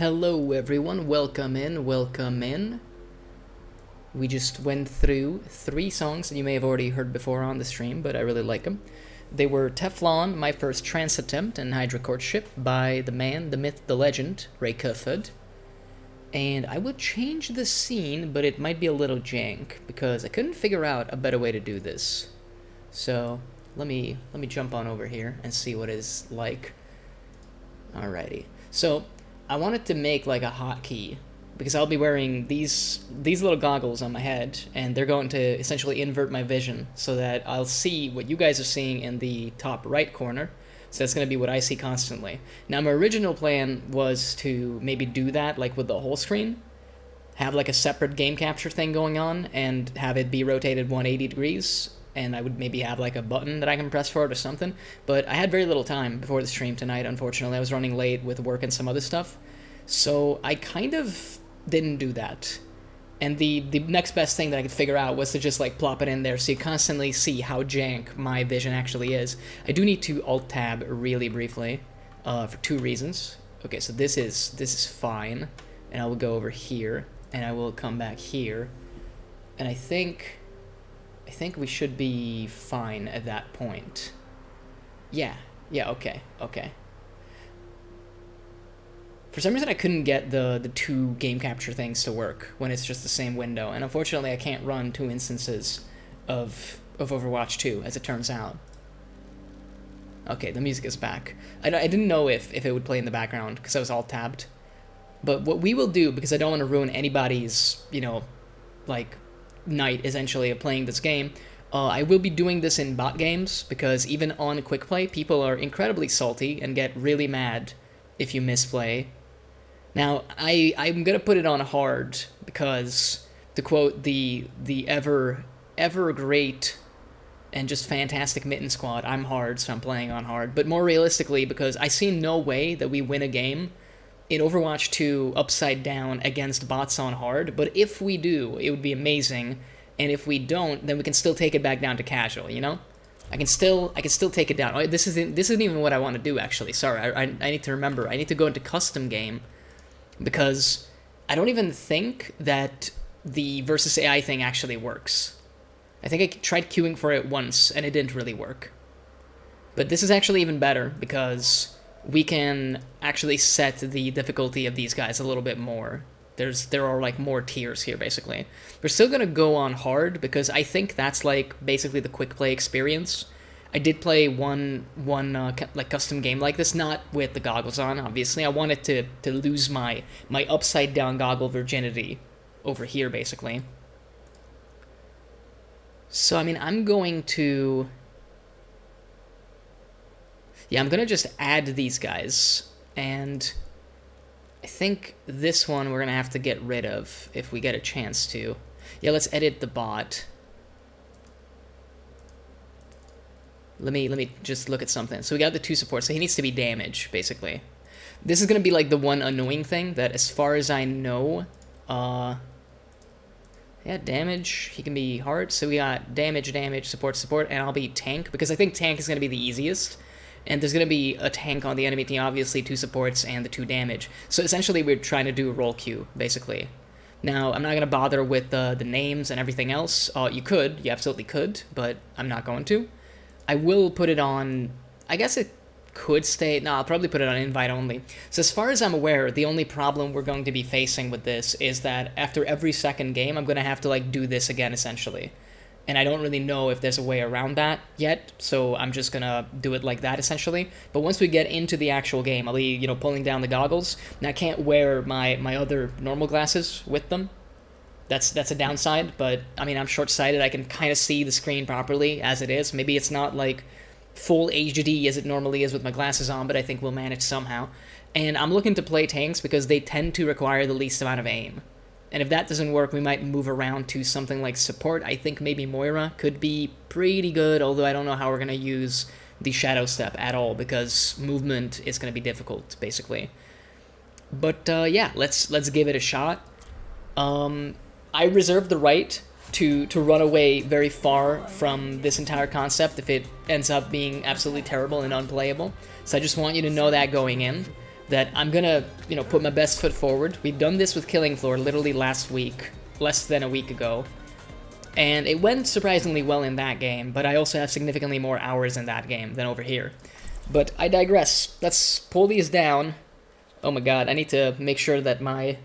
Hello everyone, welcome in, welcome in. We just went through 3 songs that you may have already heard before on the stream, but I really like them. They were Teflon, My First Trance Attempt, and Hydra Courtship by the man, the myth, the legend, Ray Cufford. And I would change the scene, but it might be a little jank, because I couldn't figure out a better way to do this. So, let me jump on over here and see what it's like. Alrighty. So, I wanted to make like a hotkey because I'll be wearing these little goggles on my head, and they're going to essentially invert my vision so that I'll see what you guys are seeing in the top right corner. So that's going to be what I see constantly. Now my original plan was to maybe do that like with the whole screen, have like a separate game capture thing going on and have it be rotated 180 degrees, and I would maybe have like a button that I can press for it or something. But I had very little time before the stream tonight, unfortunately. I was running late with work and some other stuff. So I kind of didn't do that. And the next best thing that I could figure out was to just like plop it in there so you constantly see how jank my vision actually is. I do need to Alt-Tab really briefly for 2 reasons. Okay, so this is fine. And I will go over here, and I will come back here. And I think we should be fine at that point. Yeah, okay. For some reason I couldn't get the 2 game capture things to work when it's just the same window, and unfortunately I can't run 2 instances of Overwatch 2, as it turns out. Okay, the music is back. I didn't know if it would play in the background, because I was Alt-tabbed. But what we will do, because I don't want to ruin anybody's, like, night essentially of playing this game, I will be doing this in bot games, because even on quick play people are incredibly salty and get really mad if you misplay. Now I'm gonna put it on hard because, to quote the ever great and just fantastic Mitten Squad, I'm hard, so I'm playing on hard. But more realistically, because I see no way that we win a game in Overwatch 2 upside down against bots on hard, but if we do, it would be amazing, and if we don't, then we can still take it back down to casual, you know? I can still take it down. Oh, this isn't even what I want to do, actually. Sorry, I need to remember. I need to go into custom game, because I don't even think that the versus AI thing actually works. I think I tried queuing for it once, and it didn't really work. But this is actually even better, because we can actually set the difficulty of these guys a little bit more. There are like more tiers here, basically. We're still gonna go on hard because I think that's like basically the quick play experience. I did play one like custom game like this, not with the goggles on, obviously. I wanted to lose my upside down goggle virginity over here, basically. So I mean, I'm gonna just add these guys, and I think this one we're going to have to get rid of if we get a chance to. Yeah, let's edit the bot. Let me just look at something. So we got the 2 supports, so he needs to be damage, basically. This is going to be like the one annoying thing that, as far as I know, yeah, damage, he can be hard. So we got damage, support, and I'll be tank, because I think tank is going to be the easiest. And there's going to be a tank on the enemy team, obviously 2 supports and the 2 damage. So essentially we're trying to do a role queue, basically. Now, I'm not going to bother with the names and everything else. You absolutely could, but I'm not going to. I will put it on, I guess it could stay, no, I'll probably put it on invite only. So as far as I'm aware, the only problem we're going to be facing with this is that after every second game, I'm going to have to like do this again, essentially. And I don't really know if there's a way around that yet, so I'm just gonna do it like that, essentially. But once we get into the actual game, I'll be, pulling down the goggles. And I can't wear my other normal glasses with them. That's a downside, but, I mean, I'm short-sighted. I can kind of see the screen properly as it is. Maybe it's not, like, full HD as it normally is with my glasses on, but I think we'll manage somehow. And I'm looking to play tanks because they tend to require the least amount of aim. And if that doesn't work, we might move around to something like support. I think maybe Moira could be pretty good, although I don't know how we're going to use the shadow step at all, because movement is going to be difficult, basically. But yeah, let's give it a shot. I reserve the right to run away very far from this entire concept if it ends up being absolutely terrible and unplayable. So I just want you to know that going in. that I'm gonna, you know, put my best foot forward. We've done this with Killing Floor literally last week, less than a week ago. And it went surprisingly well in that game, but I also have significantly more hours in that game than over here. But I digress. Let's pull these down. Oh my god, I need to make sure that my...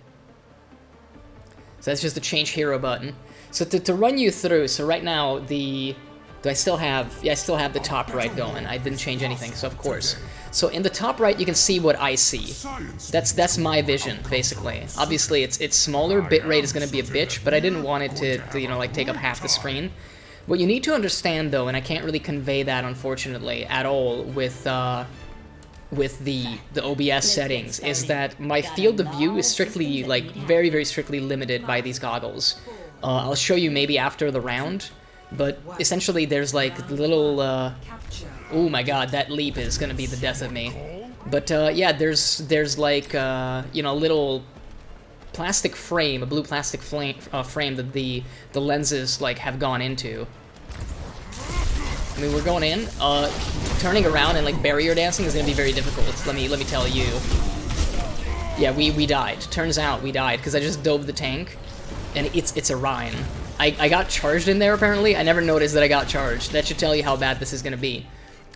So that's just the change hero button. So to run you through, so right now the... Do I still have... Yeah, I still have the top right going. I didn't change anything, so of course. So in the top right, you can see what I see. That's my vision, basically. Obviously, it's smaller. Bitrate is going to be a bitch, but I didn't want it to, you know, like, take up half the screen. What you need to understand, though, and I can't really convey that, unfortunately, at all with the OBS settings, is that my field of view is strictly, like, very, very strictly limited by these goggles. I'll show you maybe after the round, but essentially there's, like, little... Oh my god, that leap is gonna be the death of me. But yeah, there's like you know, a little plastic frame, a blue plastic frame that the lenses like have gone into. I mean, we're going in. Turning around and like barrier dancing is gonna be very difficult. Let me tell you. Yeah, we died. Turns out we died because I just dove the tank, and it's a Rhine. I got charged in there apparently. I never noticed that I got charged. That should tell you how bad this is gonna be.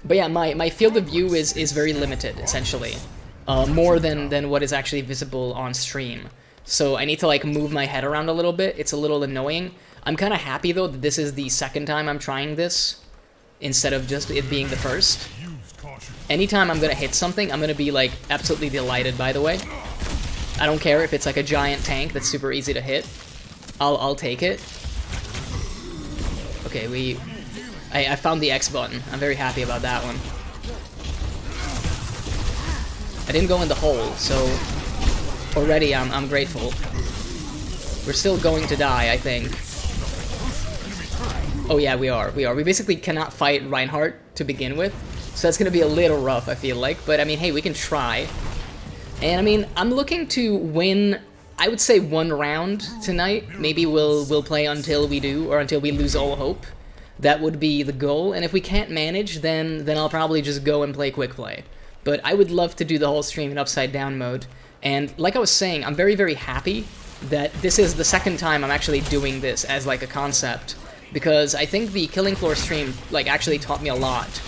But yeah, my field of view is very limited, essentially. More than what is actually visible on stream. So I need to, like, move my head around a little bit. It's a little annoying. I'm kind of happy, though, that this is the second time I'm trying this, instead of just it being the first. Anytime I'm gonna hit something, I'm gonna be, like, absolutely delighted, by the way. I don't care if it's, like, a giant tank that's super easy to hit. I'll take it. Okay, I found the X button. I'm very happy about that one. I didn't go in the hole, so already I'm grateful. We're still going to die, I think. Oh yeah, we are. We basically cannot fight Reinhardt to begin with, so that's gonna be a little rough, I feel like. But I mean, hey, we can try. And I mean, I'm looking to win, I would say, one round tonight. Maybe we'll play until we do, or until we lose all hope. That would be the goal, and if we can't manage, then I'll probably just go and play quick play. But I would love to do the whole stream in upside down mode, and like I was saying, I'm very, very happy that this is the second time I'm actually doing this as like a concept, because I think the Killing Floor stream like actually taught me a lot,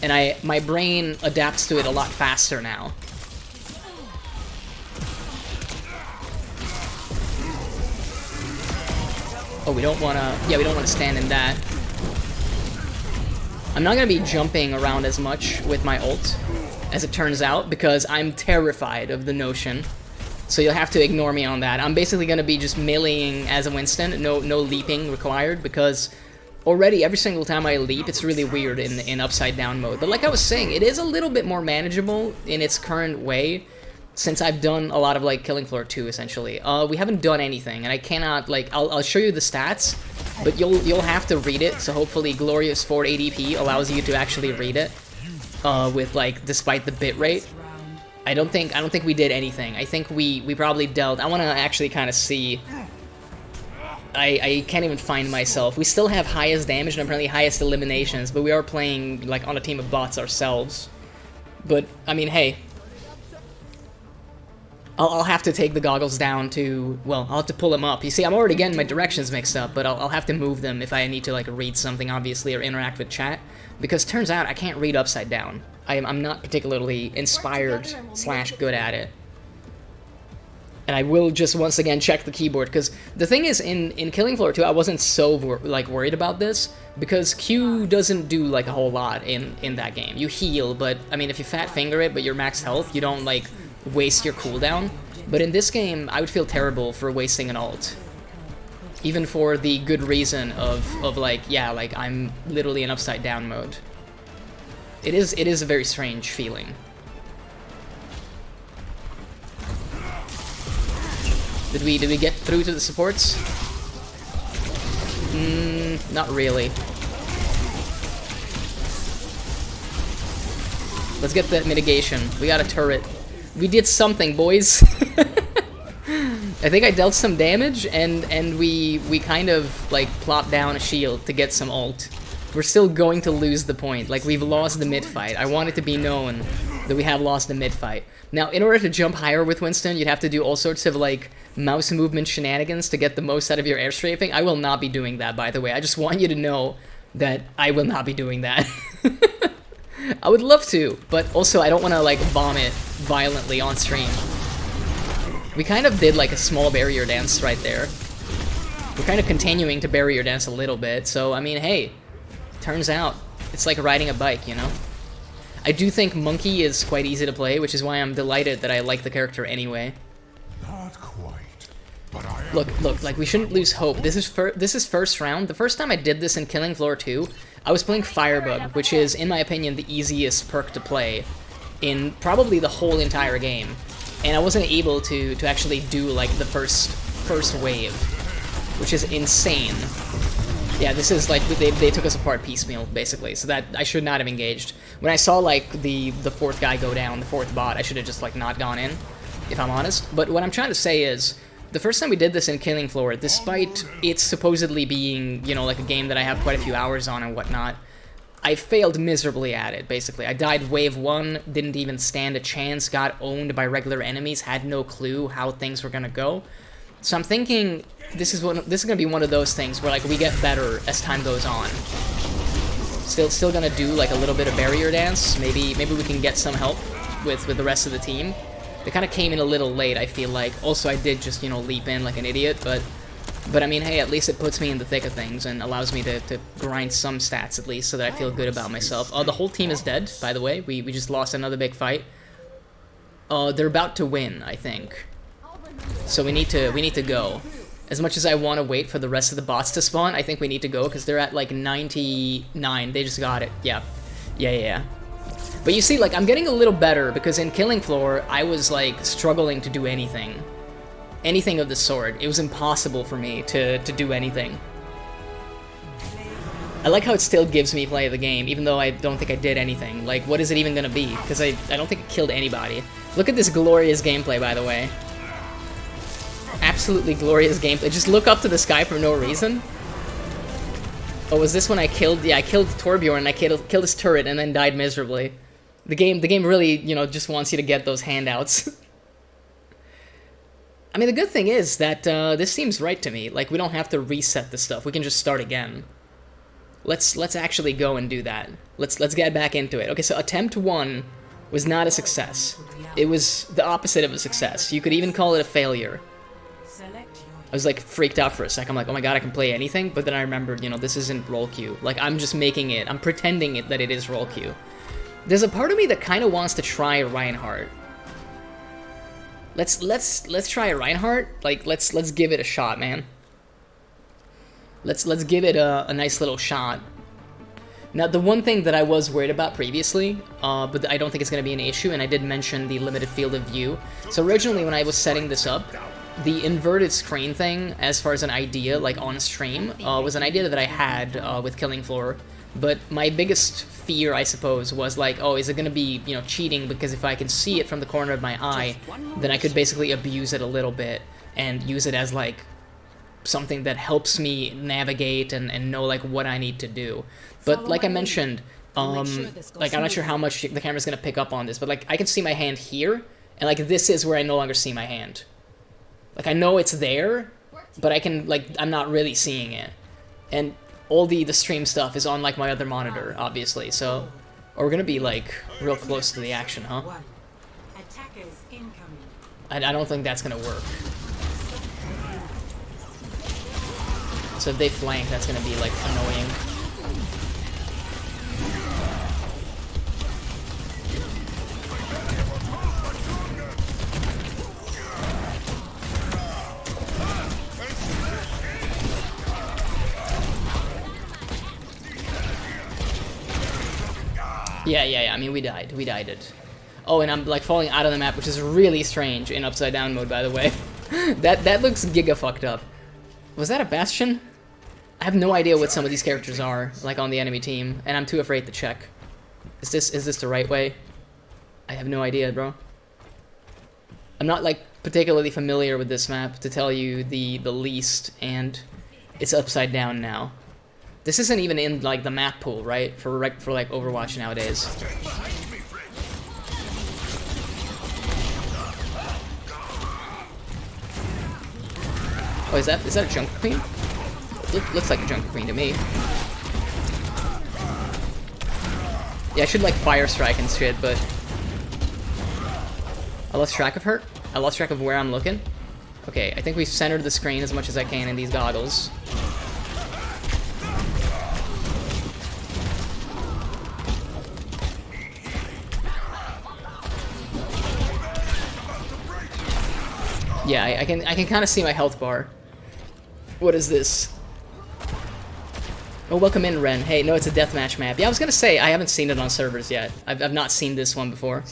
and my brain adapts to it a lot faster now. Oh, we don't wanna stand in that. I'm not going to be jumping around as much with my ult, as it turns out, because I'm terrified of the notion. So you'll have to ignore me on that. I'm basically going to be just meleeing as a Winston, no leaping required, because already every single time I leap, it's really weird in upside down mode. But like I was saying, it is a little bit more manageable in its current way, since I've done a lot of like Killing Floor 2 essentially. We haven't done anything, and I cannot like I'll show you the stats, but you'll have to read it. So hopefully Glorious 480p allows you to actually read it with like despite the bitrate. I don't think we did anything. I think we probably dealt. I want to actually kind of see. I can't even find myself. We still have highest damage and apparently highest eliminations, but we are playing like on a team of bots ourselves. But I mean, hey. I'll have to take the goggles down to, well, I'll have to pull them up. You see, I'm already getting my directions mixed up, but I'll have to move them if I need to, like, read something, obviously, or interact with chat. Because turns out I can't read upside down. I'm not particularly inspired / good at it. And I will just once again check the keyboard, because the thing is, in Killing Floor 2, I wasn't so, like, worried about this, because Q doesn't do, like, a whole lot in that game. You heal, but, I mean, if you fat finger it, but you're max health, you don't, like, waste your cooldown. But in this game, I would feel terrible for wasting an ult. Even for the good reason of like, yeah, like, I'm literally in upside down mode. It is a very strange feeling. Did we get through to the supports? Not really. Let's get that mitigation. We got a turret. We did something, boys. I think I dealt some damage, and we kind of, like, plopped down a shield to get some ult. We're still going to lose the point. Like, we've lost the mid-fight. I want it to be known that we have lost the mid-fight. Now, in order to jump higher with Winston, you'd have to do all sorts of, like, mouse movement shenanigans to get the most out of your air strafing. I will not be doing that, by the way. I just want you to know that I will not be doing that. I would love to, but also I don't want to, like, vomit violently on stream. We kind of did, like, a small barrier dance right there. We're kind of continuing to barrier dance a little bit, so, I mean, hey, turns out it's like riding a bike, you know? I do think Monkey is quite easy to play, which is why I'm delighted that I like the character anyway. Not quite, but I am Look, like, we shouldn't lose hope. This is first round. The first time I did this in Killing Floor 2, I was playing Firebug, which is, in my opinion, the easiest perk to play in probably the whole entire game. And I wasn't able to actually do, like, the first wave, which is insane. Yeah, this is like, they took us apart piecemeal, basically, so that I should not have engaged. When I saw, like, the fourth guy go down, the fourth bot, I should have just, like, not gone in, if I'm honest. But what I'm trying to say is, the first time we did this in Killing Floor, despite it supposedly being, you know, like a game that I have quite a few hours on and whatnot, I failed miserably at it, basically. I died wave 1, didn't even stand a chance, got owned by regular enemies, had no clue how things were gonna go. So I'm thinking this is gonna be one of those things where, like, we get better as time goes on. Still gonna do, like, a little bit of barrier dance. Maybe we can get some help with the rest of the team. They kind of came in a little late, I feel like. Also, I did just, you know, leap in like an idiot, but I mean, hey, at least it puts me in the thick of things and allows me to grind some stats at least, so that I feel good about myself. The whole team is dead, by the way. We just lost another big fight. They're about to win, I think. So we need to go. As much as I want to wait for the rest of the bots to spawn, I think we need to go, because they're at, like, 99. They just got it. Yeah. Yeah. But you see, like, I'm getting a little better, because in Killing Floor, I was, like, struggling to do anything. Anything of the sort. It was impossible for me to do anything. I like how it still gives me play of the game, even though I don't think I did anything. Like, what is it even gonna be? Because I don't think it killed anybody. Look at this glorious gameplay, by the way. Absolutely glorious gameplay. Just look up to the sky for no reason. Oh, was this when I killed... Yeah, I killed Torbjorn, and I killed his turret, and then died miserably. The game really, you know, just wants you to get those handouts. I mean, the good thing is that this seems right to me. Like, we don't have to reset the stuff. We can just start again. Let's actually go and do that. Let's get back into it. Okay, so attempt 1 was not a success. It was the opposite of a success. You could even call it a failure. I was, like, freaked out for a sec. I'm like, oh my god, I can play anything? But then I remembered, you know, this isn't roll queue. Like, I'm just making it. I'm pretending that it is roll queue. There's a part of me that kind of wants to try Reinhardt. Let's try Reinhardt. Like, let's give it a shot, man. Let's give it a nice little shot. Now, the one thing that I was worried about previously, but I don't think it's going to be an issue, and I did mention the limited field of view. So originally, when I was setting this up, the inverted screen thing, as far as an idea, like on stream, was an idea that I had with Killing Floor. But my biggest fear, I suppose, was like, oh, is it going to be, you know, cheating? Because if I can see it from the corner of my eye, then I could basically abuse it a little bit and use it as, like, something that helps me navigate and know, like, what I need to do. But like I mentioned, like, I'm not sure how much the camera's going to pick up on this, but, like, I can see my hand here, and, like, this is where I no longer see my hand. Like, I know it's there, but I can, like, I'm not really seeing it. And all the stream stuff is on, like, my other monitor, obviously, so... Or we're gonna be, like, real close to the action, huh? I don't think that's gonna work. So if they flank, that's gonna be, like, annoying. Yeah, I mean, we died it. Oh, and I'm, like, falling out of the map, which is really strange in upside down mode, by the way. that looks giga fucked up. Was that a Bastion? I have no idea what some of these characters are, like, on the enemy team, and I'm too afraid to check. Is this the right way? I have no idea, bro. I'm not, like, particularly familiar with this map to tell you the least, and it's upside down now. This isn't even in, like, the map pool, right? For like, Overwatch nowadays. Oh, is that a Jungle Queen? Looks like a Jungle Queen to me. Yeah, I should like Fire Strike and shit, but I lost track of her. I lost track of where I'm looking. Okay, I think we've centered the screen as much as I can in these goggles. Yeah, I can kind of see my health bar. What is this? Oh, welcome in, Ren. Hey, no, it's a deathmatch map. Yeah, I was gonna say, I haven't seen it on servers yet. I've not seen this one before.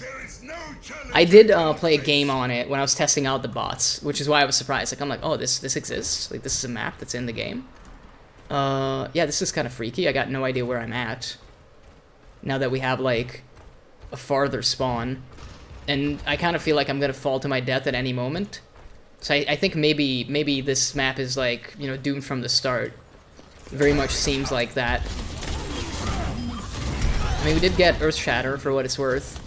I did play a game on it when I was testing out the bots, which is why I was surprised. Like, I'm like, oh, this exists? Like, this is a map that's in the game? Yeah, this is kind of freaky. I got no idea where I'm at. Now that we have, like, a farther spawn. And I kind of feel like I'm gonna fall to my death at any moment. So I think maybe this map is, like, you know, doomed from the start. Very much seems like that. I mean, we did get Earth Shatter for what it's worth.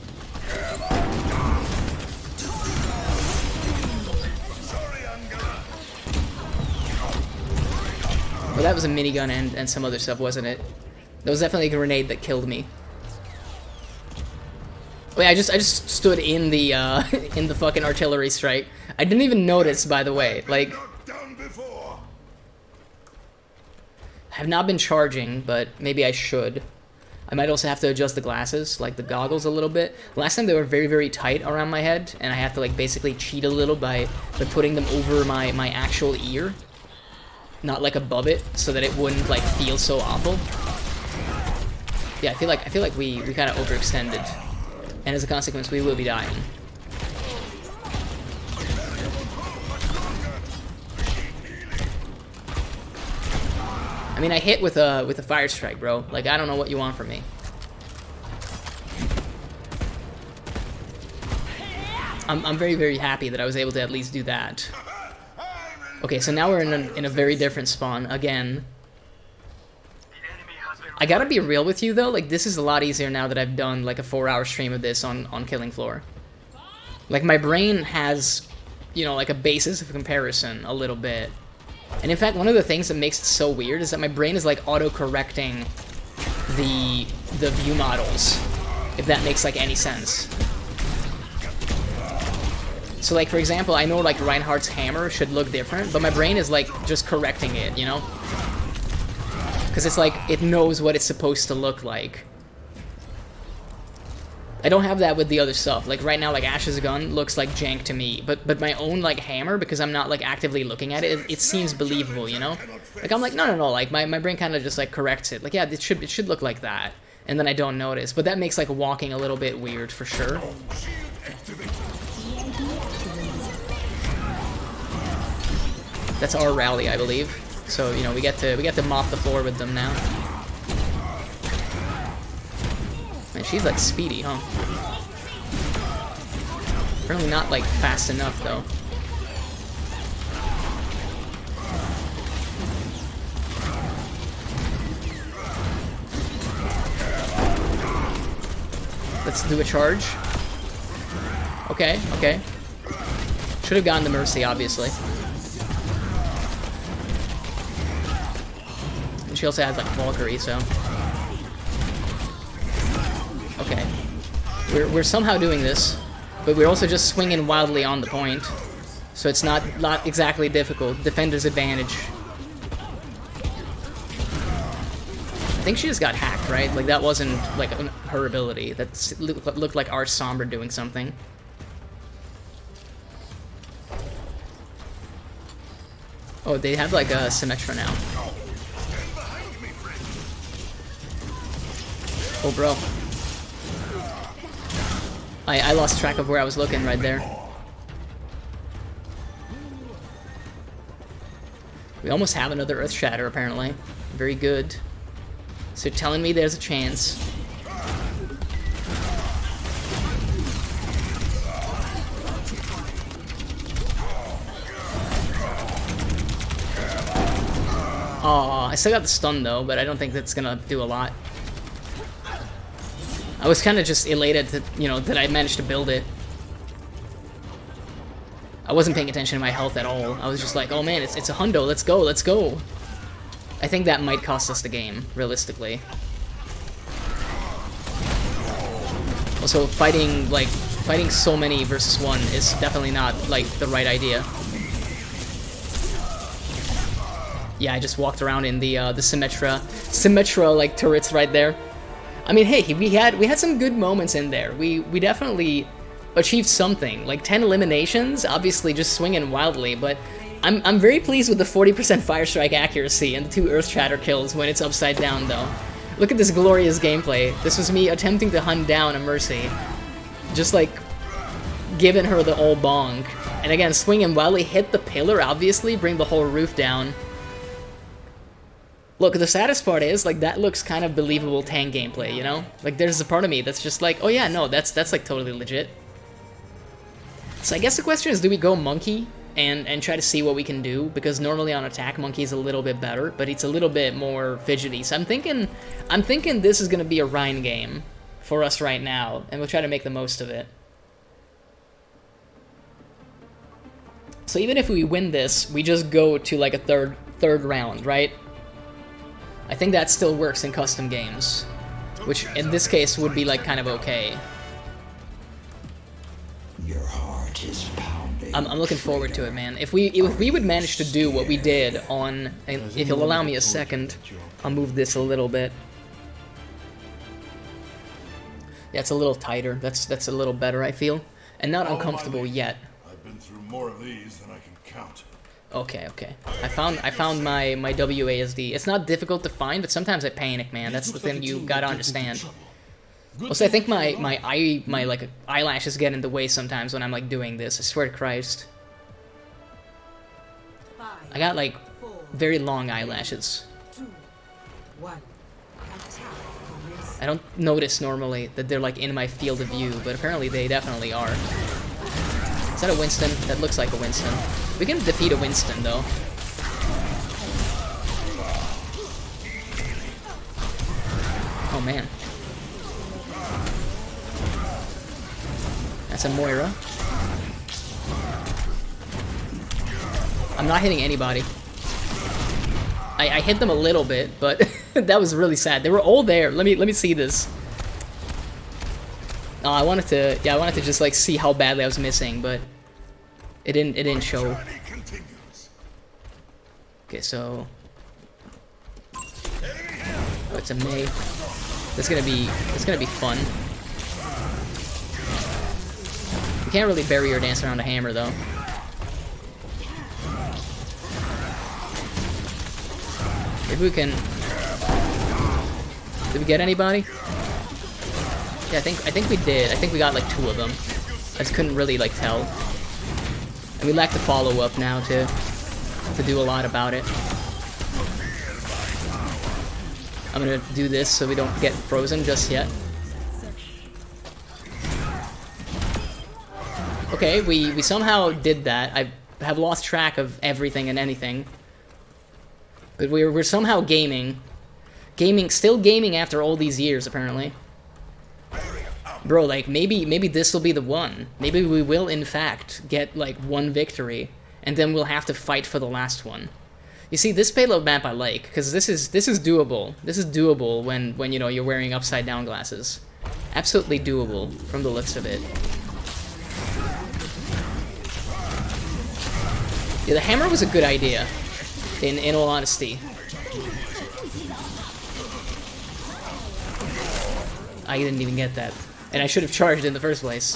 Well, that was a minigun and some other stuff, wasn't it? That was definitely a grenade that killed me. Wait, I just stood in the in the fucking artillery strike. I didn't even notice, by the way. Like, I have not been charging, but maybe I should. I might also have to adjust the glasses, like the goggles, a little bit. Last time they were very, very tight around my head, and I have to like basically cheat a little by putting them over my actual ear, not like above it, so that it wouldn't like feel so awful. Yeah, I feel like we kind of overextended, and as a consequence, we will be dying. I mean, I hit with a fire strike, bro. Like, I don't know what you want from me. I'm very, very happy that I was able to at least do that. Okay, so now we're in a very different spawn again. I gotta be real with you though. Like, this is a lot easier now that I've done like a 4-hour stream of this on Killing Floor. Like, my brain has, you know, like a basis of comparison a little bit. And in fact, one of the things that makes it so weird is that my brain is like auto-correcting the view models, if that makes like any sense. So like, for example, I know like Reinhardt's hammer should look different, but my brain is like just correcting it, you know? Because it's like, it knows what it's supposed to look like. I don't have that with the other stuff. Like right now, like Ash's gun looks like jank to me, but my own like hammer, because I'm not like actively looking at it, it seems believable, you know? Like I'm like, no, like my brain kind of just like corrects it. Like, yeah, it should look like that, and then I don't notice. But that makes like walking a little bit weird for sure. That's our rally, I believe. So you know, we get to mop the floor with them now. Man, she's like speedy, huh? Apparently not like fast enough though. Let's do a charge. Okay, okay. Should have gotten the Mercy, obviously. And she also has like Valkyrie, so. Okay. We're somehow doing this, but we're also just swinging wildly on the point, so it's not exactly difficult. Defender's advantage. I think she just got hacked, right? Like, that wasn't like her ability. That looked like our Sombra doing something. Oh, they have like a Symmetra now. Oh, bro. I lost track of where I was looking right there. We almost have another Earth Shatter, apparently. Very good. So you're telling me there's a chance. Aw, I still got the stun though, but I don't think that's gonna do a lot. I was kind of just elated that, you know, that I managed to build it. I wasn't paying attention to my health at all. I was just like, oh man, it's a hundo, let's go, let's go. I think that might cost us the game, realistically. Also, fighting so many versus one is definitely not, like, the right idea. Yeah, I just walked around in the Symmetra, like, turrets right there. I mean, hey, we had some good moments in there. We definitely achieved something. Like 10 eliminations, obviously just swinging wildly, but I'm very pleased with the 40% fire strike accuracy and the 2 earth shatter kills when it's upside down though. Look at this glorious gameplay. This was me attempting to hunt down a Mercy. Just like giving her the old bonk. And again, swinging wildly, hit the pillar obviously, bring the whole roof down. Look, the saddest part is, like, that looks kind of believable tank gameplay, you know? Like, there's a part of me that's just like, oh yeah, no, that's like totally legit. So I guess the question is, do we go Monkey and try to see what we can do? Because normally on attack, Monkey's a little bit better, but it's a little bit more fidgety. So I'm thinking this is gonna be a Rhine game for us right now, and we'll try to make the most of it. So even if we win this, we just go to like a third round, right? I think that still works in custom games, which in this case would be like kind of okay. Your heart is pounding. I'm looking forward to it, man. If we would manage to do what we did on, and if you'll allow me a second, I'll move this a little bit. Yeah, it's a little tighter. That's a little better, I feel, and not uncomfortable yet. I've been through more of these than I can count. Okay. I found my WASD. It's not difficult to find, but sometimes I panic, man. That's the thing you gotta understand. Also, I think my like eyelashes get in the way sometimes when I'm like doing this. I swear to Christ. I got like very long eyelashes. I don't notice normally that they're like in my field of view, but apparently they definitely are. Is that a Winston? That looks like a Winston. We can defeat a Winston, though. Oh, man. That's a Moira. I'm not hitting anybody. I hit them a little bit, but that was really sad. They were all there. Let me see this. Oh, I wanted to just like see how badly I was missing, but it didn't show. Okay, so oh, it's a Mei. That's gonna be fun. You can't really barrier dance around a hammer though. Maybe we can. Did we get anybody? Yeah, I think we did. I think we got like 2 of them. I just couldn't really like tell. And we lack the follow-up now to do a lot about it. I'm gonna do this so we don't get frozen just yet. Okay, we somehow did that. I have lost track of everything and anything. But we're somehow gaming. Still gaming after all these years, apparently. Bro, like, maybe this will be the one. Maybe we will, in fact, get, like, 1 victory, and then we'll have to fight for the last one. You see, this payload map I like, because this is doable. This is doable when, you know, you're wearing upside-down glasses. Absolutely doable, from the looks of it. Yeah, the hammer was a good idea, in all honesty. I didn't even get that. And I should have charged in the first place.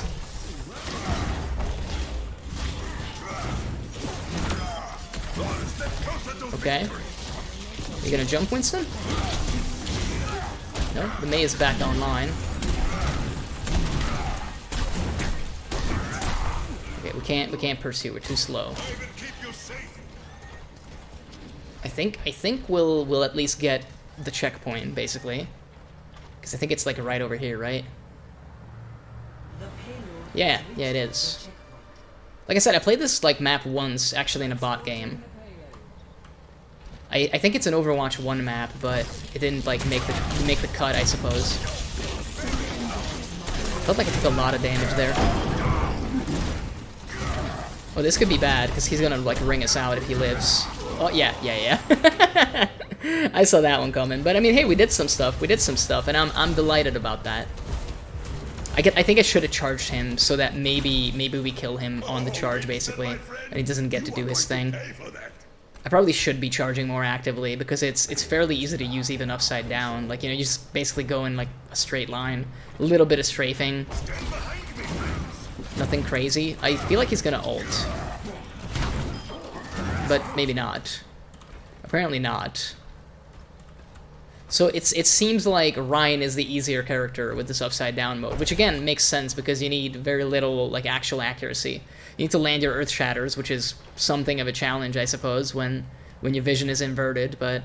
Okay. You gonna jump, Winston? No, the Mei is back online. Okay, we can't pursue. We're too slow. I think we'll at least get the checkpoint, basically. Because I think it's like right over here, right? Yeah, it is. Like I said, I played this like map once, actually in a bot game. I think it's an Overwatch 1 map, but it didn't like make the cut, I suppose. Felt like I took a lot of damage there. Oh, this could be bad, because he's gonna, like, ring us out if he lives. Oh, yeah. I saw that one coming. But, I mean, hey, we did some stuff. And I'm delighted about that. I think I should have charged him so that maybe we kill him on the charge, basically. And he doesn't get to do his thing. I probably should be charging more actively, because it's fairly easy to use even upside down. Like, you know, you just basically go in, like, a straight line. A little bit of strafing. Nothing crazy. I feel like he's gonna ult. But maybe not. Apparently not. So it seems like Ryan is the easier character with this upside down mode, which again makes sense because you need very little like actual accuracy. You need to land your earth shatters, which is something of a challenge, I suppose, when your vision is inverted, but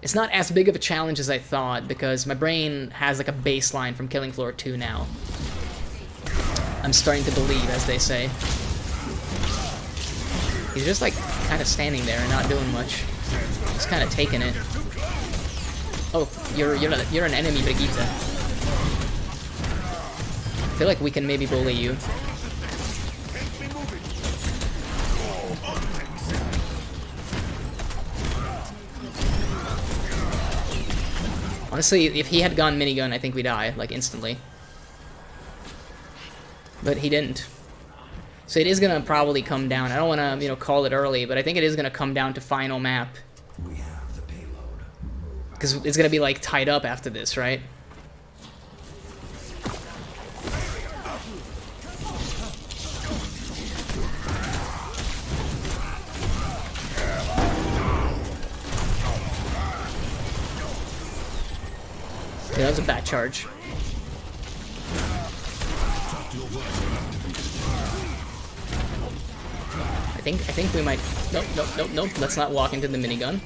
it's not as big of a challenge as I thought because my brain has like a baseline from Killing Floor 2 now. I'm starting to believe, as they say. He's just like kind of standing there and not doing much. He's kind of taking it. Oh, you're an enemy, Brigitte. I feel like we can maybe bully you. Honestly, if he had gone minigun, I think we die, like, instantly. But he didn't. So it is gonna probably come down. I don't wanna, you know, call it early, but I think it is gonna come down to final map. We have the payload. Because it's gonna be, like, tied up after this, right? Yeah, that was a bad charge. I think we might... Nope. Let's not walk into the minigun.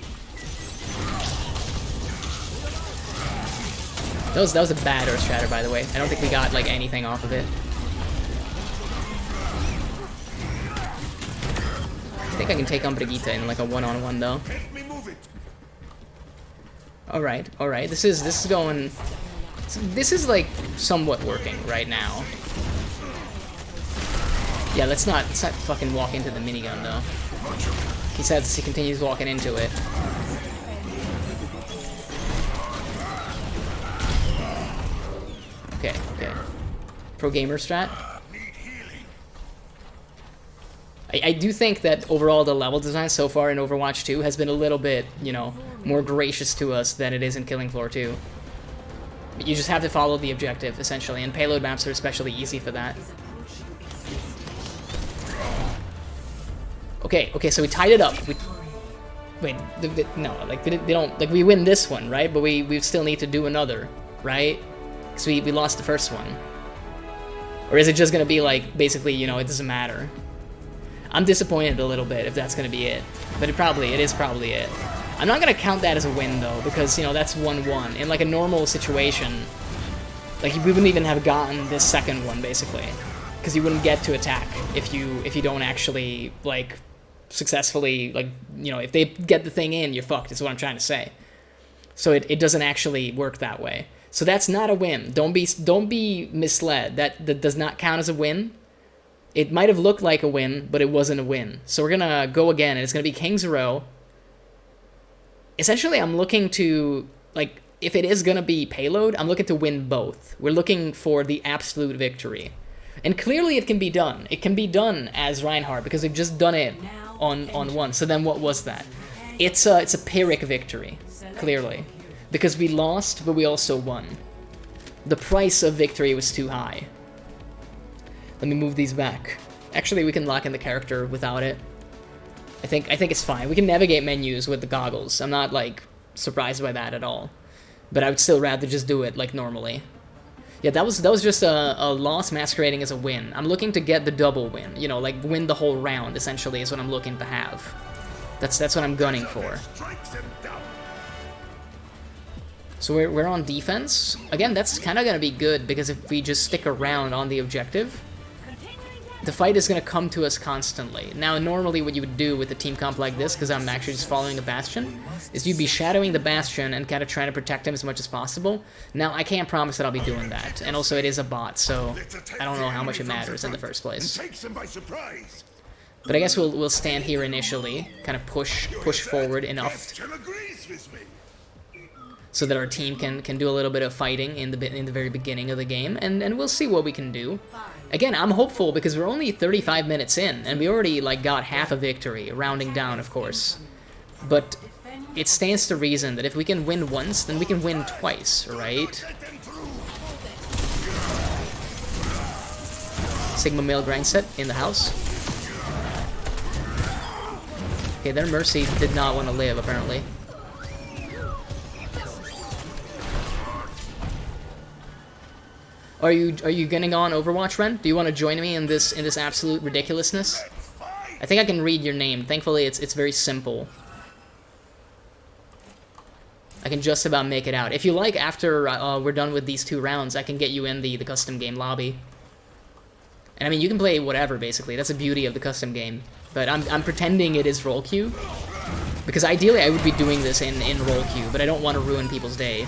That was a bad Earth Shatter, by the way. I don't think we got, like, anything off of it. I think I can take on Brigitte in, like, a one-on-one, though. Alright. This is going... This is, like, somewhat working right now. Yeah, let's not fucking walk into the minigun, though. He says he continues walking into it. Okay. Pro gamer strat. I do think that overall the level design so far in Overwatch 2 has been a little bit, you know, more gracious to us than it is in Killing Floor 2. You just have to follow the objective, essentially, and payload maps are especially easy for that. Okay, so we tied it up. No, like, they don't, like, we win this one, right? But we still need to do another, right? Because we lost the first one. Or is it just gonna be, like, basically, you know, it doesn't matter? I'm disappointed a little bit if that's gonna be it. But it is probably it. I'm not gonna count that as a win, though, because, you know, that's 1-1. In, like, a normal situation, like, we wouldn't even have gotten this second one, basically. Because you wouldn't get to attack if you don't actually, like, successfully, like, you know, if they get the thing in, you're fucked, is what I'm trying to say. So it doesn't actually work that way. So that's not a win. Don't be misled. That does not count as a win. It might have looked like a win, but it wasn't a win. So we're gonna go again, and it's gonna be King's Row. Essentially, I'm looking to, like, if it is gonna be payload, I'm looking to win both. We're looking for the absolute victory. And clearly it can be done. It can be done as Reinhardt, because we've just done it on one. So then what was that? It's a Pyrrhic victory, clearly. Because we lost, but we also won. The price of victory was too high. Let me move these back. Actually, we can lock in the character without it. I think it's fine. We can navigate menus with the goggles. I'm not, like, surprised by that at all. But I would still rather just do it, like, normally. Yeah, that was just a loss masquerading as a win. I'm looking to get the double win. You know, like, win the whole round, essentially, is what I'm looking to have. That's what I'm gunning for. So we're on defense. Again, that's kind of going to be good, because if we just stick around on the objective, the fight is going to come to us constantly. Now, normally what you would do with a team comp like this, because I'm actually just following the Bastion, is you'd be shadowing the Bastion and kind of trying to protect him as much as possible. Now, I can't promise that I'll be doing that. And also, it is a bot, so I don't know how much it matters in the first place. But I guess we'll stand here initially, kind of push forward enough Still agrees with me. so that our team can do a little bit of fighting in the very beginning of the game, and we'll see what we can do. Again, I'm hopeful because we're only 35 minutes in, and we already like got half a victory, rounding down, of course. But it stands to reason that if we can win once, then we can win twice, right? Sigma male grind set in the house. Okay, their Mercy did not want to live, apparently. Are you getting on Overwatch, Ren? Do you want to join me in this absolute ridiculousness? I think I can read your name. Thankfully, it's very simple. I can just about make it out. If you like, after we're done with these 2 rounds, I can get you in the custom game lobby. And I mean, you can play whatever, basically. That's the beauty of the custom game. But I'm pretending it is role queue, because ideally I would be doing this in role queue, but I don't want to ruin people's day.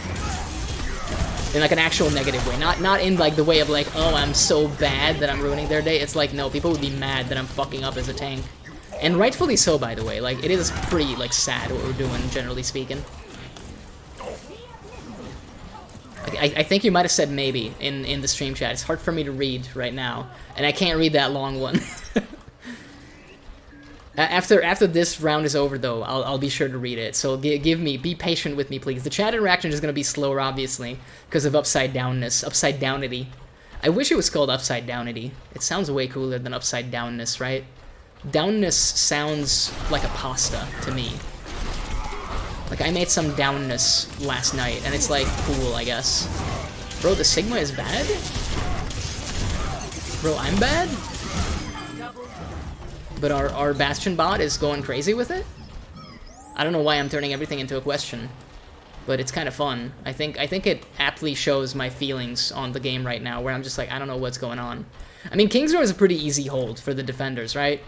In like an actual negative way, not in like the way of like, oh, I'm so bad that I'm ruining their day. It's like, no, people would be mad that I'm fucking up as a tank. And rightfully so, by the way. Like, it is pretty like sad what we're doing, generally speaking. I think you might have said maybe in the stream chat. It's hard for me to read right now, and I can't read that long one. After this round is over, though, I'll be sure to read it. So be patient with me, please. The chat interaction is going to be slower, obviously, because of upside downness, upside downity. I wish it was called upside downity. It sounds way cooler than upside downness, right? Downness sounds like a pasta to me. Like, I made some downness last night, and it's like cool, I guess. Bro, the Sigma is bad? Bro, I'm bad? But our Bastion bot is going crazy with it? I don't know why I'm turning everything into a question, but it's kind of fun. I think it aptly shows my feelings on the game right now, where I'm just like, I don't know what's going on. I mean, King's Row is a pretty easy hold for the defenders, right?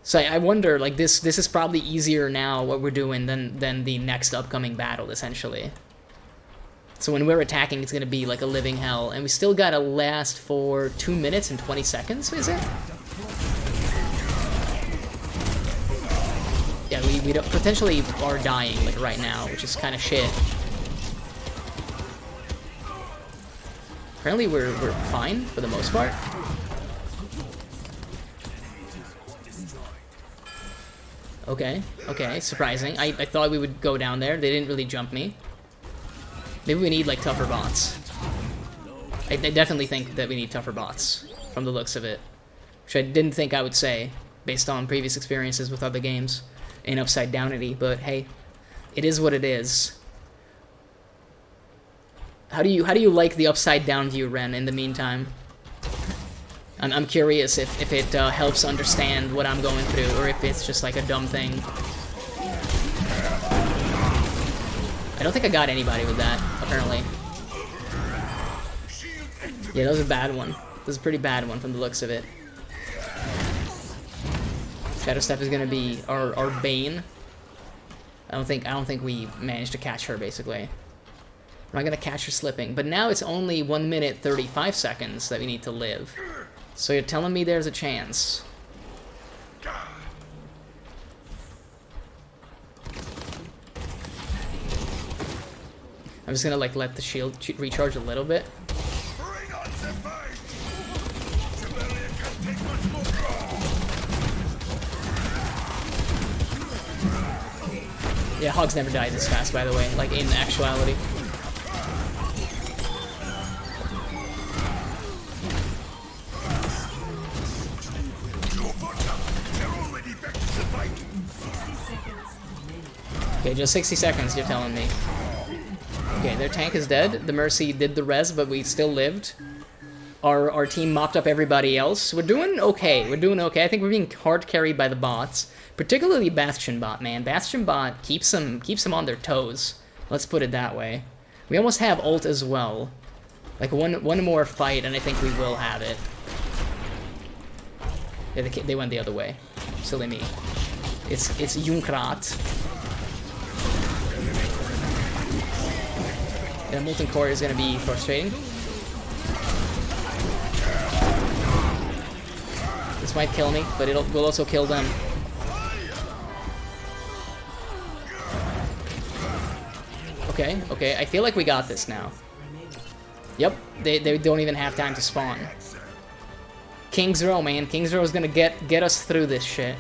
So I wonder, like, this is probably easier now, what we're doing, than the next upcoming battle, essentially. So when we're attacking, it's going to be like a living hell. And we still got to last for 2 minutes and 20 seconds, is it? Yeah, we potentially are dying, like, right now, which is kind of shit. Apparently we're fine, for the most part. Okay, surprising. I thought we would go down there. They didn't really jump me. Maybe we need, like, tougher bots. I definitely think that we need tougher bots, from the looks of it. Which I didn't think I would say, based on previous experiences with other games in Upside Downity, but hey, it is what it is. How do you like the Upside Down view, Ren, in the meantime? I'm curious if it helps understand what I'm going through, or if it's just like a dumb thing. I don't think I got anybody with that, apparently. Yeah, that was a bad one. That was a pretty bad one from the looks of it. Shadow Step is gonna be our bane. I don't think we managed to catch her, basically. We're not gonna catch her slipping, but now it's only 1 minute 35 seconds that we need to live. So you're telling me there's a chance. I'm just gonna like let the shield recharge a little bit. Yeah, Hogs never died this fast, by the way, like in actuality. Okay, just 60 seconds, you're telling me. Okay, their tank is dead. The Mercy did the res, but we still lived. Our team mopped up everybody else. We're doing okay. We're doing okay. I think we're being hard carried by the bots. Particularly Bastion bot, man. Bastion bot keeps them on their toes. Let's put it that way. We almost have ult as well. Like one more fight, and I think we will have it. Yeah, they went the other way. Silly me. It's Junkrat. Yeah, Molten Core is gonna be frustrating. The This might kill me, but will also kill them. Okay, okay, I feel like we got this now. Yep, they don't even have time to spawn. King's Row, man. King's Row is gonna get us through this shit.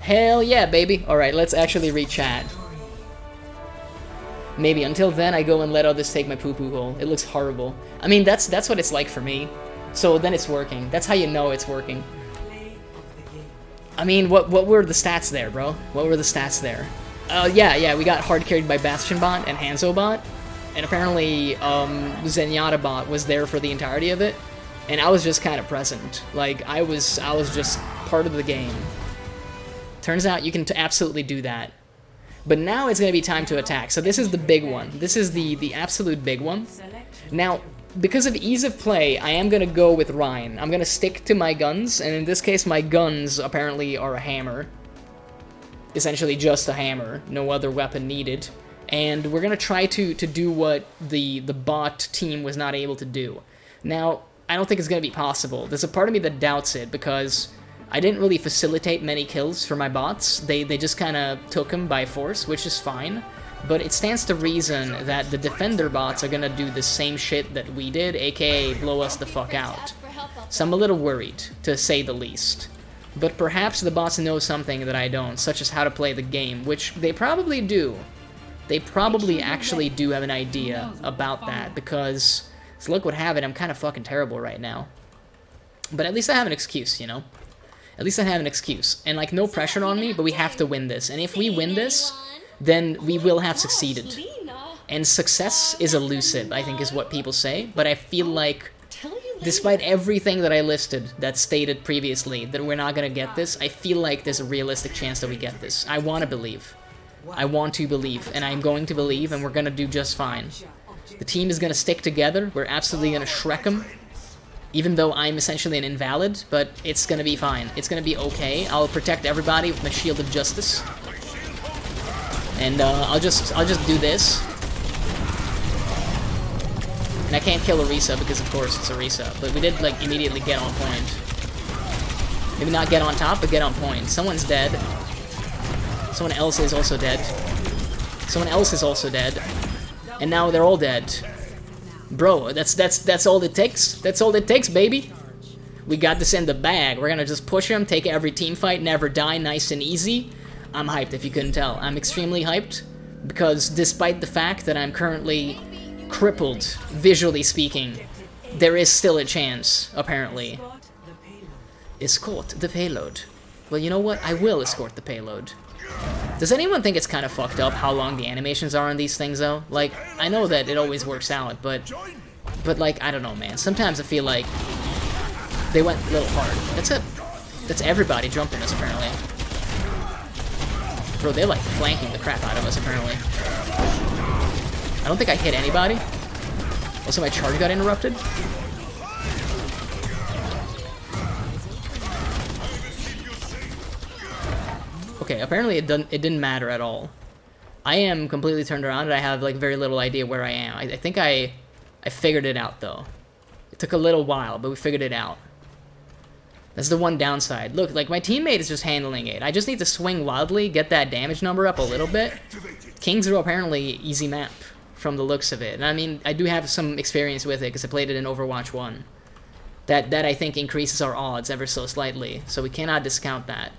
Hell yeah, baby. Alright, let's actually re-chat. Maybe until then I go and let others take my poo-poo hole. It looks horrible. I mean, that's what it's like for me. So then it's working. That's how you know it's working. I mean, what were the stats there, bro? What were the stats there? Yeah, we got hard carried by Bastion bot and Hanzo bot. And apparently, Zenyatta bot was there for the entirety of it. And I was just kind of present. Like, I was just part of the game. Turns out you can absolutely do that. But now it's going to be time to attack. So this is the big one. This is the absolute big one. Now, because of ease of play, I am going to go with Ryan. I'm going to stick to my guns, and in this case, my guns apparently are a hammer. Essentially just a hammer, no other weapon needed. And we're going to try to do what the bot team was not able to do. Now, I don't think it's going to be possible. There's a part of me that doubts it, because I didn't really facilitate many kills for my bots. They just kind of took them by force, which is fine. But it stands to reason that the defender bots are gonna do the same shit that we did, aka blow us the fuck out. So I'm a little worried, to say the least. But perhaps the bots know something that I don't, such as how to play the game, which they probably do. They probably actually do have an idea about that, because, as luck would have it, I'm kind of fucking terrible right now. But at least I have an excuse, you know? At least I have an excuse. And, like, no pressure on me, but we have to win this. And if we win this, then we will have succeeded. And success is elusive, I think is what people say, but I feel like, despite everything that I listed that stated previously that we're not gonna get this, I feel like there's a realistic chance that we get this. I want to believe. I want to believe, and I'm going to believe, and we're gonna do just fine. The team is gonna stick together, we're absolutely gonna Shrek them, even though I'm essentially an invalid, but it's gonna be fine. It's gonna be okay. I'll protect everybody with my Shield of Justice. And I'll just do this. And I can't kill Orisa because of course it's Orisa, but we did like immediately get on point. Maybe not get on top, but get on point. Someone's dead. Someone else is also dead. Someone else is also dead. And now they're all dead. Bro, that's all it takes. That's all it takes, baby. We got this in the bag. We're gonna just push him, take every team fight, never die, nice and easy. I'm hyped, if you couldn't tell. I'm extremely hyped, because despite the fact that I'm currently crippled, visually speaking, there is still a chance, apparently. Escort the payload. Well, you know what? I will escort the payload. Does anyone think it's kind of fucked up how long the animations are on these things, though? Like, I know that it always works out, but like, I don't know, man. Sometimes I feel like they went a little hard. That's everybody jumping us, apparently. Bro, they're like flanking the crap out of us, apparently. I don't think I hit anybody. Also, my charge got interrupted. Okay, apparently it didn't matter at all. I am completely turned around and I have like very little idea where I am. I think I figured it out though. It took a little while, but we figured it out. That's the one downside. Look, like, my teammate is just handling it. I just need to swing wildly, get that damage number up a little bit. King's Row, apparently, easy map, from the looks of it. And I mean, I do have some experience with it, because I played it in Overwatch 1. That I think increases our odds ever so slightly, so we cannot discount that.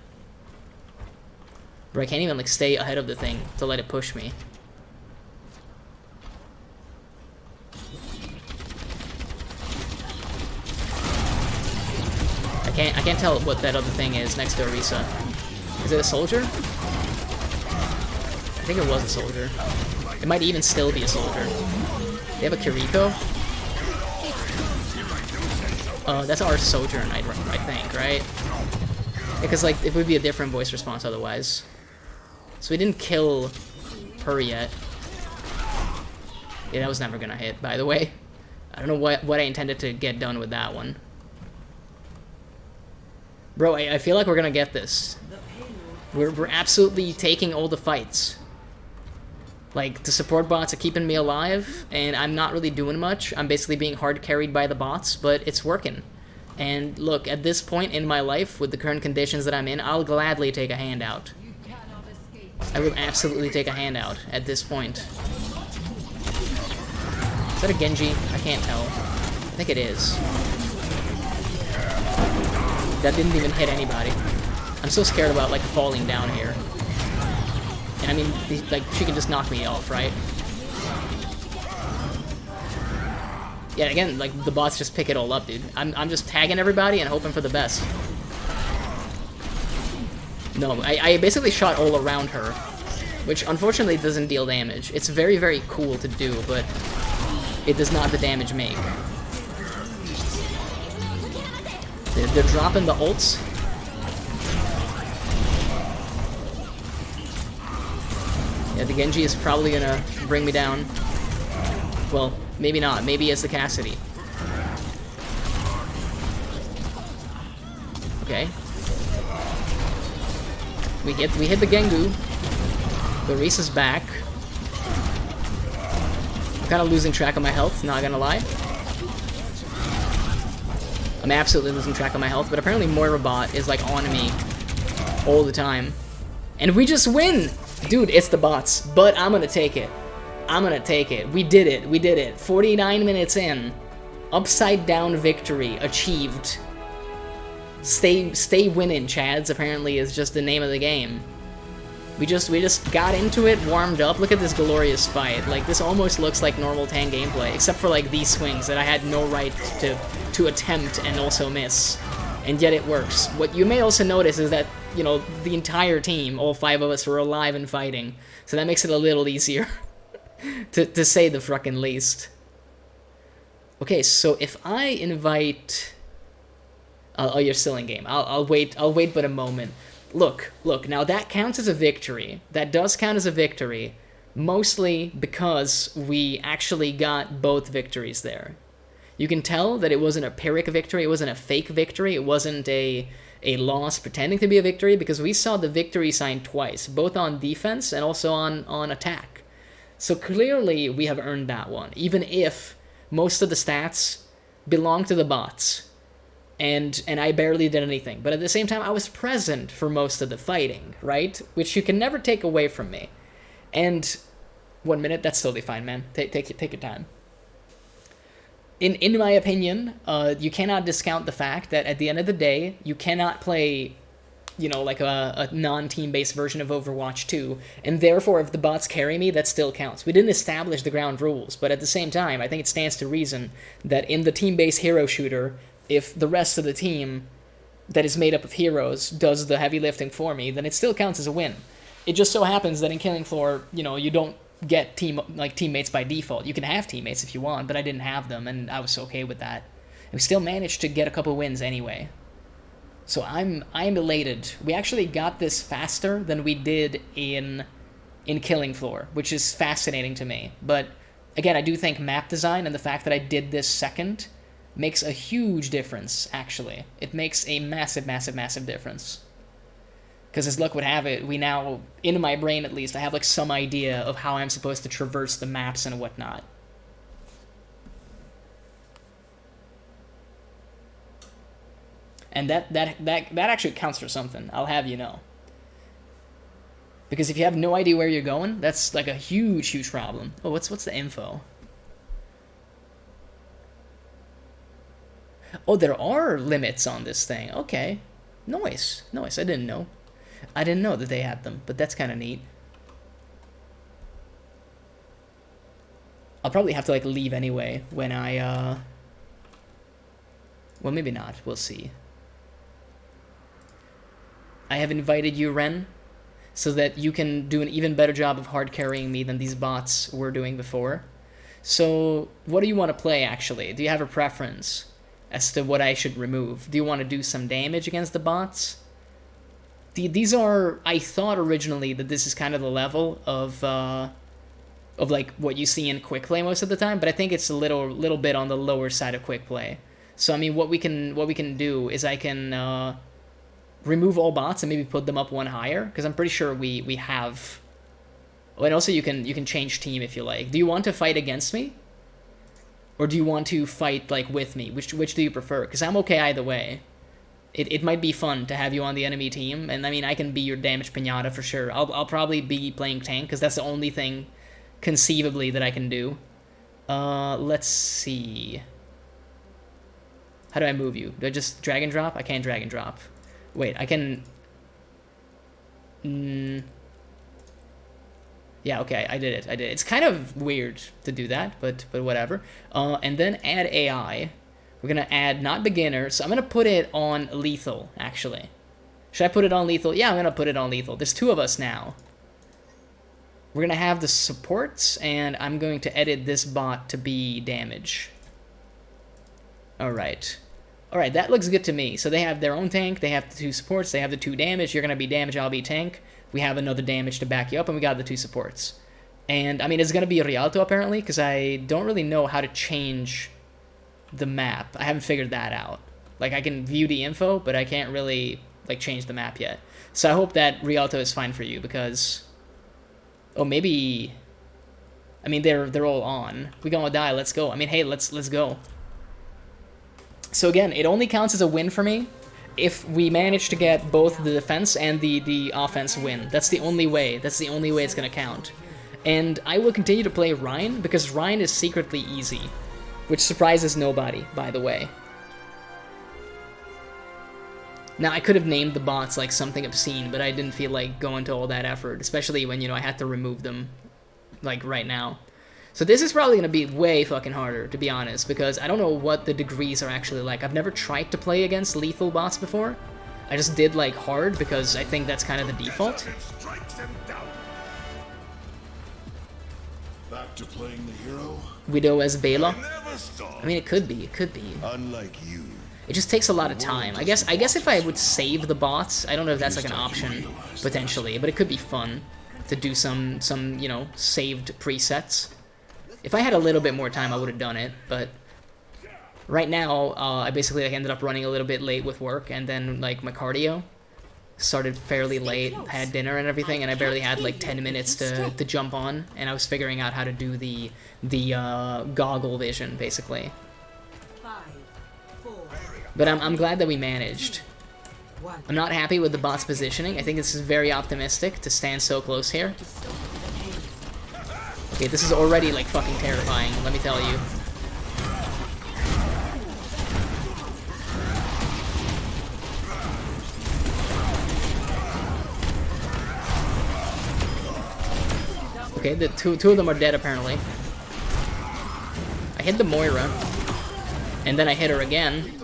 But I can't even, like, stay ahead of the thing to let it push me. I can't tell what that other thing is next to Orisa. Is it a soldier? I think it was a soldier. It might even still be a soldier. They have a Kiriko? That's our Sojourn, I think, right? Because, like, it would be a different voice response otherwise. So we didn't kill her yet. Yeah, that was never gonna hit, by the way. I don't know what I intended to get done with that one. Bro, I feel like we're gonna get this. We're absolutely taking all the fights. Like, the support bots are keeping me alive, and I'm not really doing much. I'm basically being hard carried by the bots, but it's working. And look, at this point in my life, with the current conditions that I'm in, I'll gladly take a handout. I will absolutely take a handout at this point. Is that a Genji? I can't tell. I think it is. That didn't even hit anybody. I'm so scared about, like, falling down here. And I mean, like, she can just knock me off, right? Yeah, again, like, the bots just pick it all up, dude. I'm just tagging everybody and hoping for the best. No, I basically shot all around her, which unfortunately doesn't deal damage. It's very, very cool to do, but it does not the damage make. They're dropping the ults. Yeah, the Genji is probably gonna bring me down. Well, maybe not. Maybe it's the Cassidy. Okay. We hit the Gengu. The Reese is back. I'm kind of losing track of my health, not gonna lie. I'm absolutely losing track of my health, but apparently Moira bot is like on me all the time. And we just win! Dude, it's the bots, but I'm gonna take it. I'm gonna take it. We did it. We did it. 49 minutes in. Upside down victory achieved. Stay winning, Chads, apparently is just the name of the game. We just got into it, warmed up. Look at this glorious fight. Like, this almost looks like normal Tang gameplay, except for like these swings that I had no right to attempt and also miss. And yet it works. What you may also notice is that, you know, the entire team, all 5 of us, were alive and fighting. So that makes it a little easier, to say the frickin' least. Okay, so if I invite... oh, you're still in game. I'll wait but a moment. Look, now that counts as a victory. That does count as a victory, mostly because we actually got both victories there. You can tell that it wasn't a Pyrrhic victory, it wasn't a fake victory, it wasn't a loss pretending to be a victory, because we saw the victory sign twice, both on defense and also on attack. So clearly we have earned that one, even if most of the stats belong to the bots. And I barely did anything. But at the same time, I was present for most of the fighting, right? Which you can never take away from me. And 1 minute, that's totally fine, man. Take your time. In my opinion, you cannot discount the fact that at the end of the day, you cannot play, you know, like a non-team-based version of Overwatch 2, and therefore, if the bots carry me, that still counts. We didn't establish the ground rules, but at the same time, I think it stands to reason that in the team-based hero shooter, if the rest of the team that is made up of heroes does the heavy lifting for me, then it still counts as a win. It just so happens that in Killing Floor, you know, you don't get teammates by default. You can have teammates if you want, but I didn't have them, and I was okay with that. And we still managed to get a couple wins anyway. So I'm elated. We actually got this faster than we did in Killing Floor, which is fascinating to me. But again, I do think map design and the fact that I did this second makes a huge difference, actually. It makes a massive, massive, massive difference. Because as luck would have it, we now, in my brain at least, I have like some idea of how I'm supposed to traverse the maps and whatnot. And that actually counts for something, I'll have you know. Because if you have no idea where you're going, that's like a huge, huge problem. Oh, what's the info? Oh, there are limits on this thing. Okay. Nice. Nice. I didn't know. I didn't know that they had them, but that's kind of neat. I'll probably have to, like, leave anyway when I, well, maybe not. We'll see. I have invited you, Ren, so that you can do an even better job of hard carrying me than these bots were doing before. So, what do you want to play, actually? Do you have a preference as to what I should remove? Do you want to do some damage against the bots? These are... I thought originally that this is kind of the level of like, what you see in quick play most of the time, but I think it's a little bit on the lower side of quick play. So, I mean, what we can do is I can remove all bots and maybe put them up one higher, because I'm pretty sure we have... Oh, and also you can change team if you like. Do you want to fight against me? Or do you want to fight, like, with me? Which do you prefer? Because I'm okay either way. It might be fun to have you on the enemy team, and I mean, I can be your damage pinata for sure. I'll probably be playing tank, because that's the only thing, conceivably, that I can do. Let's see. How do I move you? Do I just drag and drop? I can't drag and drop. Wait, I can... Yeah, okay, I did it. It's kind of weird to do that, but whatever. And then add AI. We're going to add not beginner, so I'm going to put it on lethal, actually. Should I put it on lethal? Yeah, I'm going to put it on lethal. There's 2 of us now. We're going to have the supports, and I'm going to edit this bot to be damage. Alright. Alright, that looks good to me. So they have their own tank, they have the 2 supports, they have the 2 damage. You're going to be damage, I'll be tank. We have another damage to back you up, and we got the 2 supports. And, I mean, it's going to be Rialto, apparently, because I don't really know how to change the map. I haven't figured that out. Like, I can view the info, but I can't really, like, change the map yet. So I hope that Rialto is fine for you, because... Oh, maybe... I mean, they're all on. We gonna die, let's go. I mean, hey, let's go. So again, it only counts as a win for me if we manage to get both the defense and the offense win. That's the only way. That's the only way it's gonna count. And I will continue to play Ryan, because Ryan is secretly easy. Which surprises nobody, by the way. Now, I could have named the bots like something obscene, but I didn't feel like going to all that effort, especially when, you know, I had to remove them, like, right now. So this is probably going to be way fucking harder, to be honest, because I don't know what the degrees are actually like. I've never tried to play against lethal bots before. I just did, like, hard, because I think that's kind of the default. Back to playing the hero? Widow as Bela. I mean, it could be. Unlike you. It just takes a lot of time. I guess if I would save the bots, I don't know if that's like an option, potentially, but it could be fun to do some you know, saved presets. If I had a little bit more time, I would have done it, but right now, I basically like ended up running a little bit late with work, and then like my cardio started fairly late, had dinner and everything, and I barely had like 10 minutes to jump on, and I was figuring out how to do the goggle vision, basically. But I'm glad that we managed. I'm not happy with the bot's positioning. I think this is very optimistic to stand so close here. Okay, this is already like fucking terrifying, let me tell you. Okay, the two of them are dead apparently. I hit the Moira, and then I hit her again.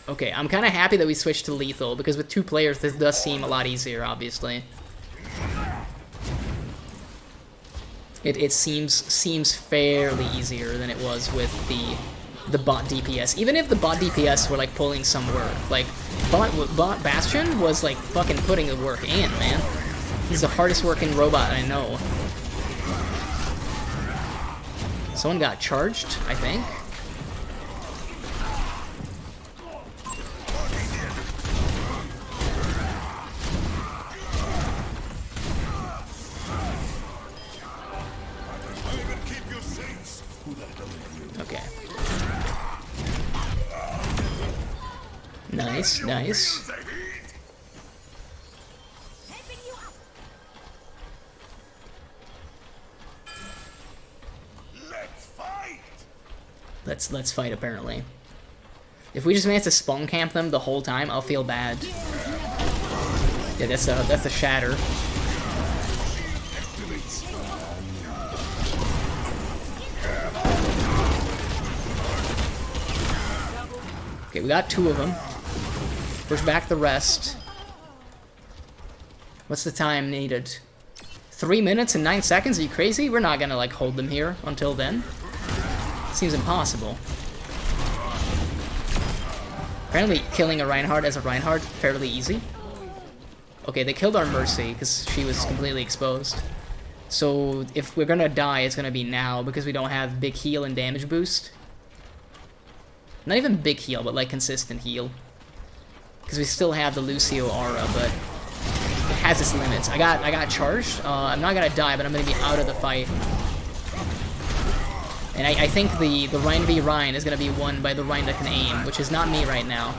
Okay, I'm kind of happy that we switched to lethal, because with 2 players this does seem a lot easier, obviously. It seems fairly easier than it was with the bot DPS. Even if the bot DPS were like pulling some work, like bot Bastion was like fucking putting the work in, man. He's the hardest working robot I know. Someone got charged, I think. Okay. Nice, nice. Let's fight, apparently. If we just manage to spawn camp them the whole time, I'll feel bad. Yeah, that's a shatter. Okay, we got 2 of them. Push back the rest. What's the time needed? 3 minutes and 9 seconds? Are you crazy? We're not gonna like hold them here until then. Seems impossible. Apparently killing a Reinhardt as a Reinhardt fairly easy. Okay, they killed our Mercy because she was completely exposed. So if we're gonna die, it's gonna be now because we don't have big heal and damage boost. Not even big heal, but like consistent heal. Because we still have the Lucio aura, but it has its limits. I got charged. I'm not gonna die, but I'm gonna be out of the fight. And I think the Rhine v Rhine is going to be won by the Rhine that can aim, which is not me right now.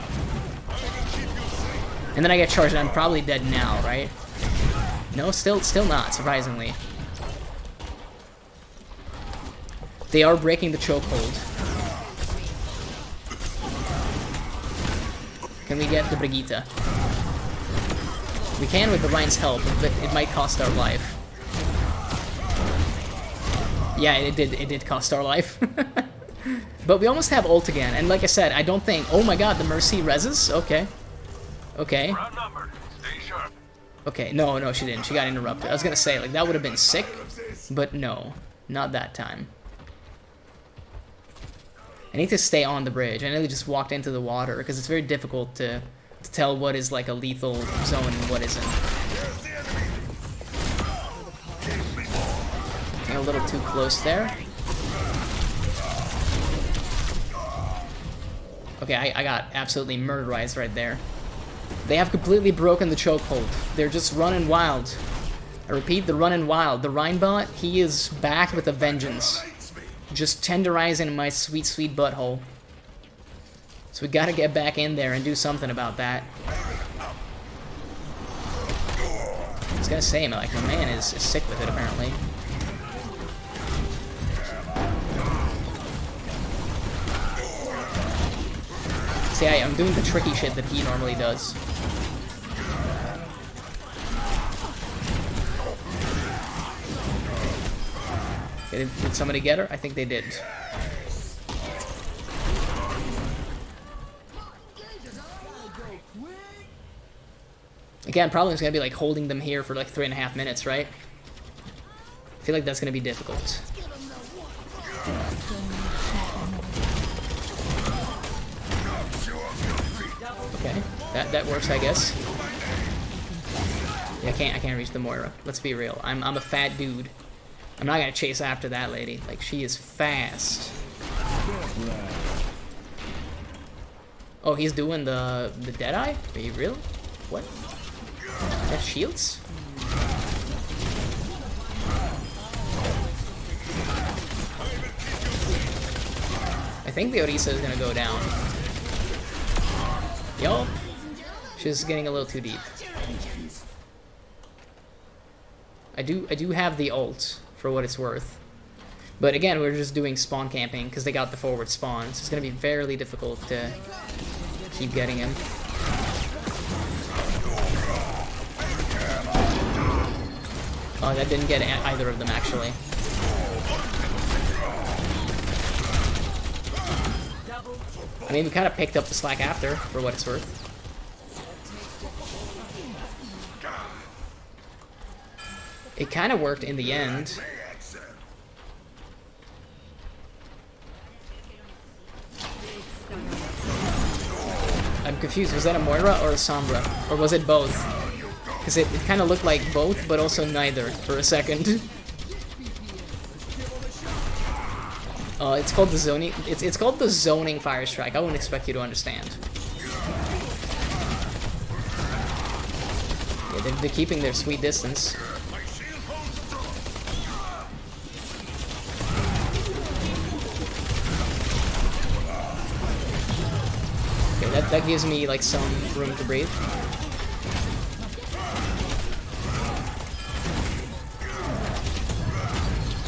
And then I get charged and I'm probably dead now, right? No, still not, surprisingly. They are breaking the chokehold. Can we get the Brigitte? We can with the Rhine's help, but it might cost our life. Yeah, it did cost our life. But we almost have ult again, and like I said, I don't think... Oh my god, the Mercy reses? Okay. Okay. Okay, no, she didn't. She got interrupted. I was gonna say, like, that would have been sick, but no. Not that time. I need to stay on the bridge. I nearly just walked into the water, because it's very difficult to tell what is, like, a lethal zone and what isn't. Getting a little too close there. Okay, I got absolutely murderized right there. They have completely broken the chokehold. They're just running wild. I repeat, they're running wild. The Rhinebot, he is back with a vengeance. Just tenderizing my sweet, sweet butthole. So we gotta get back in there and do something about that. I was gonna say, like, my man is sick with it, apparently. See, I'm doing the tricky shit that he normally does. Okay, did somebody get her? I think they did. Again, problem is gonna be like holding them here for like 3.5 minutes, right? I feel like that's gonna be difficult. Okay, that works, I guess. Yeah, I can't reach the Moira. Let's be real. I'm a fat dude. I'm not gonna chase after that lady. Like, she is fast. Oh, he's doing the Deadeye? Are you real? What? That shields? I think the Orisa is gonna go down. Yup. She's getting a little too deep. I do have the ult, for what it's worth. But again, we're just doing spawn camping, because they got the forward spawn, so it's gonna be very difficult to keep getting him. Oh, that didn't get either of them, actually. I mean, we kind of picked up the slack after, for what it's worth. It kind of worked in the end. I'm confused, was that a Moira or a Sombra? Or was it both? Because it kind of looked like both, but also neither for a second. It's called the zoning. It's called the zoning fire strike. I wouldn't expect you to understand. Yeah, they're keeping their sweet distance. Okay, that gives me like some room to breathe.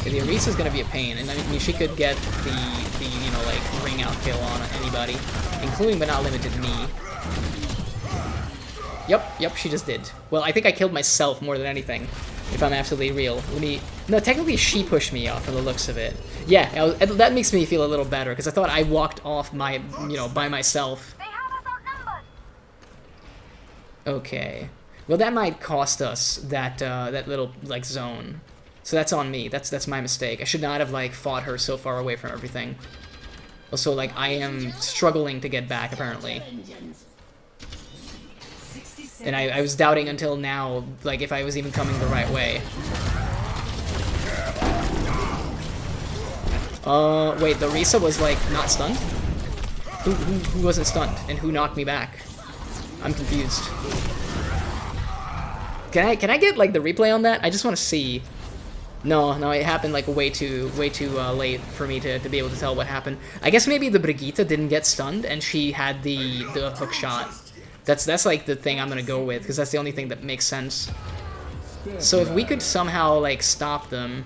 Okay, the Orisa's gonna be a pain, and I mean she could get the you know, like, ring out kill on anybody, including but not limited to me. Yep, she just did. Well, I think I killed myself more than anything, if I'm absolutely real. No, technically she pushed me off from the looks of it. Yeah, that makes me feel a little better, because I thought I walked off by myself. Okay. Well, that might cost us that little, like, zone. So that's on me. That's my mistake. I should not have, like, fought her so far away from everything. Also, like, I am struggling to get back, apparently. And I was doubting until now, like, if I was even coming the right way. Wait, the Orisa was, like, not stunned? Who wasn't stunned? And who knocked me back? I'm confused. Can I get, like, the replay on that? I just want to see. No, no, it happened like way too late for me to be able to tell what happened. I guess maybe the Brigitte didn't get stunned and she had the hook shot. That's like the thing I'm gonna go with because that's the only thing that makes sense. So if we could somehow like stop them,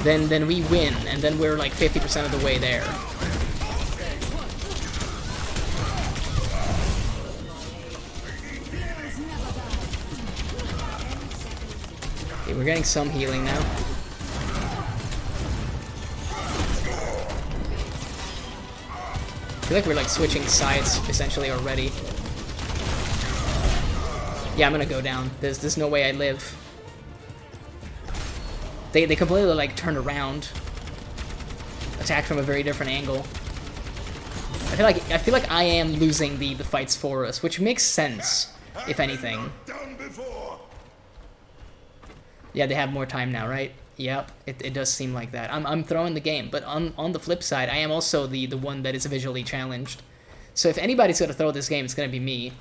then we win, and then we're like 50% of the way there. Okay, we're getting some healing now. I feel like we're like switching sides essentially already. Yeah, I'm gonna go down. There's no way I live. They completely like turned around, attacked from a very different angle. I feel like I am losing the fights for us, which makes sense, if anything. Yeah, they have more time now, right? Yep, it does seem like that. I'm throwing the game, but on the flip side, I am also the one that is visually challenged. So if anybody's gonna throw this game, it's gonna be me.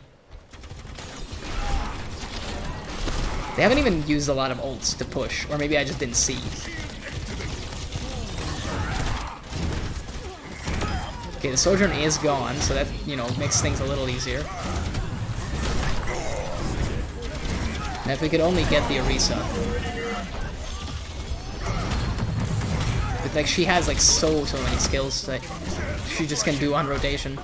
They haven't even used a lot of ults to push, or maybe I just didn't see. Okay, the Sojourn is gone, so that, you know, makes things a little easier. Now if we could only get the Orisa. But like she has like so many skills that she just can do on rotation.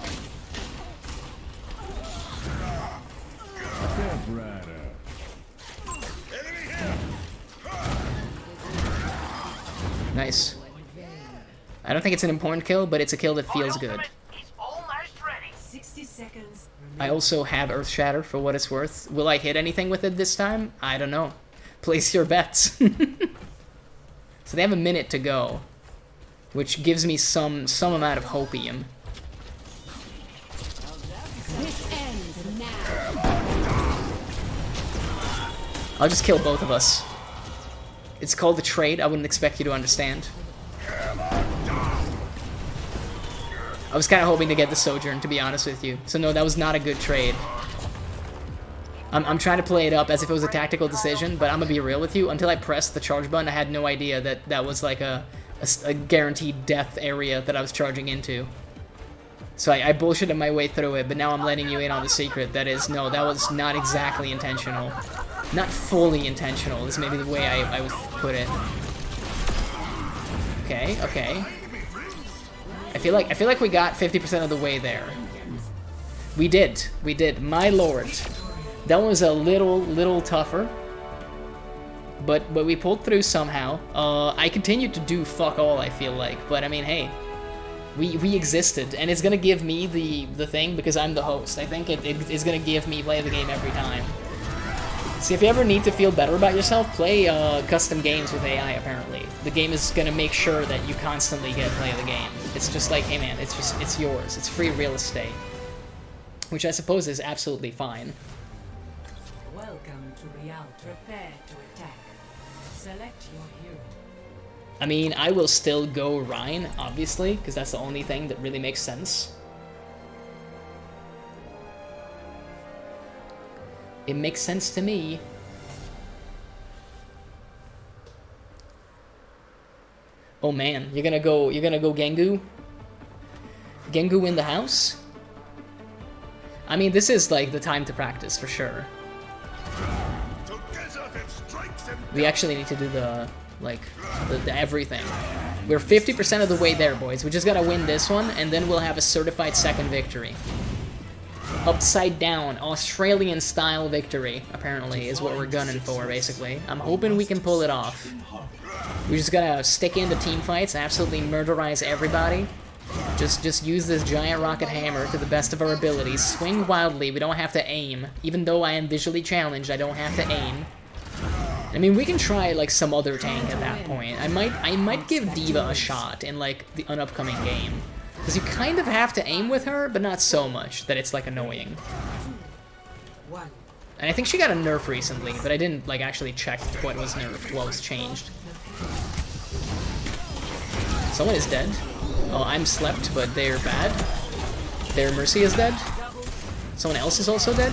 Nice. I don't think it's an important kill, but it's a kill that feels good. I also have Earth Shatter for what it's worth. Will I hit anything with it this time? I don't know. Place your bets. So they have a minute to go, which gives me some amount of hopium. I'll just kill both of us. It's called the trade. I wouldn't expect you to understand. I was kind of hoping to get the Sojourn, to be honest with you. So no, that was not a good trade. I'm trying to play it up as if it was a tactical decision, but I'm gonna be real with you. Until I pressed the charge button, I had no idea that that was like a guaranteed death area that I was charging into. So I bullshitted my way through it, but now I'm letting you in on the secret. That is, no, that was not exactly intentional. Not fully intentional, is maybe the way I would put it. Okay, okay. I feel like we got 50% of the way there. We did, my lord. That was a little tougher. But we pulled through somehow. I continued to do fuck all, I feel like, but I mean, hey. We existed, and it's gonna give me the thing because I'm the host. I think it is gonna give me play the game every time. See, if you ever need to feel better about yourself, play custom games with AI, apparently. The game is gonna make sure that you constantly get play of the game. It's just like, hey man, it's yours. It's free real estate. Which I suppose is absolutely fine. Welcome to Real. Prepare to attack. Select your hero. I mean, I will still go Rhine, obviously, because that's the only thing that really makes sense. It makes sense to me. Oh man, you're gonna go Gengu? Gengu in the house? I mean, this is like the time to practice for sure. We actually need to do the everything. We're 50% of the way there, boys. We just gotta win this one, and then we'll have a certified second victory. Upside down, Australian-style victory, apparently, is what we're gunning for, basically. I'm hoping we can pull it off. We're just gonna stick into team fights and absolutely murderize everybody. Just use this giant rocket hammer to the best of our abilities. Swing wildly, we don't have to aim. Even though I am visually challenged, I don't have to aim. I mean, we can try, like, some other tank at that point. I might give D.Va a shot in, like, an upcoming game. Because you kind of have to aim with her, but not so much that it's, like, annoying. And I think she got a nerf recently, but I didn't, like, actually check what was nerfed, what was changed. Someone is dead. Oh, I'm slept, but they're bad. Their Mercy is dead. Someone else is also dead.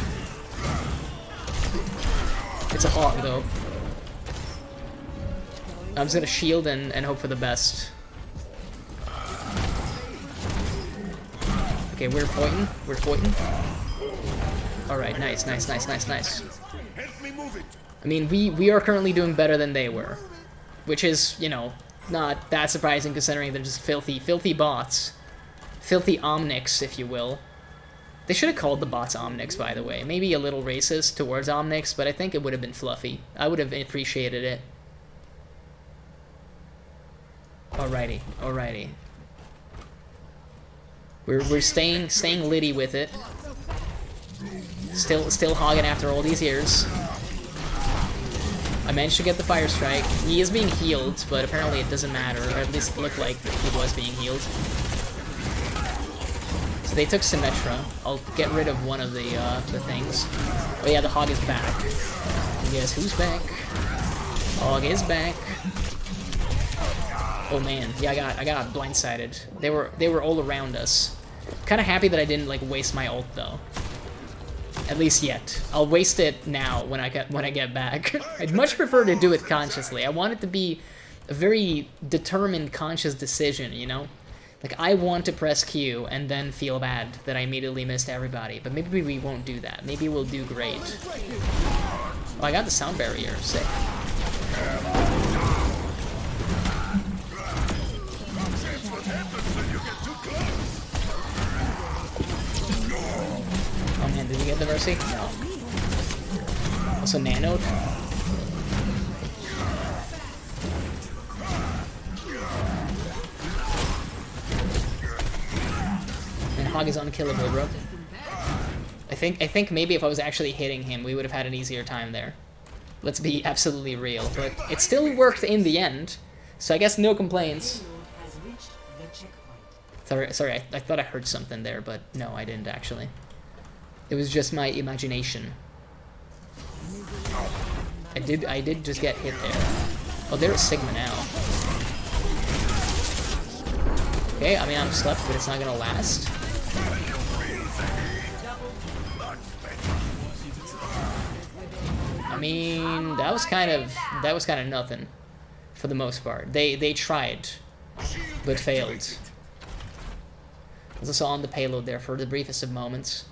It's a hog, though. I'm just gonna shield and hope for the best. Okay, we're fighting. We're fighting. Alright, nice, nice, nice, nice, nice. Help me move it. I mean, we are currently doing better than they were. Which is, you know, not that surprising considering they're just filthy bots. Filthy Omnics, if you will. They should have called the bots Omnics, by the way. Maybe a little racist towards Omnics, but I think it would have been fluffy. I would have appreciated it. Alrighty, alrighty. We're staying litty with it. Still hogging after all these years. I managed to get the fire strike. He is being healed, but apparently it doesn't matter, or at least it looked like he was being healed. So they took Symmetra. I'll get rid of one of the things. Oh yeah, the hog is back. And guess who's back? Hog is back. Oh man, yeah, I got blindsided. They were all around us. Kind of happy that I didn't like waste my ult though. At least yet. I'll waste it now when I get back. I'd much prefer to do it consciously. I want it to be a very determined, conscious decision, you know? Like, I want to press Q and then feel bad that I immediately missed everybody, but maybe we won't do that. Maybe we'll do great. Oh, I got the sound barrier. Sick. Oh man, did you get the Mercy? No. Also nanoed. And Hog is unkillable, bro. I think maybe if I was actually hitting him, we would have had an easier time there. Let's be absolutely real, but it still worked in the end. So I guess no complaints. Sorry, I thought I heard something there, but no, I didn't actually. It was just my imagination. I did just get hit there. Oh, there's Sigma now. Okay, I mean I'm slept, but it's not gonna last. I mean that was kind of nothing, for the most part. They tried, but failed. I was also on the payload there for the briefest of moments.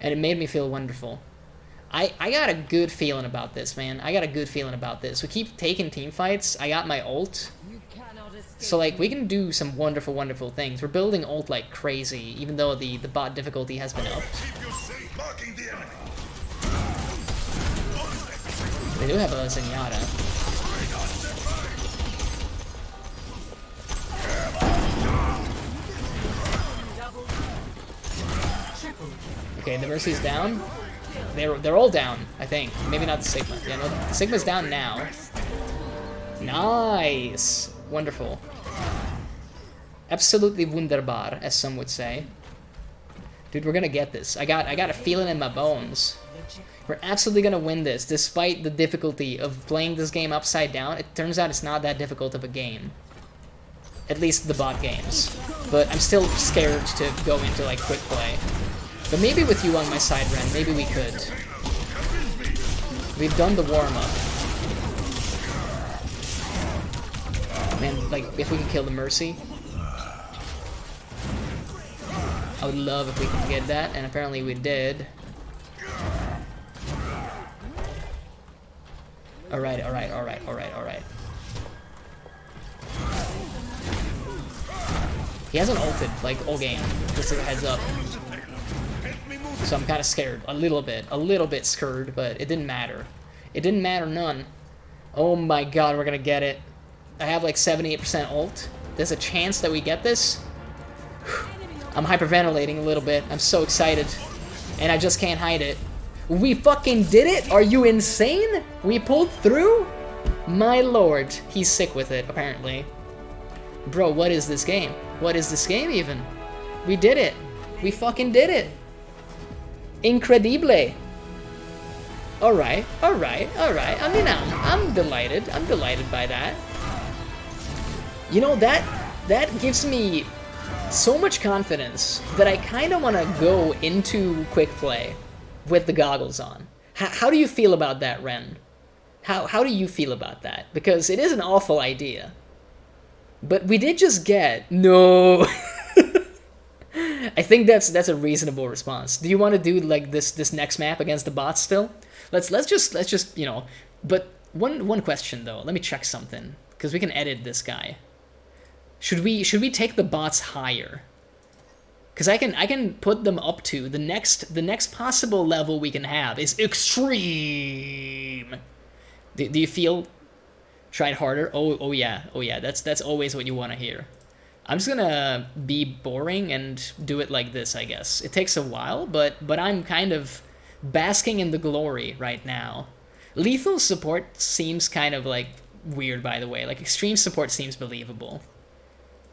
And it made me feel wonderful. I got a good feeling about this, man. I got a good feeling about this. We keep taking team fights. I got my ult. So, like, we can do some wonderful, wonderful things. We're building ult like crazy, even though the bot difficulty has been upped. They do have a Zenyatta. Okay, the Mercy's down. They're all down, I think. Maybe not the Sigma. Yeah, no, the Sigma's down now. Nice! Wonderful. Absolutely wunderbar, as some would say. Dude, we're gonna get this. I got a feeling in my bones. We're absolutely gonna win this, despite the difficulty of playing this game upside down. It turns out it's not that difficult of a game. At least the bot games. But I'm still scared to go into, like, quick play. But maybe with you on my side, Ren, maybe we could. We've done the warm-up. Man, like, if we can kill the Mercy. I would love if we could get that, and apparently we did. Alright. He hasn't ulted, like, all game. Just as a heads up. So I'm kind of scared. A little bit scared, but it didn't matter. It didn't matter none. Oh my god, we're gonna get it. I have like 78% ult. There's a chance that we get this. I'm hyperventilating a little bit. I'm so excited. And I just can't hide it. We fucking did it? Are you insane? We pulled through? My lord. He's sick with it, apparently. Bro, what is this game? What is this game even? We did it. We fucking did it. Incredible. Alright. I mean, I'm delighted. I'm delighted by that. You know, that gives me so much confidence that I kind of want to go into quick play with the goggles on. How do you feel about that, Ren? How do you feel about that? Because it is an awful idea. But we did just get no. I think that's a reasonable response. Do you want to do like this next map against the bots still? Let's just you know. But one question though. Let me check something because we can edit this guy. Should we take the bots higher? Because I can put them up to the next possible level we can have is extreme. Do you feel? Try it harder. Oh yeah. That's always what you want to hear. I'm just gonna be boring and do it like this, I guess. It takes a while, but I'm kind of basking in the glory right now. Lethal support seems kind of like weird, by the way. Like extreme support seems believable,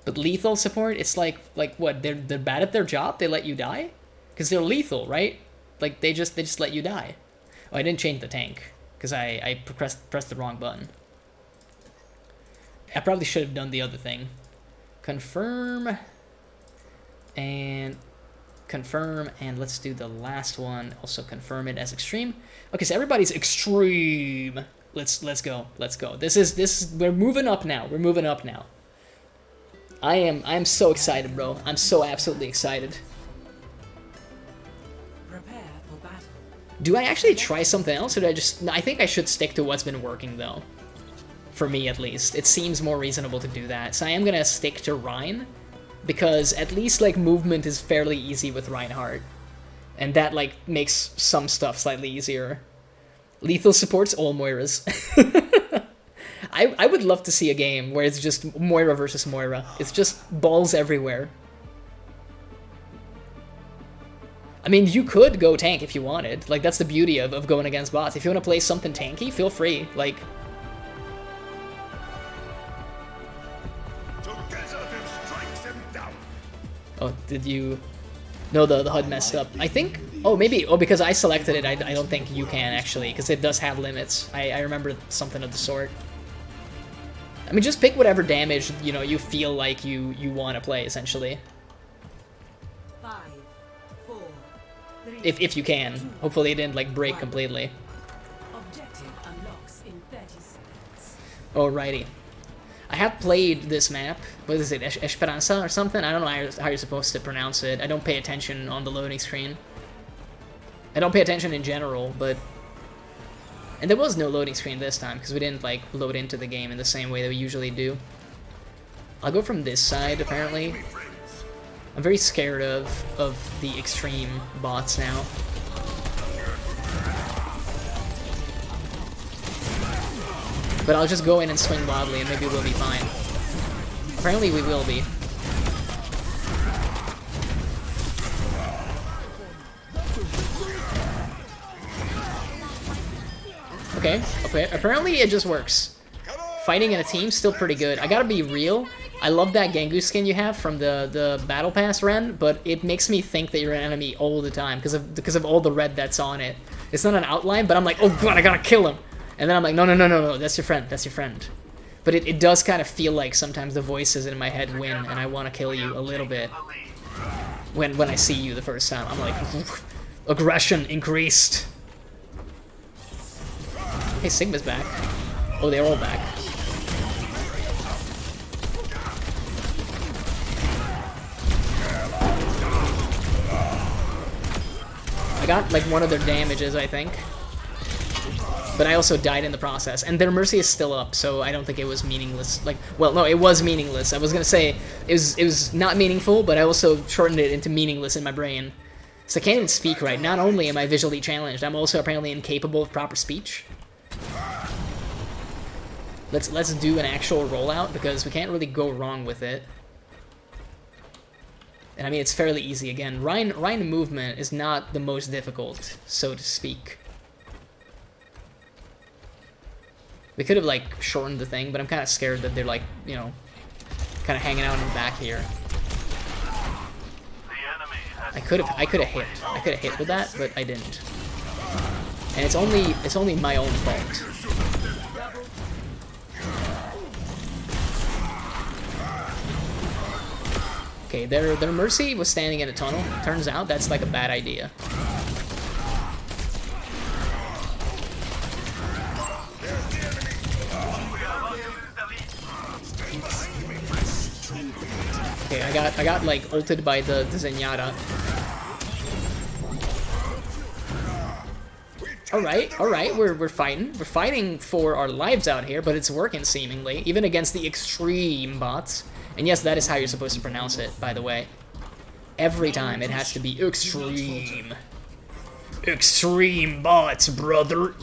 but lethal support, it's like what? They're bad at their job. They let you die, because they're lethal, right? Like they just let you die. Oh, I didn't change the tank because I pressed the wrong button. I probably should have done the other thing. Confirm and let's do the last one. Also confirm it as extreme. Okay, so everybody's extreme. Let's go. This is we're moving up now. I'm so excited, bro. I'm so absolutely excited. Prepare for battle. Do I actually try something else, or do I just? I think I should stick to what's been working though. For me, at least. It seems more reasonable to do that. So I am gonna stick to Rein, because at least, like, movement is fairly easy with Reinhardt. And that, like, makes some stuff slightly easier. Lethal supports all Moiras. I would love to see a game where it's just Moira versus Moira. It's just balls everywhere. I mean, you could go tank if you wanted. Like, that's the beauty of going against bots. If you want to play something tanky, feel free. Like... Oh, did you... No, the HUD messed up. I think... Oh, maybe... Oh, because I selected it, I don't think you can, actually, because it does have limits. I remember something of the sort. I mean, just pick whatever damage, you know, you feel like you want to play, essentially. 5, 4, 3, If you can. Hopefully it didn't, like, break completely. Objective unlocks in 30 seconds. Alrighty. I have played this map. What is it? Esperanza or something? I don't know how you're supposed to pronounce it. I don't pay attention on the loading screen. I don't pay attention in general, but... And there was no loading screen this time, because we didn't, like, load into the game in the same way that we usually do. I'll go from this side, apparently. I'm very scared of the extreme bots now. But I'll just go in and swing wildly and maybe we'll be fine. Apparently we will be. Okay, apparently it just works. Fighting in a team's still pretty good. I gotta be real, I love that Gengu skin you have from the Battle Pass Ren, but it makes me think that you're an enemy all the time because of all the red that's on it. It's not an outline, but I'm like, oh god, I gotta kill him! And then I'm like, no, that's your friend. But it does kind of feel like sometimes the voices in my head win, and I want to kill you a little bit when I see you the first time. I'm like, aggression increased. Hey, Sigma's back. Oh, they're all back. I got like one of their damages, I think. But I also died in the process, and their mercy is still up, so I don't think it was meaningless. Like, well, no, it was meaningless. I was gonna say it was not meaningful, but I also shortened it into meaningless in my brain. So I can't even speak right. Not only am I visually challenged, I'm also apparently incapable of proper speech. Let's do an actual rollout, because we can't really go wrong with it. And I mean, it's fairly easy again. Rein movement is not the most difficult, so to speak. We could have, like, shortened the thing, but I'm kind of scared that they're, like, you know, kind of hanging out in the back here. I could have hit with that, but I didn't. And it's only my own fault. Okay, their mercy was standing in a tunnel. Turns out that's like a bad idea. Okay, I got like ulted by the Zenyatta. Alright, we're fighting. We're fighting for our lives out here, but it's working seemingly, even against the extreme bots. And yes, that is how you're supposed to pronounce it, by the way. Every time it has to be extreme. Extreme bots, brother.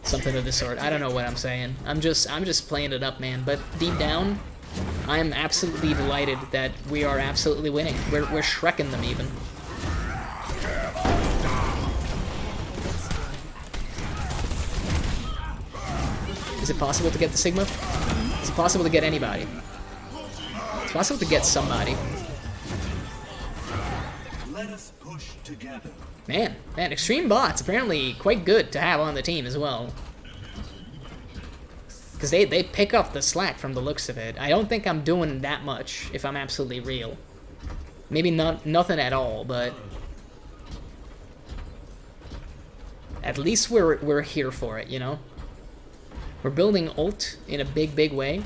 Something of the sort. I don't know what I'm saying. I'm just playing it up, man. But deep down, I'm absolutely delighted that we are absolutely winning. We're Shrekking them even. Is it possible to get the Sigma? Is it possible to get anybody? It's possible to get somebody. Let us push together. Man, extreme bots apparently quite good to have on the team as well. Because they pick up the slack from the looks of it. I don't think I'm doing that much, if I'm absolutely real. Maybe nothing at all, but at least we're here for it, you know? We're building ult in a big way.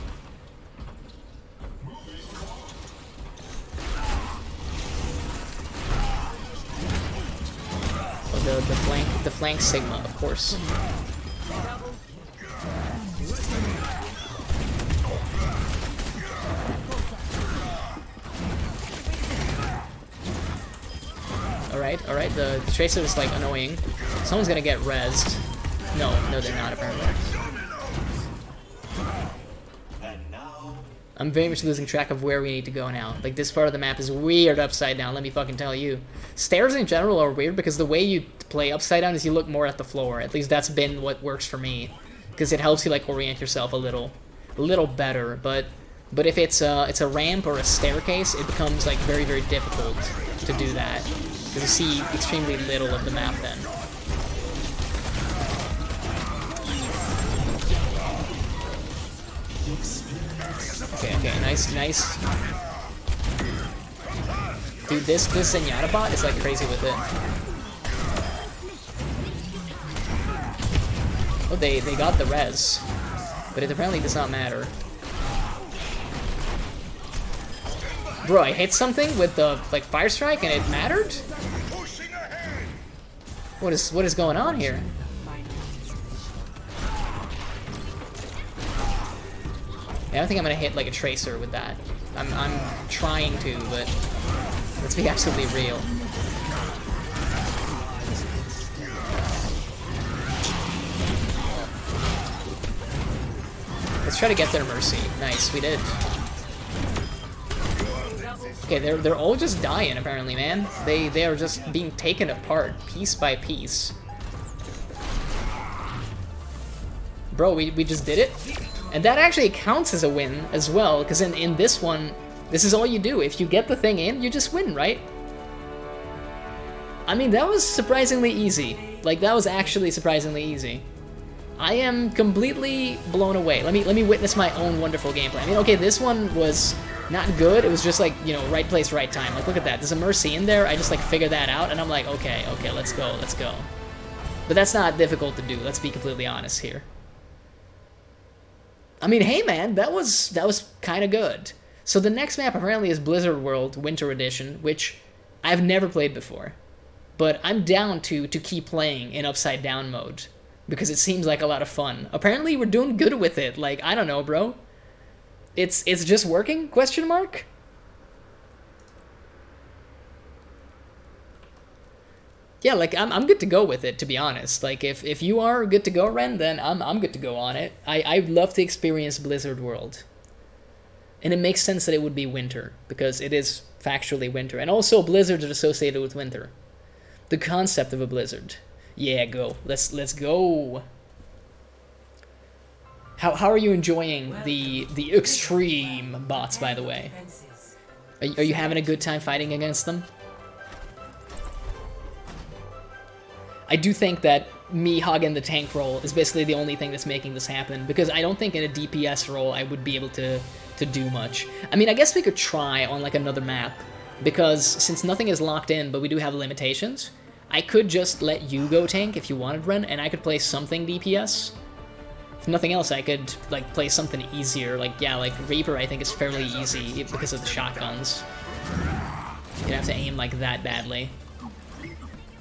Oh, the flank Sigma, of course. Alright, the Tracer is like annoying. Someone's gonna get rezzed. No, they're not apparently. I'm very much losing track of where we need to go now. Like, this part of the map is weird upside down, let me fucking tell you. Stairs in general are weird because the way you play upside down is you look more at the floor. At least that's been what works for me. Because it helps you, like, orient yourself a little better. But if it's a ramp or a staircase, it becomes, like, very difficult to do that. Because you see extremely little of the map then. Okay, nice. Dude, this Zenyatta bot is like crazy with it. Oh, they got the res, but it apparently does not matter. Bro, I hit something with the like fire strike and it mattered? What is going on here? Yeah, I don't think I'm gonna hit like a tracer with that. I'm trying to, but let's be absolutely real. Let's try to get their mercy. Nice, we did. Okay, they're all just dying apparently, man. They are just being taken apart piece by piece. Bro, we just did it. And that actually counts as a win as well, because in this one, this is all you do. If you get the thing in, you just win, right? I mean, that was surprisingly easy. Like, that was actually surprisingly easy. I am completely blown away. Let me witness my own wonderful gameplay. I mean, okay, this one was not good. It was just like, you know, right place, right time. Like, look at that. There's a Mercy in there. I just, like, figured that out, and I'm like, okay, let's go. But that's not difficult to do. Let's be completely honest here. I mean, hey man, that was kind of good. So the next map apparently is Blizzard World Winter Edition, which I've never played before. But I'm down to keep playing in Upside Down mode, because it seems like a lot of fun. Apparently we're doing good with it, like, I don't know, bro. It's just working, question mark? Yeah, like, I'm good to go with it, to be honest. Like, if you are good to go, Ren, then I'm good to go on it. I'd love to experience Blizzard World. And it makes sense that it would be winter, because it is factually winter. And also, blizzards are associated with winter. The concept of a blizzard. Yeah, go. Let's go. How are you enjoying the extreme bots, by the way? Are you having a good time fighting against them? I do think that me hogging the tank role is basically the only thing that's making this happen, because I don't think in a DPS role I would be able to do much. I mean, I guess we could try on like another map, because since nothing is locked in, but we do have limitations, I could just let you go tank if you wanted, Ren, and I could play something DPS. If nothing else, I could like play something easier. Like yeah, like Reaper I think is fairly easy because of the shotguns. You don't have to aim like that badly.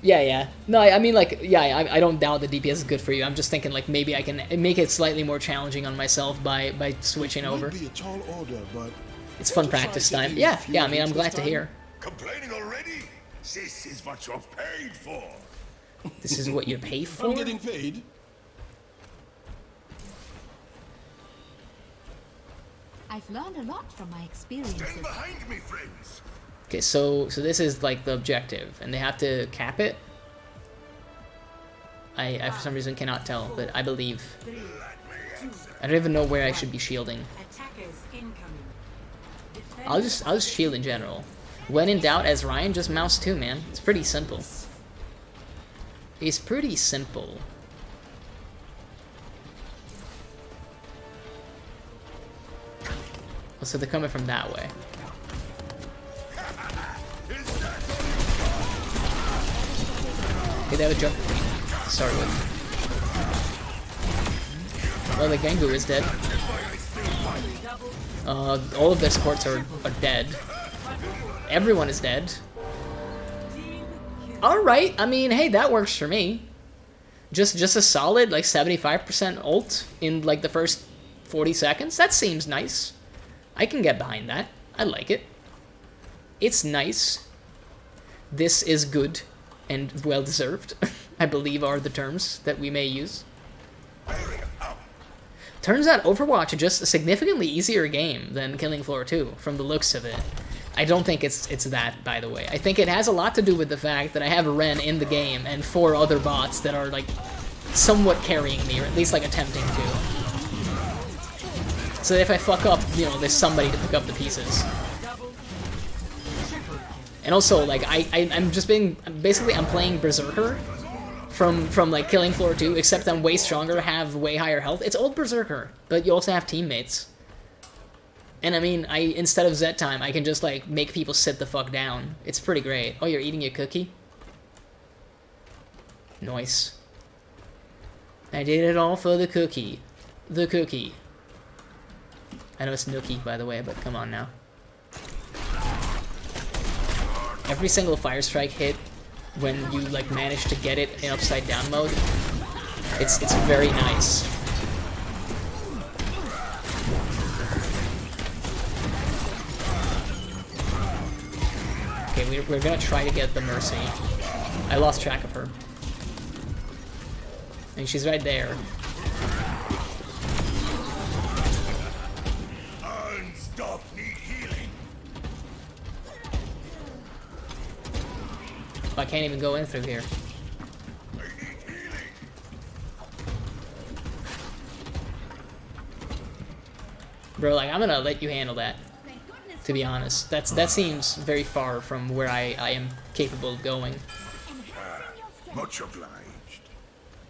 Yeah, yeah. No, I mean like yeah, I don't doubt the DPS is good for you. I'm just thinking like maybe I can make it slightly more challenging on myself by switching over. Might be a tall order, but It's fun practice time. Yeah, yeah. I mean I'm glad to hear. complaining already? This is what you're paid for. This is what you pay for. I'm getting paid. I've learned a lot from my experiences. Stand behind me, friends. Okay, so this is like the objective, and they have to cap it. I for some reason cannot tell, but I believe. I don't even know where I should be shielding. Attackers incoming. I'll just shield in general. When in doubt, as Ryan, just mouse 2, man. It's pretty simple. It's pretty simple. Oh, so they're coming from that way. Okay, they have a jump to start with. Well, the Gengu is dead. All of their supports are dead. Everyone is dead. Alright, I mean, hey, that works for me. Just a solid, like, 75% ult in, like, the first 40 seconds. That seems nice. I can get behind that. I like it. It's nice. This is good and well-deserved, I believe are the terms that we may use. Turns out Overwatch is just a significantly easier game than Killing Floor 2, from the looks of it. I don't think it's that, by the way. I think it has a lot to do with the fact that I have Ren in the game and 4 other bots that are, like, somewhat carrying me, or at least, like, attempting to. So if I fuck up, you know, there's somebody to pick up the pieces. And also, like, I'm just being... Basically, I'm playing Berserker from like, Killing Floor 2, except I'm way stronger, have way higher health. It's old Berserker, but you also have teammates. And I mean, instead of Zet time, I can just, like, make people sit the fuck down. It's pretty great. Oh, you're eating your cookie? Nice. I did it all for the cookie. The cookie. I know it's Nookie, by the way, but come on now. Every single Fire Strike hit, when you, like, manage to get it in upside down mode, it's very nice. Okay, we're gonna try to get the Mercy. I lost track of her. And she's right there. Unstop need healing. I can't even go in through here. I need healing. Bro, like, I'm gonna let you handle that. To be honest, that seems very far from where I am capable of going. Much obliged.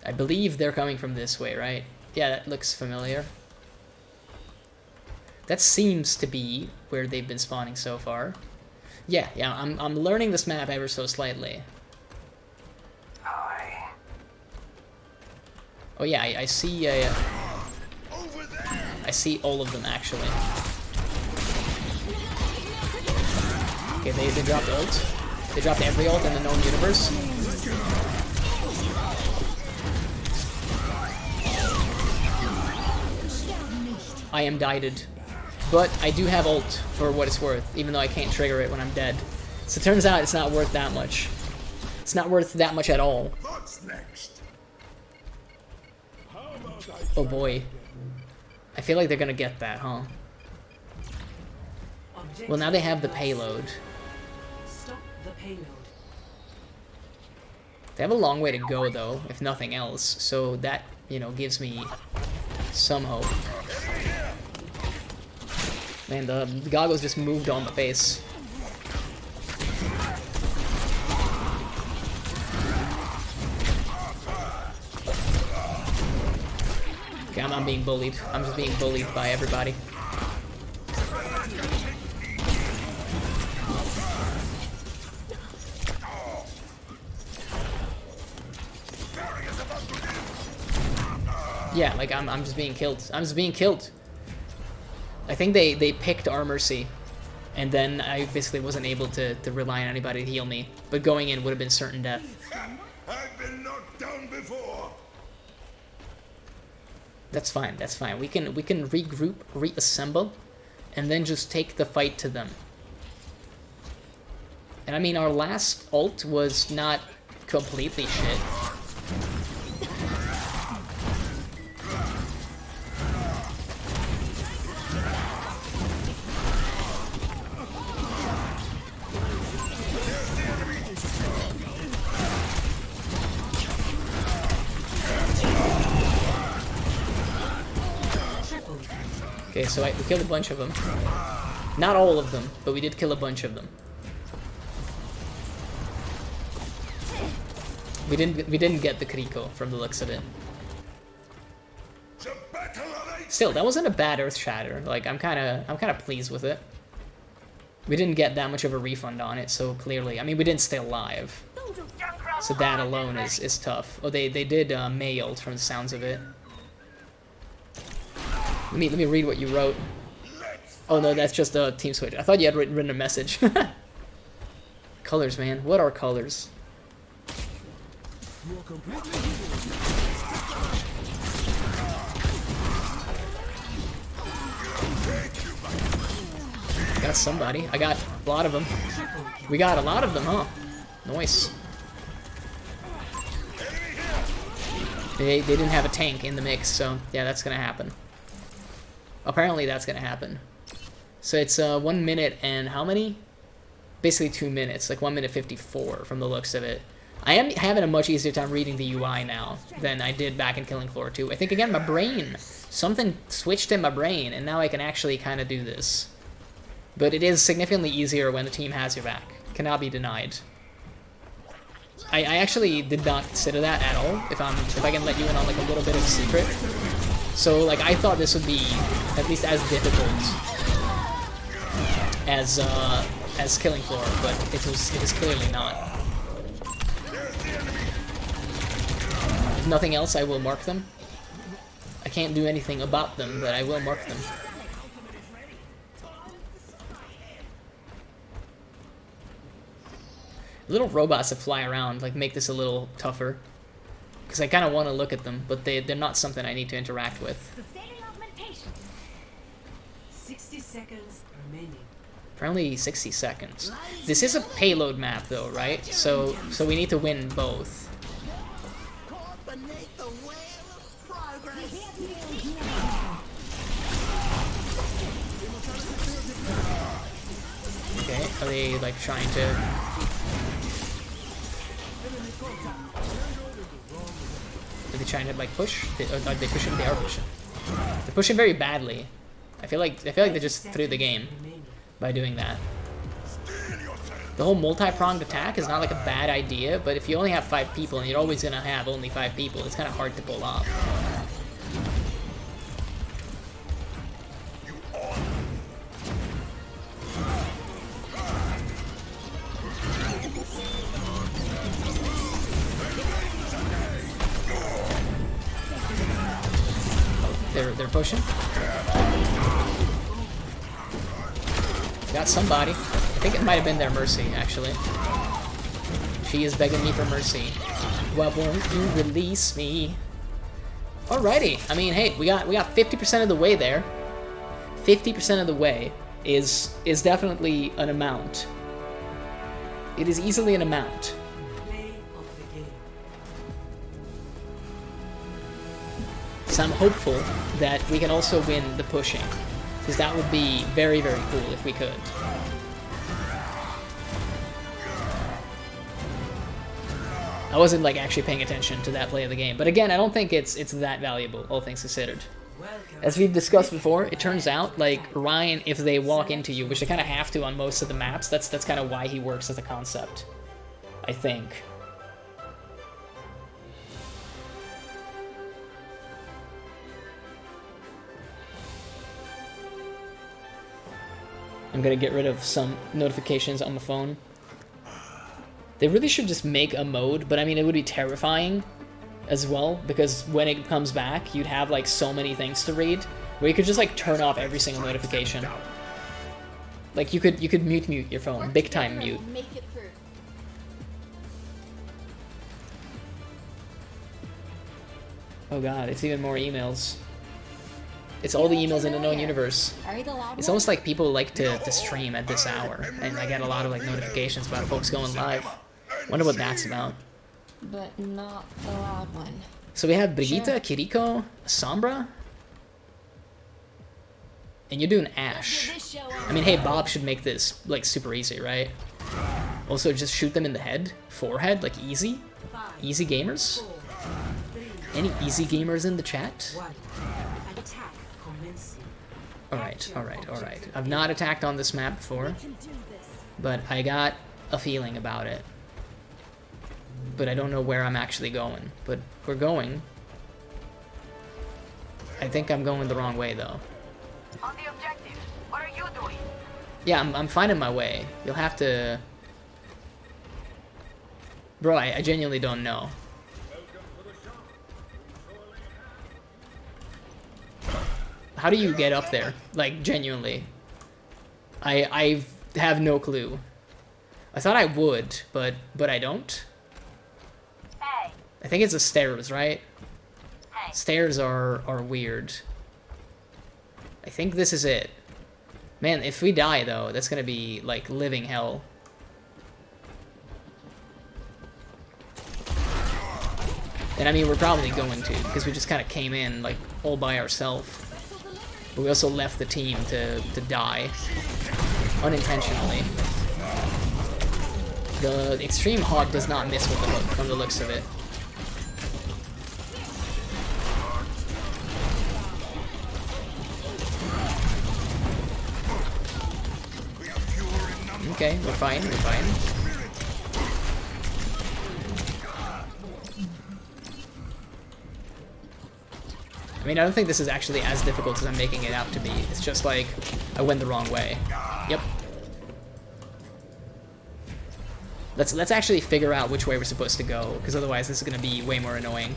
I believe they're coming from this way, right? Yeah, that looks familiar. That seems to be where they've been spawning so far. Yeah, I'm learning this map ever so slightly. Oh yeah, I see Over there. I see all of them actually. Okay, they dropped ult. They dropped every ult in the known universe. I am dieted. But I do have ult for what it's worth, even though I can't trigger it when I'm dead. So it turns out it's not worth that much. It's not worth that much at all. What's next? Oh boy. I feel like they're gonna get that, huh? Well, now they have the payload. Stop the payload. They have a long way to go, though, if nothing else. So that, you know, gives me some hope. Man, the goggles just moved on the face. Okay, I'm being bullied. I'm just being bullied by everybody. Yeah, like I'm just being killed. I'm just being killed. I think they picked our Mercy, and then I basically wasn't able to rely on anybody to heal me. But going in would have been certain death. I've been knocked down before. That's fine. That's fine. We can regroup, reassemble, and then just take the fight to them. And I mean, our last ult was not completely shit. Okay, so we killed a bunch of them. Not all of them, but we did kill a bunch of them. We didn't get the Kriko from the looks of it. Still, that wasn't a bad Earth Shatter. Like I'm kind of pleased with it. We didn't get that much of a refund on it, so clearly, I mean, we didn't stay alive. So that alone is tough. Oh, they did Mei ult from the sounds of it. Let me read what you wrote. Oh no, that's just a team switch. I thought you had written a message. Colors, man. What are colors? Got somebody. I got a lot of them. We got a lot of them, huh? Nice. They didn't have a tank in the mix, so yeah, that's gonna happen. Apparently that's gonna happen. So it's 1 minute and how many? Basically 2 minutes, like 1 minute 54 from the looks of it. I am having a much easier time reading the UI now than I did back in Killing Floor 2. I think again my brain, something switched in my brain, and now I can actually kind of do this. But it is significantly easier when the team has your back. Cannot be denied. I actually did not consider that at all. If I can let you in on like a little bit of a secret. So like I thought this would be at least as difficult as Killing Floor, but it was clearly not. If nothing else, I will mark them. I can't do anything about them, but I will mark them. Little robots that fly around like make this a little tougher. Because I kind of want to look at them, but they're not something I need to interact with. 60 seconds remaining. Apparently 60 seconds. This is a payload map though, right? So we need to win both. Okay, are they like trying to... Are they trying to like push? Are they pushing? They are pushing. They're pushing very badly. I feel like they just threw the game by doing that. The whole multi-pronged attack is not like a bad idea, but if you only have 5 people and you're always gonna have only 5 people, it's kind of hard to pull off. They're pushing. Got somebody. I think it might have been their Mercy, actually. She is begging me for mercy. Why won't you release me? Alrighty. I mean, hey, we got 50% of the way there. 50% of the way is definitely an amount. It is easily an amount. So I'm hopeful that we can also win the pushing, because that would be very, very cool if we could. I wasn't like actually paying attention to that play of the game, but again, I don't think it's that valuable, all things considered. As we've discussed before, it turns out like Ryan, if they walk into you, which they kind of have to on most of the maps, that's kind of why he works as a concept, I think. I'm gonna get rid of some notifications on the phone. They really should just make a mode, but I mean, it would be terrifying as well, because when it comes back, you'd have like so many things to read, where you could just like turn off every single notification. Like you could mute your phone, big time mute. Make it through. Oh god, it's even more emails. It's all the emails in the known universe. Are you the loud It's one? almost like people like to stream at this hour, and I get a lot of like notifications about folks going live. Wonder what that's about. But not the loud one. So we have Brigitte, Sure. Kiriko, Sombra, and you're doing Ash. This show I mean, hey, Bob should make this like super easy, right? Also, just shoot them in the head, forehead, like easy. Easy gamers. Any easy gamers in the chat? Attack commencing. Alright, alright, alright. I've not attacked on this map before, but I got a feeling about it. But I don't know where I'm actually going. But we're going. I think I'm going the wrong way, though. On the objective, what are you doing? Yeah, I'm finding my way. You'll have to... Bro, I genuinely don't know. How do you get up there? Like, genuinely. I have no clue. I thought I would, but I don't. Hey, I think it's the stairs, right? hey. Stairs are weird. I think this is it. Man, if we die, though, that's gonna be, like, living hell. And I mean, we're probably going to, because we just kind of came in, like, all by ourselves. But we also left the team to die. Unintentionally. The Extreme Hog does not miss with the hook, from the looks of it. Okay, we're fine, we're fine. I mean, I don't think this is actually as difficult as I'm making it out to be. It's just like, I went the wrong way. Yep. Let's actually figure out which way we're supposed to go, because otherwise this is going to be way more annoying.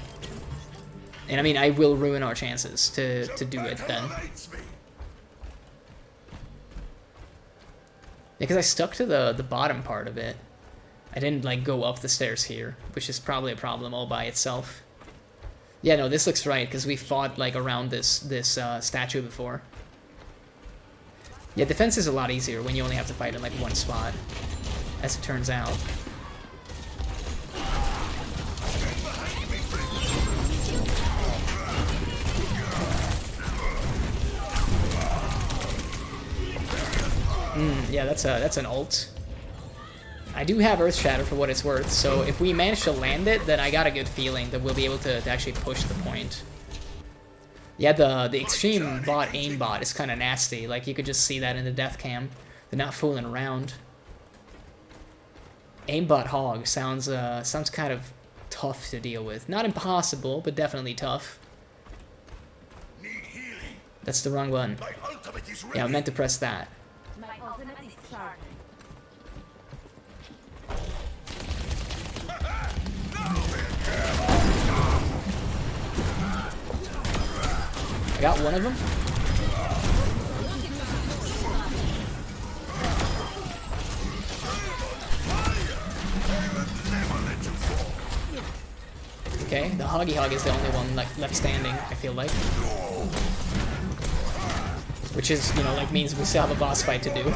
And I mean, I will ruin our chances to do it then. Because I stuck to the bottom part of it. I didn't, like, go up the stairs here, which is probably a problem all by itself. Yeah, no, this looks right, because we fought, like, around this statue before. Yeah, defense is a lot easier when you only have to fight in, like, one spot, as it turns out. Yeah, that's an ult. I do have Earth Shatter for what it's worth, so if we manage to land it, then I got a good feeling that we'll be able to actually push the point. Yeah, the extreme bot aimbot is kind of nasty. Like, you could just see that in the death cam. They're not fooling around. Aimbot hog sounds kind of tough to deal with. Not impossible, but definitely tough. That's the wrong one. Yeah, I meant to press that. My ultimate is charged. I got one of them. Okay, the Hoggy Hog is the only one left standing, I feel like. Which is, you know, like, means we still have a boss fight to do.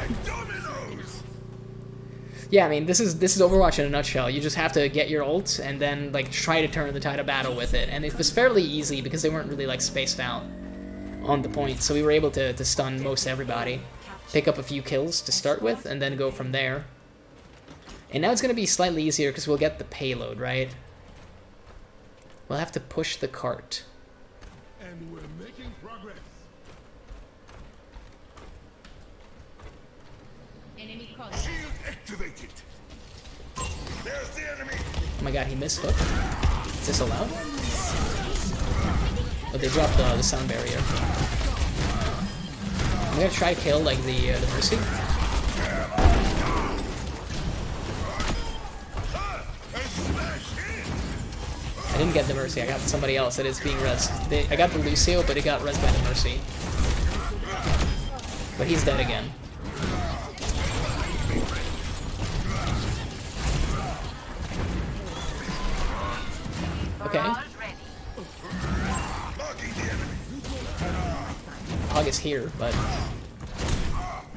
Yeah, I mean, this is Overwatch in a nutshell. You just have to get your ult and then, like, try to turn the tide of battle with it. And it was fairly easy because they weren't really, like, spaced out on the point. So we were able to stun most everybody, pick up a few kills to start with, and then go from there. And now it's going to be slightly easier because we'll get the payload, right? We'll have to push the cart. And we're making progress. Enemy caught. Shield activated. There's the enemy. Oh my god, he missed hook. Is this allowed? Oh, they dropped the sound barrier. I'm gonna try to kill, like, the Mercy. I didn't get the Mercy, I got somebody else that is being rezzed. I got the Lucio, but it got rezzed by the Mercy. But he's dead again. Okay. Hog is here, but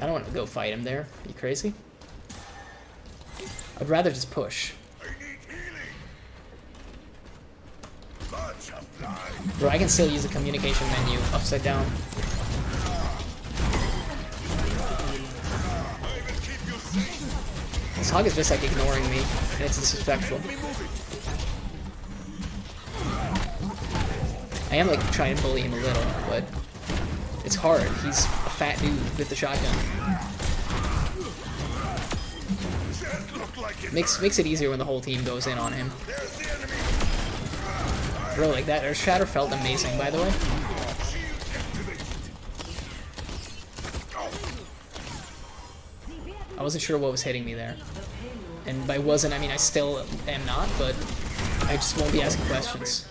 I don't want to go fight him there. Are you crazy? I'd rather just push. Bro, I can still use the communication menu upside down. This hog is just like ignoring me, and it's disrespectful. I am like trying to bully him a little, but it's hard. He's a fat dude with the shotgun. Makes it easier when the whole team goes in on him. Bro, like that Earth Shatter felt amazing, by the way. I wasn't sure what was hitting me there. And by wasn't, I mean I still am not, but I just won't be asking questions.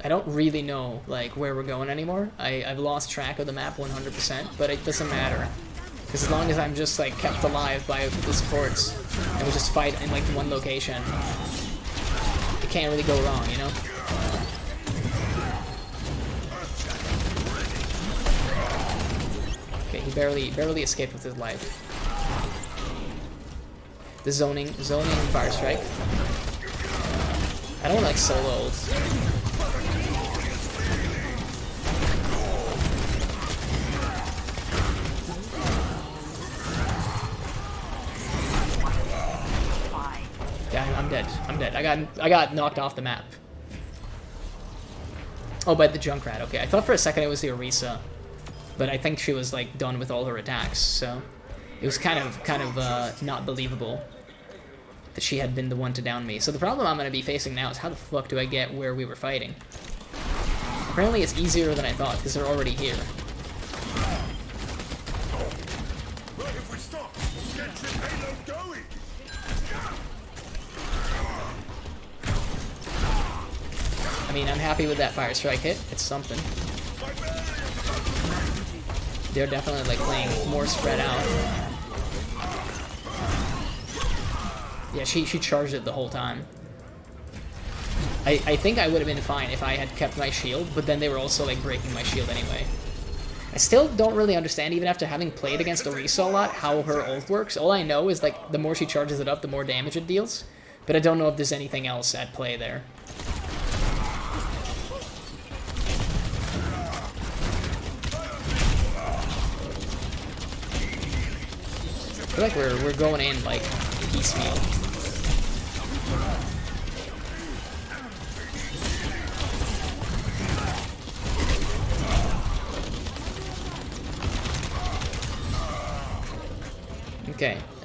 I don't really know like where we're going anymore. I've lost track of the map 100%, but it doesn't matter. Because as long as I'm just like kept alive by the supports and we just fight in like one location, it can't really go wrong, you know? Okay, he barely escaped with his life. The zoning fire strike. I don't like solo ults. Yeah, I'm dead. I'm dead. I got knocked off the map. Oh, by the Junkrat. Okay, I thought for a second it was the Orisa, but I think she was like done with all her attacks. So it was kind of not believable that she had been the one to down me. So the problem I'm gonna be facing now is how the fuck do I get where we were fighting? Apparently it's easier than I thought because they're already here. If we stop, get the payload going. I mean, I'm happy with that fire strike hit. It's something. They're definitely like playing more spread out. Yeah, she charged it the whole time. I think I would have been fine if I had kept my shield, but then they were also like breaking my shield anyway. I still don't really understand, even after having played against Orisa a lot, how her ult works. All I know is like the more she charges it up, the more damage it deals. But I don't know if there's anything else at play there. I feel like we're going in like piecemeal.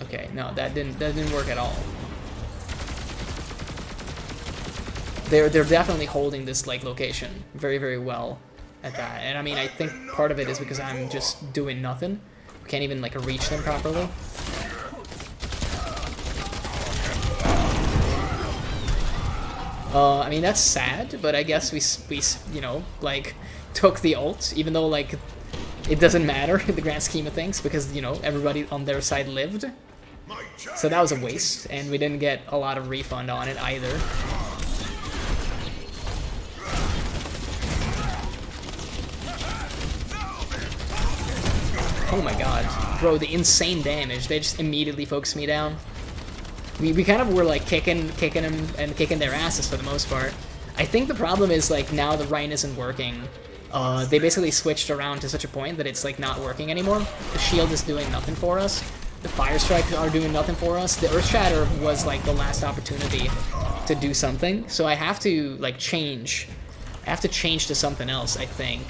Okay, no, that didn't work at all. They're definitely holding this like location very well at that, and I mean I think part of it is because I'm just doing nothing. We can't even like reach them properly. I mean that's sad, but I guess we you know like took the ult, even though like it doesn't matter in the grand scheme of things because you know everybody on their side lived. So that was a waste, and we didn't get a lot of refund on it either. Oh my god. Bro, the insane damage. They just immediately focused me down. We kind of were like kicking them and kicking their asses for the most part. I think the problem is like now the Rhine isn't working. They basically switched around to such a point that it's like not working anymore. The shield is doing nothing for us. The fire strikes are doing nothing for us. The Earth Shatter was like the last opportunity to do something. So I have to like change. I have to change to something else, I think.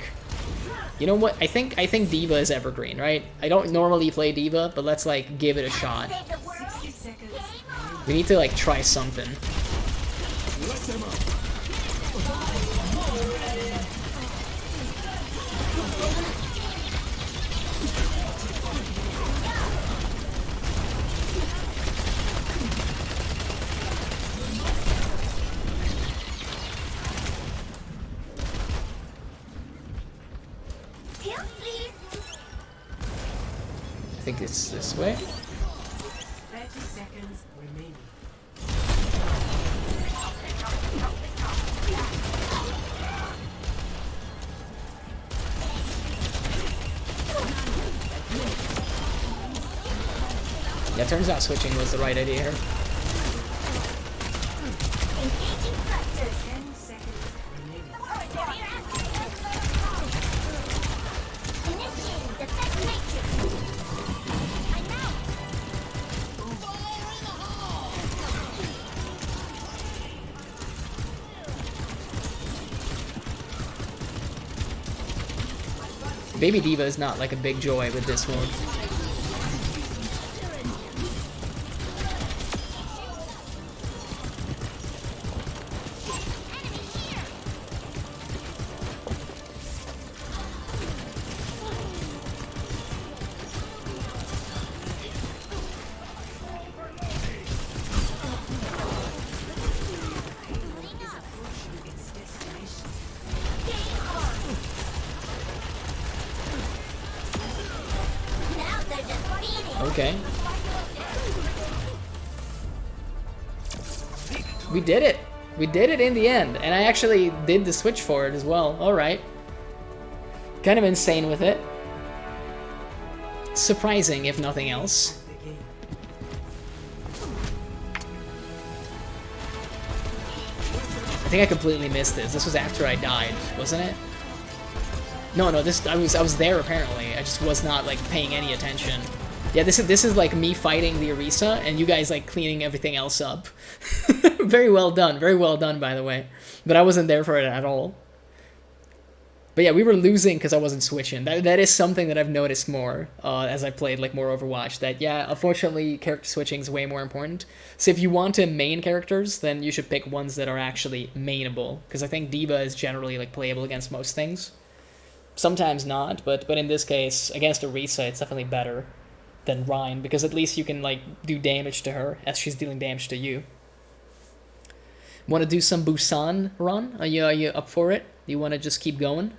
You know what? I think D.Va is evergreen, right? I don't normally play D.Va, but let's like give it a shot. We need to like try something. think it's this way. 30 seconds remaining. Yeah, turns out switching was the right idea here. 10 seconds remaining. Baby Diva is not like a big joy with this mode. Okay. We did it! We did it in the end, and I actually did the switch for it as well. Alright. Kind of insane with it. Surprising, if nothing else. I think I completely missed this. This was after I died, wasn't it? No, this I was there apparently. I just was not like paying any attention. Yeah, this is like me fighting the Orisa and you guys like cleaning everything else up. Very well done, by the way. But I wasn't there for it at all. But yeah, we were losing because I wasn't switching. That is something that I've noticed more as I played like more Overwatch. That yeah, unfortunately, character switching is way more important. So if you want to main characters, then you should pick ones that are actually mainable. Because I think Diva is generally like playable against most things. Sometimes not, but in this case, against Orisa, it's definitely better than Rhine, because at least you can like do damage to her as she's dealing damage to you. Want to do some Busan run? Are you up for it? Do you want to just keep going?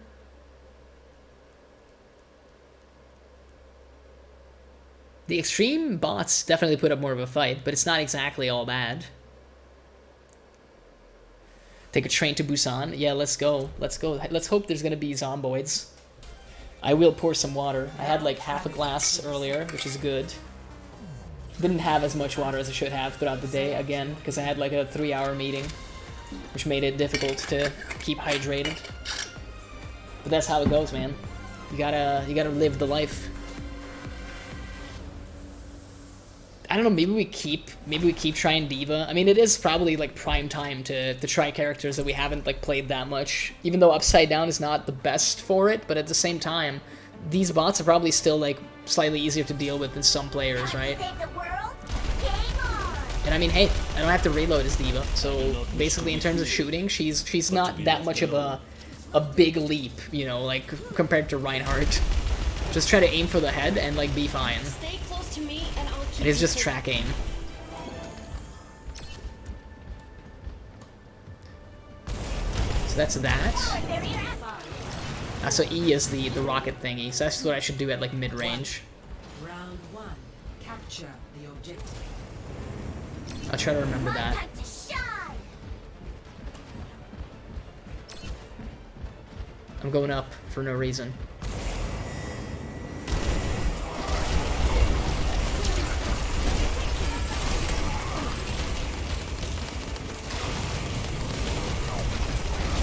The extreme bots definitely put up more of a fight, but it's not exactly all bad. Take a train to Busan. Yeah, let's go. Let's go. Let's hope there's gonna be zomboids. I will pour some water. I had like half a glass earlier, which is good. Didn't have as much water as I should have throughout the day, again, because I had like a 3-hour meeting, which made it difficult to keep hydrated. But that's how it goes, man. You gotta live the life. I don't know, maybe we keep trying Diva. I mean, it is probably like prime time to try characters that we haven't like played that much. Even though Upside Down is not the best for it, but at the same time, these bots are probably still like slightly easier to deal with than some players, right? And I mean, hey, I don't have to reload as Diva, so basically in terms of shooting, she's not that much of a big leap, you know, like compared to Reinhardt. Just try to aim for the head and like be fine. Stay close to me and I'll keep It is just track aim. So that's that. So E is the rocket thingy, so that's what I should do at like mid-range. Round 1. Capture the objective. I'll try to remember that. I'm going up for no reason.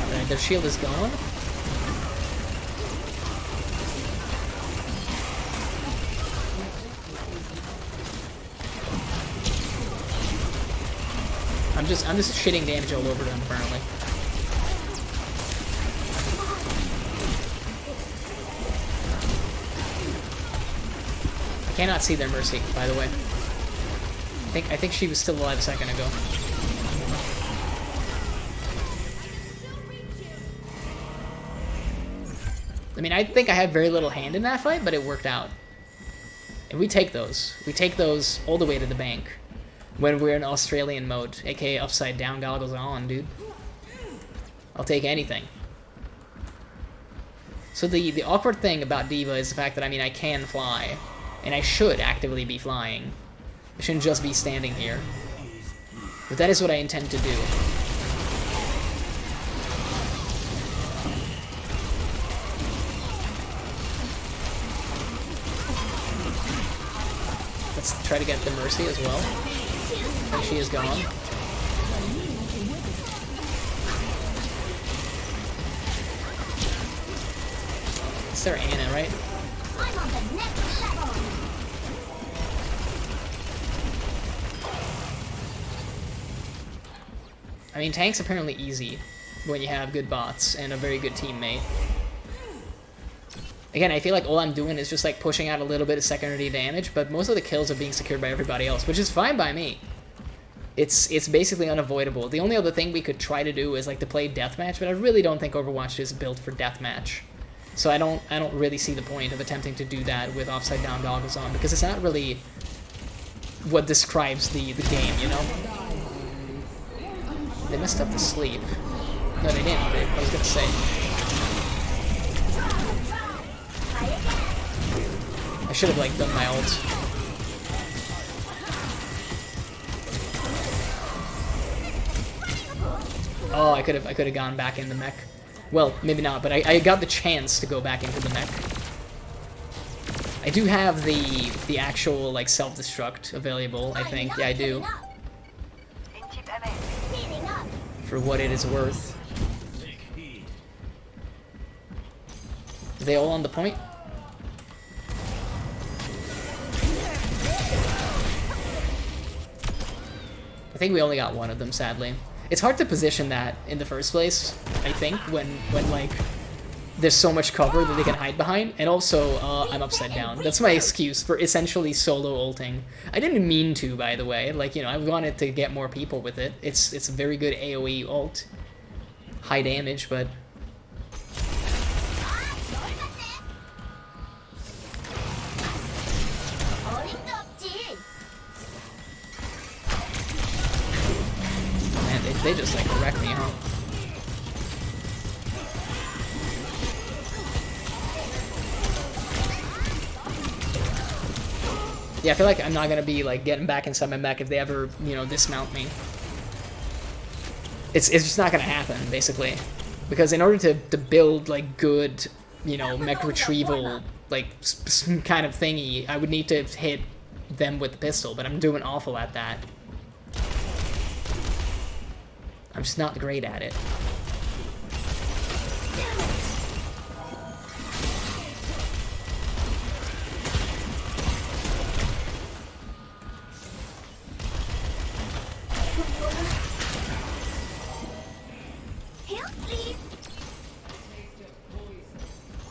Alright, their shield is gone. I'm just shitting damage all over them apparently. I cannot see their Mercy, by the way. I think she was still alive a second ago. I mean, I think I had very little hand in that fight, but it worked out. And we take those. We take those all the way to the bank. When we're in Australian mode, aka upside down goggles on, dude. I'll take anything. So the awkward thing about Diva is the fact that, I mean, I can fly. And I should actively be flying. I shouldn't just be standing here. But that is what I intend to do. Let's try to get the Mercy as well. And she is gone. It's their Anna, right? I'm on the next level. I mean, tank's apparently easy when you have good bots and a very good teammate. Again, I feel like all I'm doing is just like pushing out a little bit of secondary damage, but most of the kills are being secured by everybody else, which is fine by me. It's basically unavoidable. The only other thing we could try to do is like to play deathmatch, but I really don't think Overwatch is built for deathmatch. So I don't really see the point of attempting to do that with upside down goggles on, because it's not really what describes the game, you know? They messed up the sleep. No, they didn't. I was gonna say. I should have like done my ult. Oh, I could have gone back in the mech. Well, maybe not, but I got the chance to go back into the mech. I do have the actual like self-destruct available, I think. Yeah, I do. For what it is worth. Are they all on the point? I think we only got one of them, sadly. It's hard to position that in the first place, I think, when like there's so much cover that they can hide behind, and also I'm upside down. That's my excuse for essentially solo ulting. I didn't mean to, by the way. Like, you know, I wanted to get more people with it. It's a very good AoE ult, high damage, but man, they just like wreck me, huh? Yeah, I feel like I'm not gonna be like getting back inside my mech if they ever, you know, dismount me. It's just not gonna happen, basically, because in order to build like good, you know, mech retrieval like kind of thingy, I would need to hit them with the pistol, but I'm doing awful at that. I'm just not great at it.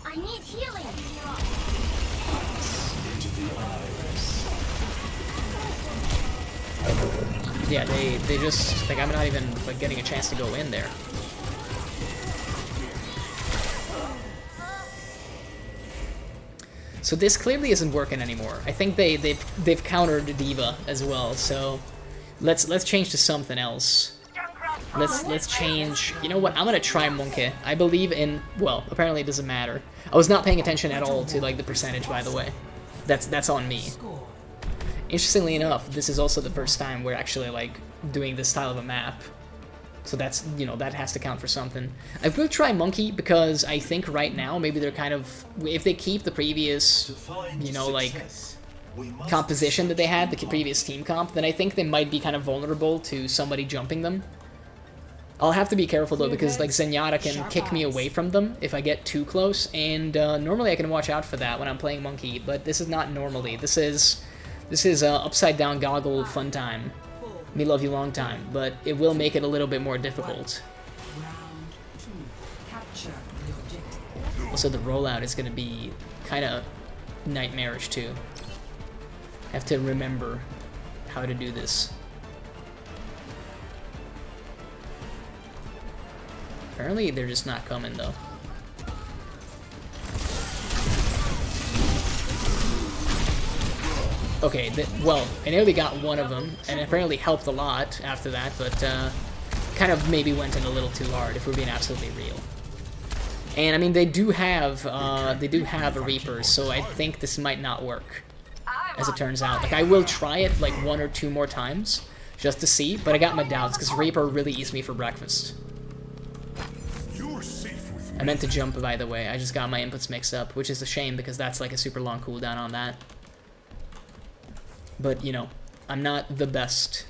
I need healing. Yeah, they just like I'm not even like getting a chance to go in there. So this clearly isn't working anymore. I think they've countered D.Va as well. So let's change to something else. Let's change. You know what? I'm gonna try Monkey. I believe in. Well, apparently it doesn't matter. I was not paying attention at all to like the percentage, by the way. That's on me. Interestingly enough, this is also the first time we're actually like doing this style of a map. So that's, you know, that has to count for something. I will try Monkey because I think right now maybe they're kind of, if they keep the previous, you know, like composition that they had, the previous team comp, then I think they might be kind of vulnerable to somebody jumping them. I'll have to be careful though, because like Zenyatta can kick me away from them if I get too close, and normally I can watch out for that when I'm playing Monkey, but this is not normally. This is upside down goggle fun time. Me love you long time, but it will make it a little bit more difficult. Also, the rollout is going to be kind of nightmarish too. I have to remember how to do this. Apparently, they're just not coming though. Okay, well, I nearly got one of them, and it apparently helped a lot after that, but kind of maybe went in a little too hard, if we're being absolutely real. And I mean, they do have a Reaper, so I think this might not work. as it turns out. Like, I will try it like 1 or 2 more times just to see, but I got my doubts because Reaper really eats me for breakfast. You're safe with I meant to jump, by the way. I just got my inputs mixed up, which is a shame because that's like a super long cooldown on that. But, you know, I'm not the best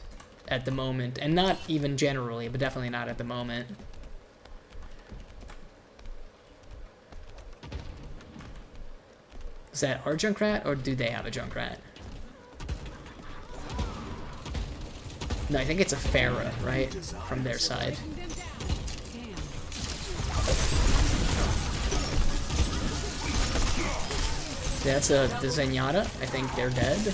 at the moment, and not even generally, but definitely not at the moment. Is that our Junkrat, or do they have a Junkrat? No, I think it's a Pharah, right? From their side. That's the Zenyatta. I think they're dead.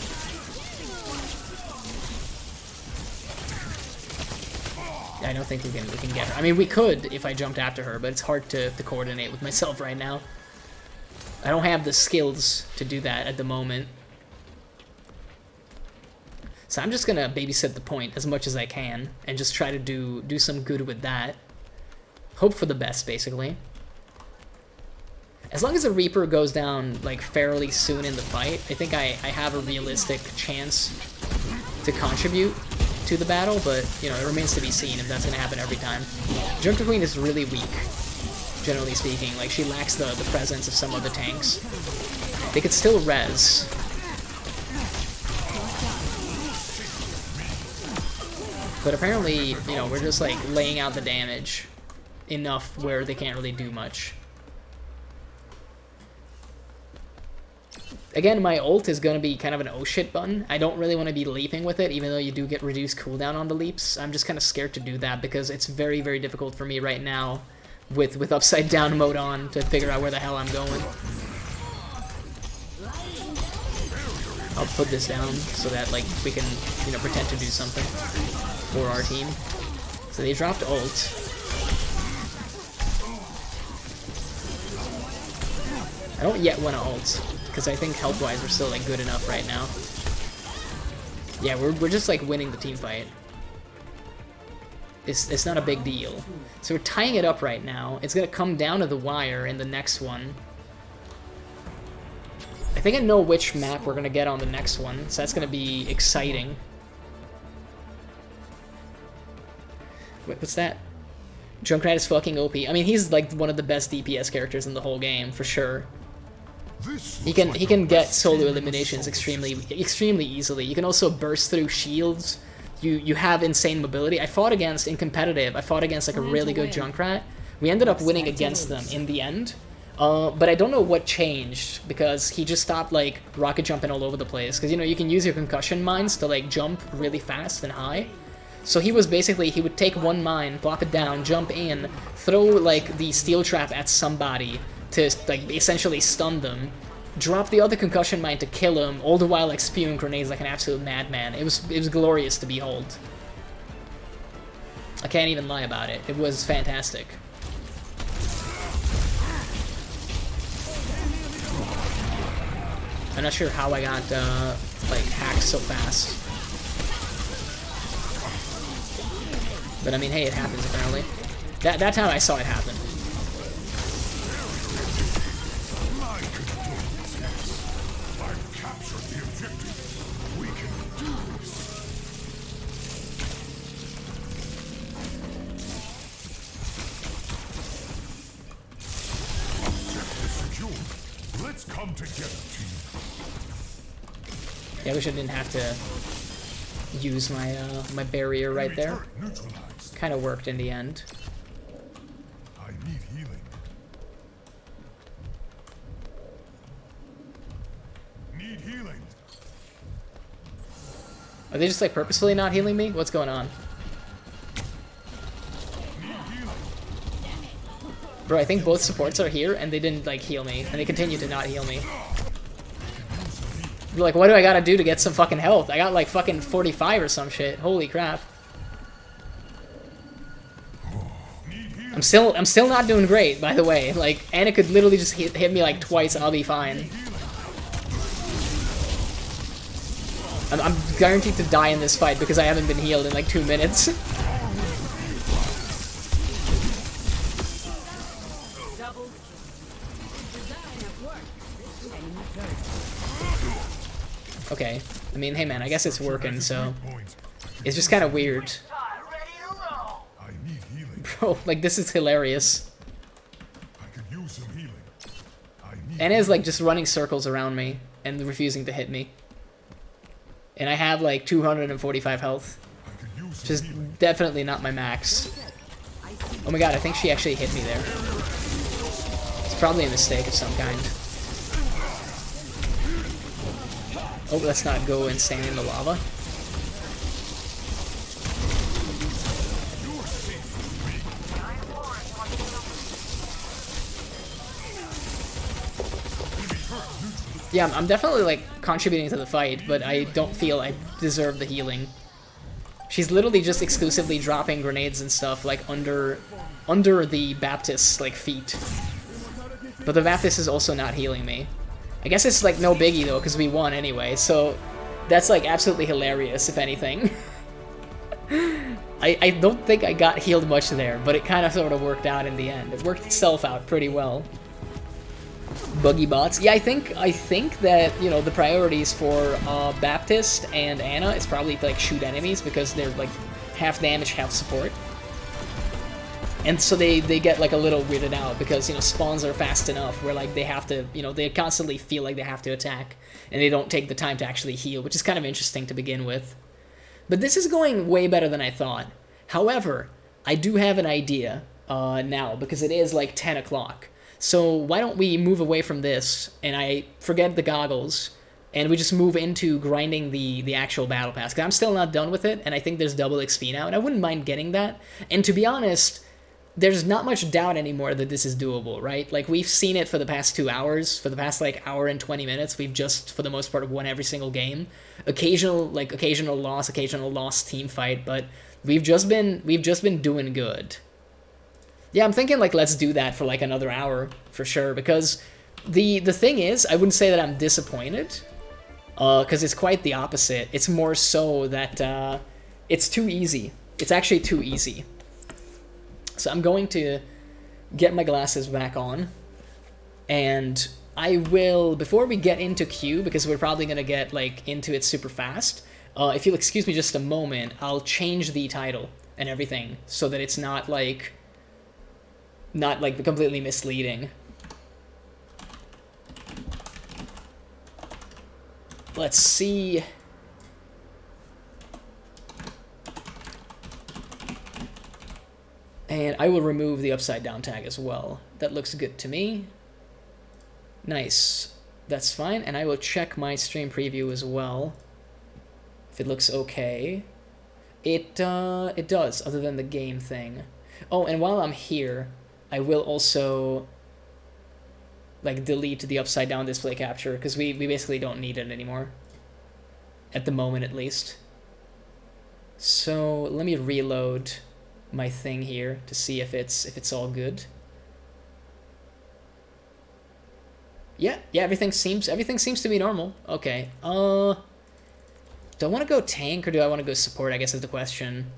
I don't think we can get her. I mean, we could if I jumped after her, but it's hard to coordinate with myself right now. I don't have the skills to do that at the moment. So I'm just gonna babysit the point as much as I can and just try to do some good with that. Hope for the best, basically. As long as the Reaper goes down like fairly soon in the fight, I think I have a realistic chance to contribute to the battle, but you know, it remains to be seen if that's gonna happen every time. Junker Queen is really weak, generally speaking. Like, she lacks the presence of some of the tanks. They could still res. But apparently, you know, we're just like laying out the damage enough where they can't really do much. Again, my ult is going to be kind of an oh shit button. I don't really want to be leaping with it, even though you do get reduced cooldown on the leaps. I'm just kind of scared to do that because it's very, very difficult for me right now with upside down mode on to figure out where the hell I'm going. I'll put this down so that like we can, you know, pretend to do something for our team. So they dropped ult. I don't yet want to ult because I think health-wise we're still like good enough right now. Yeah, we're just like winning the team fight. It's not a big deal. So we're tying it up right now. It's gonna come down to the wire in the next one. I think I know which map we're gonna get on the next one, so that's gonna be exciting. Wait, what's that? Junkrat is fucking OP. I mean, he's like one of the best DPS characters in the whole game, for sure. He can get solo eliminations extremely easily. You can also burst through shields. You have insane mobility. In competitive, I fought against like a really good Junkrat. We ended up winning against them in the end. But I don't know what changed, because he just stopped like rocket jumping all over the place. Because, you know, you can use your concussion mines to like jump really fast and high. So he was basically, he would take one mine, plop it down, jump in, throw like the steel trap at somebody to like essentially stun them, drop the other concussion mine to kill him, all the while like spewing grenades like an absolute madman. It was glorious to behold. I can't even lie about it. It was fantastic. I'm not sure how I got like hacked so fast. But I mean, hey, it happens apparently. That time I saw it happen. Let's come together, team. Yeah, I wish I didn't have to use my my barrier right there. Kind of worked in the end. I need healing. Need healing. Are they just like purposefully not healing me? What's going on? Bro, I think both supports are here and they didn't like heal me, and they continue to not heal me. You're like, what do I gotta do to get some fucking health? I got like fucking 45 or some shit. Holy crap. I'm still not doing great, by the way. Like, Anna could literally just hit me like twice and I'll be fine. I'm guaranteed to die in this fight because I haven't been healed in like 2 minutes. Okay. I mean, hey man, I guess it's working, so... It's just kind of weird. Ready to roll. I need healing. Bro, like, this is hilarious. I could use some healing. I need Anna's, like, just running circles around me and refusing to hit me. And I have, like, 245 health. I could use Which some is healing. definitely not my max. Oh my god, I think she actually hit me there. It's probably a mistake of some kind. Oh, let's not go and stand in the lava. Yeah, I'm definitely, like, contributing to the fight, but I don't feel I deserve the healing. She's literally just exclusively dropping grenades and stuff, like, under the Baptist's, like, feet. But the Baptist is also not healing me. I guess it's, like, no biggie, though, because we won anyway, so that's, like, absolutely hilarious, if anything. I don't think I got healed much there, but it kind of sort of worked out in the end. It worked itself out pretty well. Buggy bots. Yeah, I think that, you know, the priorities for Baptist and Anna is probably to, like, shoot enemies because they're, like, half damage, half support. And so they get, like, a little weirded out because, you know, spawns are fast enough where, like, they have to, you know, they constantly feel like they have to attack and they don't take the time to actually heal, which is kind of interesting to begin with. But this is going way better than I thought. However, I do have an idea now because it is, like, 10 o'clock. So why don't we move away from this, and I forget the goggles, and we just move into grinding the actual battle pass, because I'm still not done with it, and I think there's double XP now, and I wouldn't mind getting that. And to be honest, there's not much doubt anymore that this is doable, right? Like, we've seen it for the past 2 hours, for the past, like, hour and 20 minutes, we've just, for the most part, won every single game. Occasional loss team fight, but we've just been doing good. Yeah, I'm thinking, like, let's do that for, like, another hour, for sure, because the thing is, I wouldn't say that I'm disappointed, because it's quite the opposite. It's more so that, it's too easy. It's actually too easy. So I'm going to get my glasses back on, and I will, before we get into Q, because we're probably going to get, like, into it super fast, if you'll excuse me just a moment, I'll change the title and everything, so that it's not completely misleading. Let's see. And I will remove the upside down tag as well. That looks good to me. Nice. That's fine. And I will check my stream preview as well. If it looks okay. It does, other than the game thing. Oh, and while I'm here, I will also, like, delete the upside down display capture because we basically don't need it anymore. At the moment, at least. So let me reload my thing here to see if it's all good. Yeah, everything seems to be normal. Okay. Do I want to go tank or do I want to go support, I guess is the question.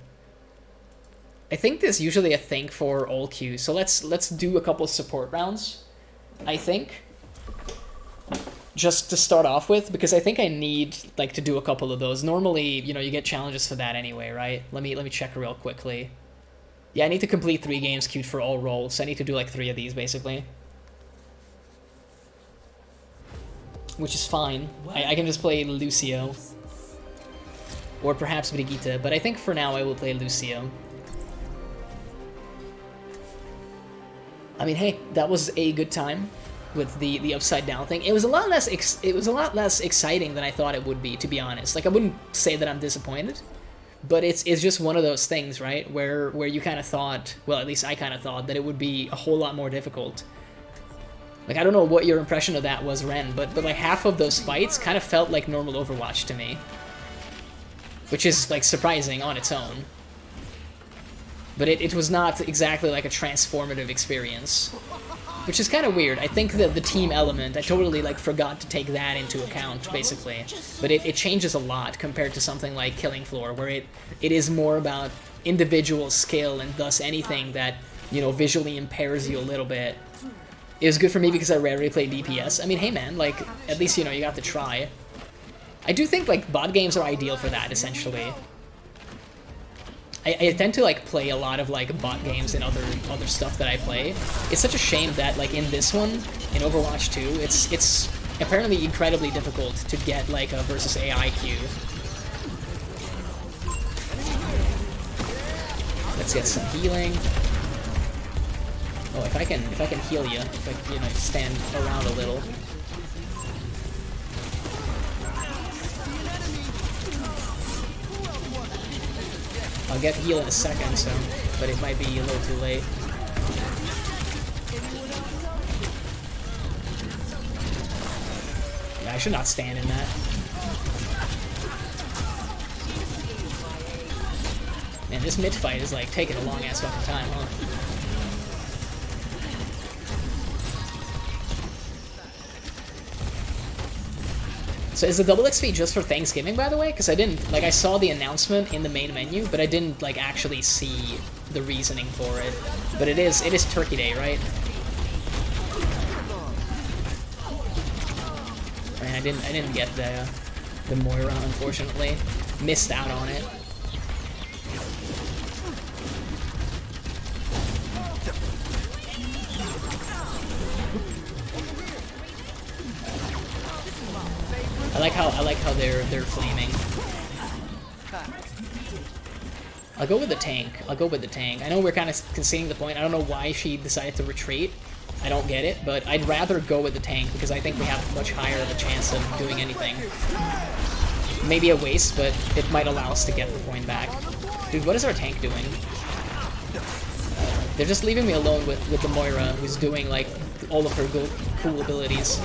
I think there's usually a thing for all queues, so let's do a couple of support rounds, I think. Just to start off with, because I think I need, like, to do a couple of those. Normally, you know, you get challenges for that anyway, right? Let me check real quickly. Yeah, I need to complete 3 games queued for all roles, so I need to do, like, 3 of these, basically. Which is fine. I can just play Lucio. Or perhaps Brigitte, but I think for now I will play Lucio. I mean, hey, that was a good time with the upside down thing. It was a lot less exciting than I thought it would be, to be honest. Like, I wouldn't say that I'm disappointed, but it's just one of those things, right? Where you kind of thought, well, at least I kind of thought that it would be a whole lot more difficult. Like, I don't know what your impression of that was, Ren, but like half of those fights kind of felt like normal Overwatch to me, which is, like, surprising on its own. But it was not exactly like a transformative experience, which is kind of weird. I think that the team element, I totally, like, forgot to take that into account, basically. But it changes a lot compared to something like Killing Floor, where it is more about individual skill and thus anything that, you know, visually impairs you a little bit. It was good for me because I rarely play DPS. I mean, hey man, like, at least, you know, you got to try. I do think like bot games are ideal for that, essentially. I tend to like play a lot of like bot games and other stuff that I play. It's such a shame that like in this one, in Overwatch 2, it's apparently incredibly difficult to get like a versus AI queue. Let's get some healing. Oh, if I can heal you, if I, you know, stand around a little. I'll get heal in a second, so, but it might be a little too late. Yeah, I should not stand in that. Man, this mid fight is like taking a long ass fucking time, huh? So is the double XP just for Thanksgiving, by the way? Because I didn't, like, I saw the announcement in the main menu, but I didn't, like, actually see the reasoning for it. But it is Turkey Day, right? Man, I didn't get the Moira, unfortunately. Missed out on it. I like how they're flaming. I'll go with the tank. I know we're kind of conceding the point. I don't know why she decided to retreat. I don't get it, but I'd rather go with the tank because I think we have much higher of a chance of doing anything. Maybe a waste, but it might allow us to get the point back. Dude, what is our tank doing? They're just leaving me alone with the Moira, who's doing like all of her cool abilities.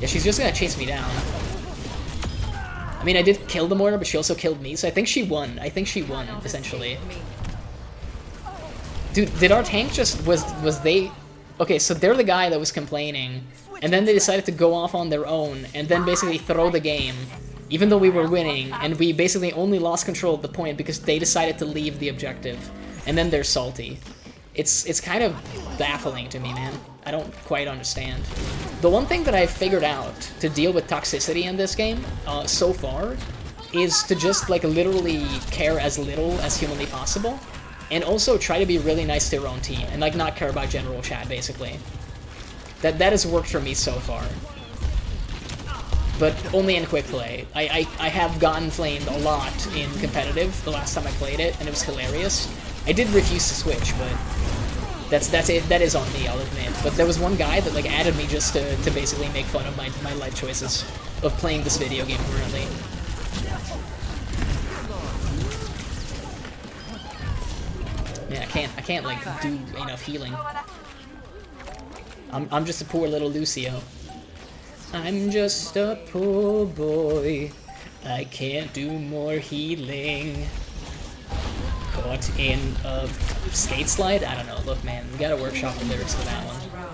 Yeah, she's just gonna chase me down. I mean, I did kill the Moira, but she also killed me, so I think she won. Essentially. Dude, did our tank just... Was they... Okay, so they're the guy that was complaining, and then they decided to go off on their own, and then basically throw the game, even though we were winning, and we basically only lost control of the point because they decided to leave the objective, and then they're salty. It's kind of baffling to me, man. I don't quite understand. The one thing that I've figured out to deal with toxicity in this game, so far, is to just, like, literally care as little as humanly possible, and also try to be really nice to your own team, and, like, not care about general chat, basically. That has worked for me so far. But only in quick play. I have gotten flamed a lot in competitive the last time I played it, and it was hilarious. I did refuse to switch, but... That's it. That is on me, I'll admit. But there was one guy that like added me just to basically make fun of my life choices of playing this video game currently. Yeah, I can't like do enough healing. I'm just a poor little Lucio. I'm just a poor boy. I can't do more healing. Caught in a skate slide? I don't know. Look, man, we gotta workshop the lyrics for that one.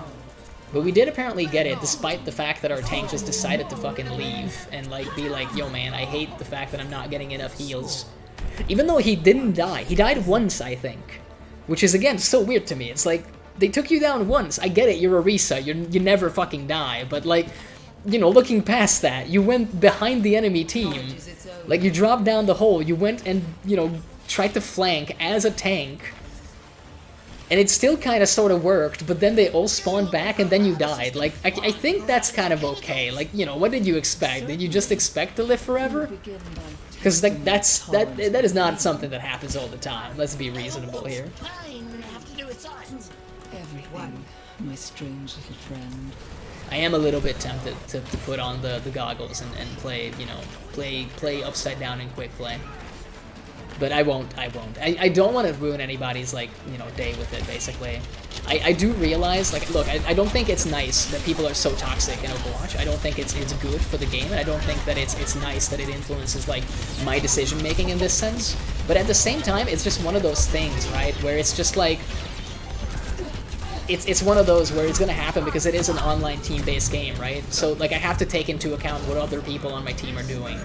But we did apparently get it, despite the fact that our tank just decided to fucking leave and, like, be like, yo, man, I hate the fact that I'm not getting enough heals. Even though he didn't die. He died once, I think. Which is, again, so weird to me. It's like, they took you down once. I get it, you're Orisa. You never fucking die. But, like, you know, looking past that, you went behind the enemy team. Like, you dropped down the hole. You went and, you know... tried to flank as a tank, and it still kind of sort of worked, but then they all spawned back and then you died. Like, I think that's kind of okay. Like, you know, what did you expect? Did you just expect to live forever? Because like, that is not something that happens all the time. Let's be reasonable here. Everything, my strange little friend. I am a little bit tempted to put on the goggles and play, you know, play upside down in quick play. But I won't. I don't want to ruin anybody's, like, you know, day with it, basically. I do realize, like, look, I don't think it's nice that people are so toxic in Overwatch. I don't think it's good for the game, and I don't think that it's nice that it influences, like, my decision-making in this sense. But at the same time, it's just one of those things, right, where it's just, like... It's one of those where it's gonna happen because it is an online team-based game, right? So, like, I have to take into account what other people on my team are doing.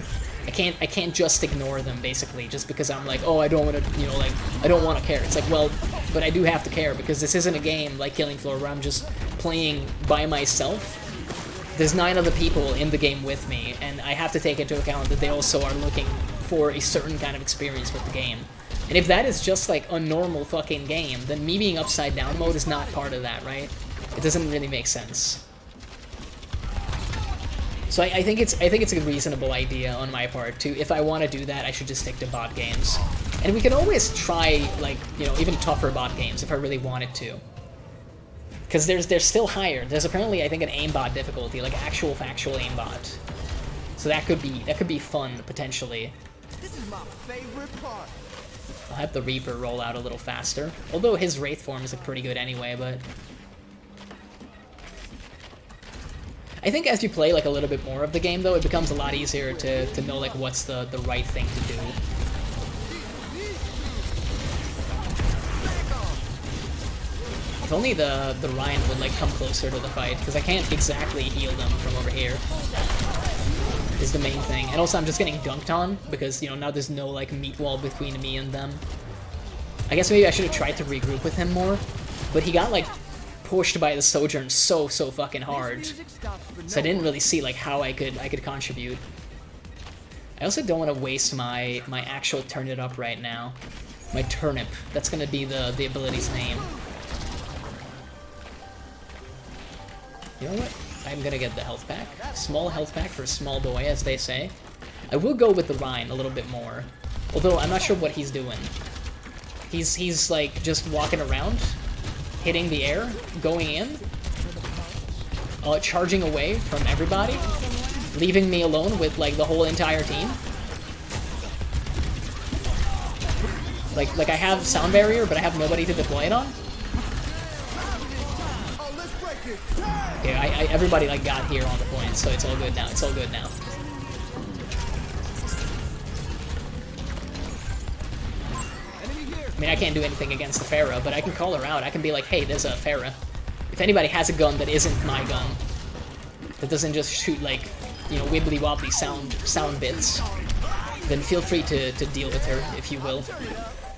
I can't just ignore them, basically, just because I'm like, oh, I don't want to, you know, like, I don't want to care. It's like, well, but I do have to care, because this isn't a game like Killing Floor where I'm just playing by myself. there's 9 other people in the game with me, and I have to take into account that they also are looking for a certain kind of experience with the game. And if that is just like a normal fucking game, then me being upside down mode is not part of that, right? It doesn't really make sense. So I think it's a reasonable idea on my part to, if I want to do that, I should just stick to bot games. And we can always try, like, you know, even tougher bot games if I really wanted to. Because there's still higher. There's apparently, I think, an aimbot difficulty, like actual factual aimbot. So that could be fun potentially. This is my favorite part. I'll have the Reaper roll out a little faster. Although his Wraith forms are pretty good anyway, but I think as you play like a little bit more of the game, though, it becomes a lot easier to know like what's the right thing to do. If only the Ryan would like come closer to the fight, because I can't exactly heal them from over here. Is the main thing. And also I'm just getting dunked on, because, you know, now there's no like meat wall between me and them. I guess maybe I should have tried to regroup with him more, but he got like pushed by the Sojourn so fucking hard. So I didn't really see like how I could contribute. I also don't want to waste my actual turn it up right now. My turnip. That's gonna be the ability's name. You know what? I'm gonna get the health pack. Small health pack for a small boy, as they say. I will go with the Rhine a little bit more. Although I'm not sure what he's doing. He's like just walking around, hitting the air, going in, charging away from everybody, leaving me alone with like the whole entire team. Like I have sound barrier, but I have nobody to deploy it on. Okay, everybody like got here on the point, so it's all good now. It's all good now. I mean, I can't do anything against the Pharah, but I can call her out. I can be like, hey, there's a Pharah. If anybody has a gun that isn't my gun, that doesn't just shoot like, you know, wibbly wobbly sound bits, then feel free to deal with her, if you will.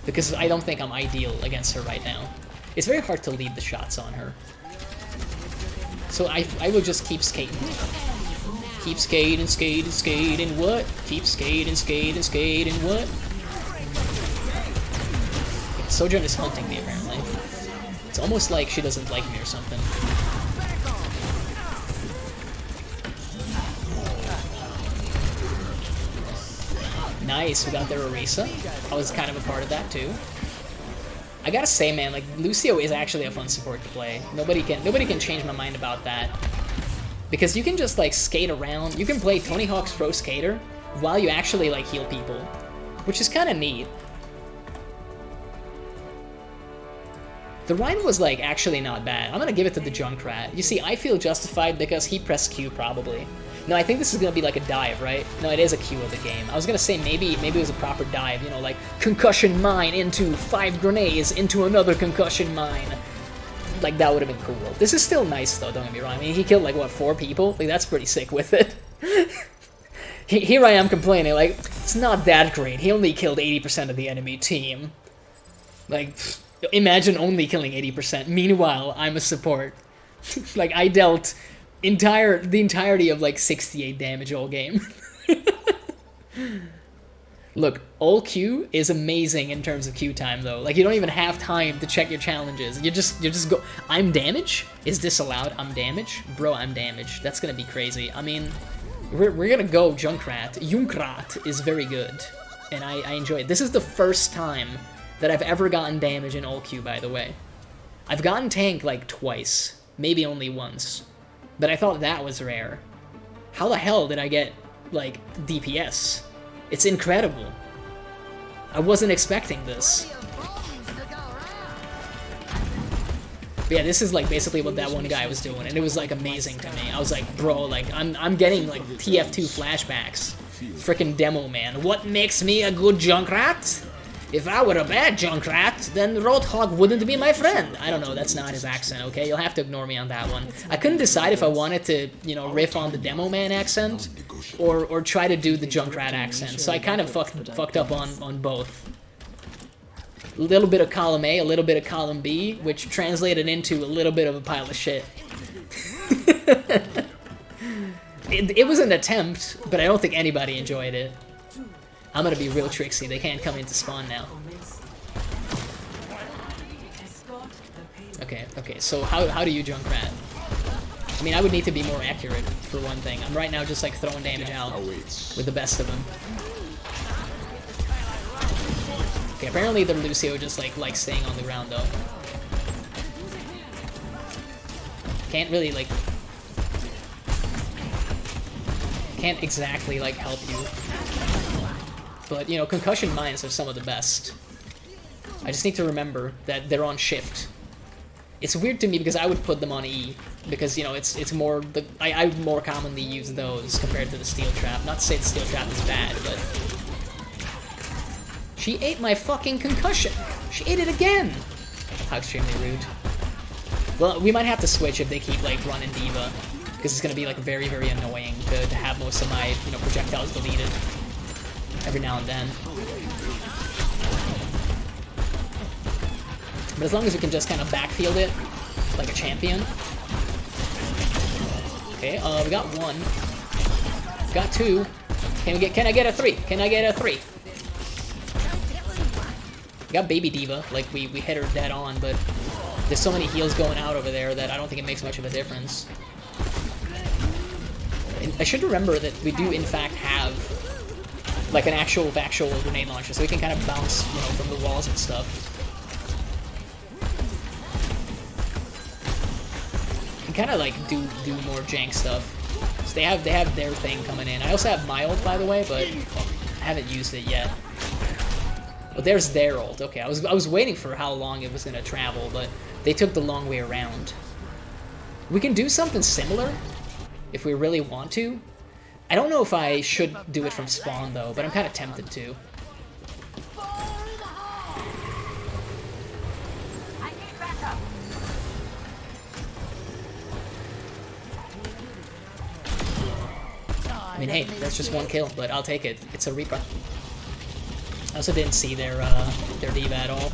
Because I don't think I'm ideal against her right now. It's very hard to lead the shots on her. So I will just keep skating. Keep skating, skating, what? Keep skating, skating, what? Yeah, Sojourn is hunting me, apparently. It's almost like she doesn't like me or something. Nice, we got their Orisa. I was kind of a part of that, too. I gotta say, man, like, Lucio is actually a fun support to play. Nobody can change my mind about that. Because you can just, like, skate around. You can play Tony Hawk's Pro Skater while you actually, like, heal people. Which is kind of neat. The Rhine was, like, actually not bad. I'm gonna give it to the Junkrat. You see, I feel justified because he pressed Q, probably. No, I think this is gonna be like a dive, right? No, it is a Q of the game. I was gonna say maybe it was a proper dive, you know, like concussion mine into 5 grenades into another concussion mine. Like, that would have been cool. This is still nice, though, don't get me wrong. I mean, he killed, like, what, 4 people? Like, that's pretty sick with it. Here I am complaining, like, it's not that great. He only killed 80% of the enemy team. Like, imagine only killing 80%. Meanwhile, I'm a support. Like, I dealt the entirety of, like, 68 damage all game. Look, all Q is amazing in terms of Q time, though. Like, you don't even have time to check your challenges. You just go, I'm damage? Is this allowed? I'm damage? Bro, I'm damage. That's gonna be crazy. I mean, we're gonna go Junkrat. Junkrat is very good, and I enjoy it. This is the first time that I've ever gotten damage in all Q, by the way. I've gotten tank, like, twice. Maybe only once. But I thought that was rare. How the hell did I get, like, DPS? It's incredible. I wasn't expecting this. But yeah, this is like basically what that one guy was doing, and it was like amazing to me. I was like, bro, like I'm getting like TF2 flashbacks. Frickin' demo man. What makes me a good Junkrat? If I were a bad Junkrat, then Roadhog wouldn't be my friend. I don't know, that's not his accent, okay? You'll have to ignore me on that one. I couldn't decide if I wanted to, you know, riff on the demo man accent or try to do the Junkrat accent. So I kind of fucked up on both. A little bit of column A, a little bit of column B, which translated into a little bit of a pile of shit. It was an attempt, but I don't think anybody enjoyed it. I'm gonna be real tricksy. They can't come into spawn now. Okay, so how do you Junkrat? I mean, I would need to be more accurate, for one thing. I'm right now just, like, throwing damage out with the best of them. Okay, apparently the Lucio just, like staying on the ground, though. Can't really, like... Can't exactly, like, help you. But, you know, concussion mines are some of the best. I just need to remember that they're on shift. It's weird to me because I would put them on E, because, you know, it's more... I more commonly use those compared to the Steel Trap. Not to say the Steel Trap is bad, but... She ate my fucking concussion! She ate it again! How extremely rude. Well, we might have to switch if they keep, like, running D.Va, because it's gonna be, like, very, very annoying to have most of my, you know, projectiles deleted every now and then. But as long as we can just kind of backfield it like a champion. Okay, we got 1. Got 2. Can I get a 3? Can I get a 3? We got Baby D.Va, like we hit her dead on, but there's so many heals going out over there that I don't think it makes much of a difference. And I should remember that we do in fact have like an actual grenade launcher, so we can kind of bounce, you know, from the walls and stuff. Kind of like do more jank stuff. So they have their thing coming in. I also have my ult, by the way, but I haven't used it yet. Well, there's their ult. Okay, I was waiting for how long it was gonna travel, but they took the long way around. We can do something similar if we really want to. I don't know if I should do it from spawn though, but I'm kind of tempted to. I mean, hey, that's just 1 kill, but I'll take it. It's a Reaper. I also didn't see their D.Va at all.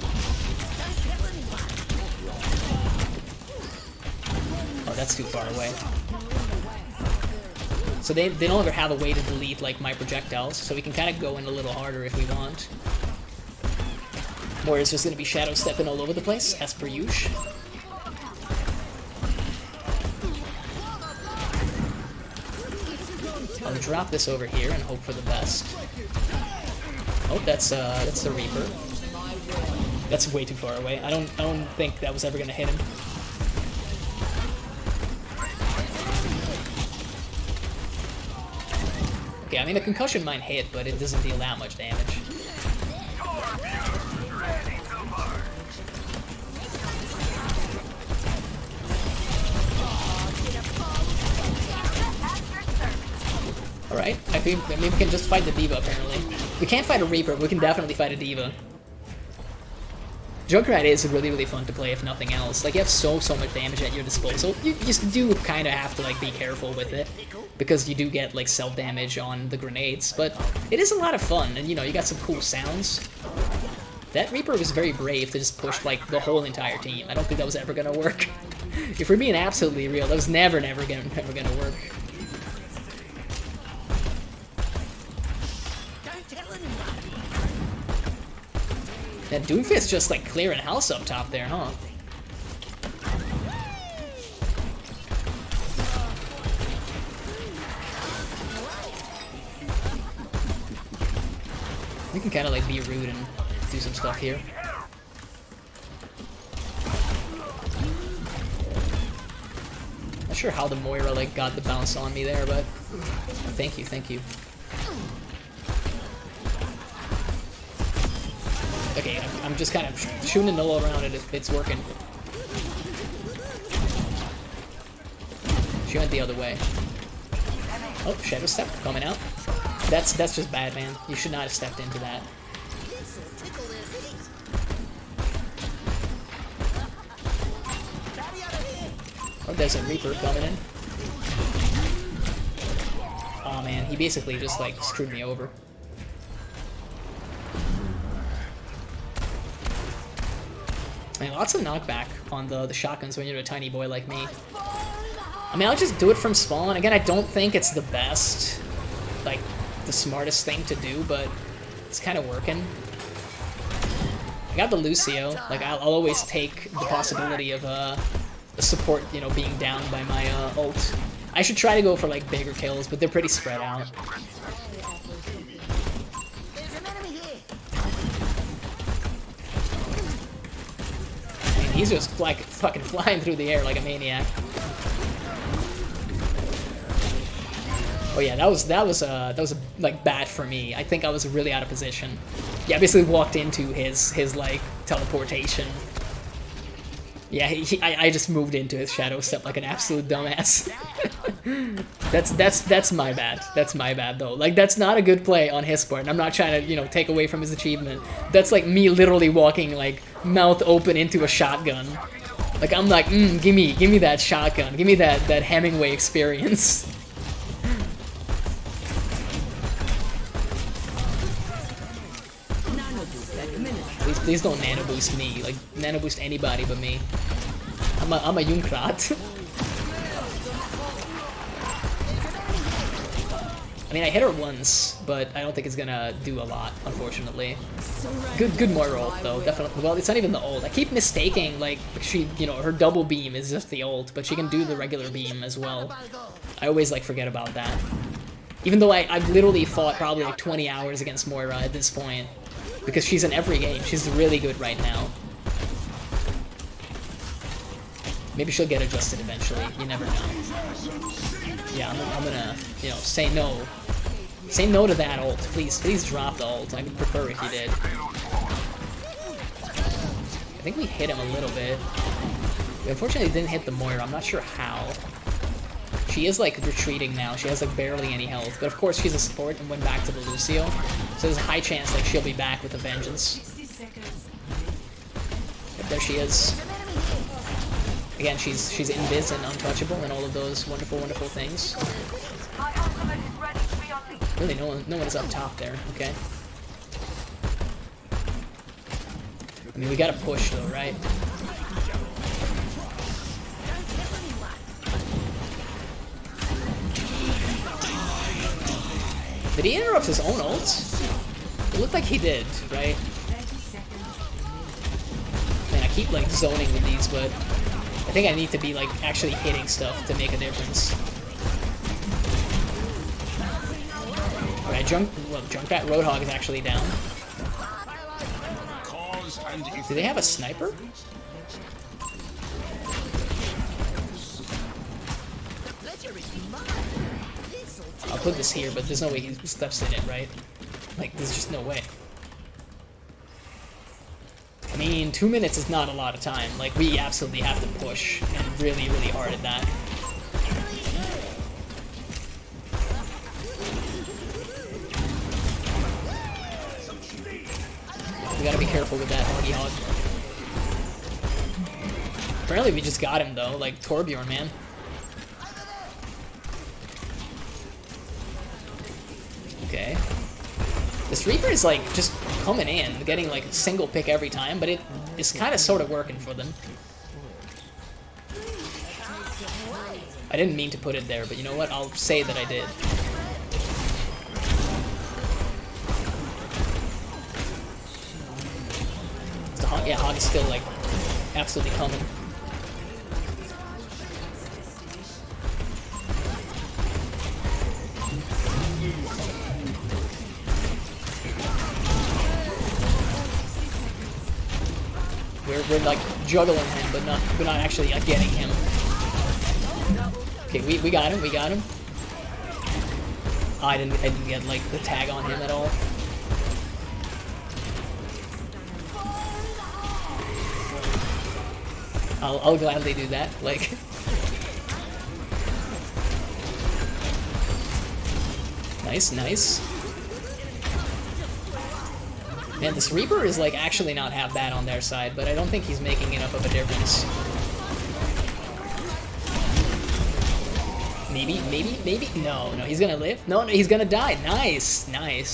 Oh, that's too far away. So they no longer have a way to delete, like, my projectiles, so we can kind of go in a little harder if we want. Or it's just going to be shadow stepping all over the place, as per usual. I'll drop this over here and hope for the best. Oh, that's the Reaper. That's way too far away. I don't think that was ever gonna hit him. Okay, I mean the concussion mine hit, but it doesn't deal that much damage. Alright, I think maybe we can just fight the D.Va, apparently. We can't fight a Reaper, but we can definitely fight a D.Va. Junkrat is really, really fun to play, if nothing else. Like, you have so much damage at your disposal. You just do kind of have to, like, be careful with it, because you do get, like, self-damage on the grenades, but it is a lot of fun, and, you know, you got some cool sounds. That Reaper was very brave to just push, like, the whole entire team. I don't think that was ever gonna work. If we're being absolutely real, that was never gonna work. That Doomfist just like clearing house up top there, huh? We can kind of like be rude and do some stuff here. Not sure how the Moira like got the bounce on me there, but thank you, thank you. Okay, I'm just kind of shooting a null around it if it's working. She went the other way. Oh, Shadow Step coming out. That's just bad, man. You should not have stepped into that. Oh, there's a Reaper coming in. Oh man, he basically just like screwed me over. I mean, lots of knockback on the shotguns when you're a tiny boy like me. I mean, I'll just do it from spawn. Again, I don't think it's the best, like, the smartest thing to do, but it's kind of working. I got the Lucio. Like, I'll always take the possibility of a support, you know, being down by my ult. I should try to go for, like, bigger kills, but they're pretty spread out. I mean, he's just, like, fucking flying through the air like a maniac. Oh yeah, that was like bad for me. I think I was really out of position. Yeah, I basically walked into his like teleportation. Yeah, I just moved into his shadow step like an absolute dumbass. that's my bad. That's my bad though. Like that's not a good play on his part. And I'm not trying to, you know, take away from his achievement. That's like me literally walking like mouth open into a shotgun. Like I'm like, give me that shotgun. Give me that Hemingway experience. Please don't nano boost me. Like nano boost anybody but me. I'm a Junkrat. I mean, I hit her once, but I don't think it's gonna do a lot, unfortunately. Good Moira ult though, definitely. Well, it's not even the ult. I keep mistaking like she, you know, her double beam is just the ult, but she can do the regular beam as well. I always like forget about that. Even though I've literally fought probably like 20 hours against Moira at this point. Because she's in every game. She's really good right now. Maybe she'll get adjusted eventually. You never know. Yeah, I'm gonna, you know, say no. Say no to that ult. Please drop the ult. I would prefer if you did. I think we hit him a little bit. We unfortunately didn't hit the Moira. I'm not sure how. She is like retreating now. She has like barely any health. But of course she's a support and went back to the Lucio. So there's a high chance like she'll be back with a vengeance. Yep, there she is. Again, she's invis and untouchable and all of those wonderful things. Really, no one is up top there. Okay. I mean, we gotta push though, right? Did he interrupt his own ults? It looked like he did, right? Man, I keep like zoning with these, but I think I need to be like actually hitting stuff to make a difference. Alright, Junkrat Roadhog is actually down. Do they have a sniper? I'll put this here, but there's no way he steps in it, right? Like, there's just no way. I mean, 2 minutes is not a lot of time. Like, we absolutely have to push, and really hard at that. We gotta be careful with that Hoggy Hog. Apparently we just got him, though. Like, Torbjorn, man. Okay. This Reaper is like just coming in, getting like a single pick every time, but it is kind of sort of working for them. I didn't mean to put it there, but you know what? I'll say that I did. The Hog, yeah, Hog is still like absolutely coming. We're like juggling him, but not actually getting him. Okay, we got him. Oh, I didn't get like the tag on him at all. I'll gladly do that. Like. Nice. Man, this Reaper is like actually not half bad on their side, but I don't think he's making enough of a difference. Maybe? No, he's gonna live? No, he's gonna die. Nice,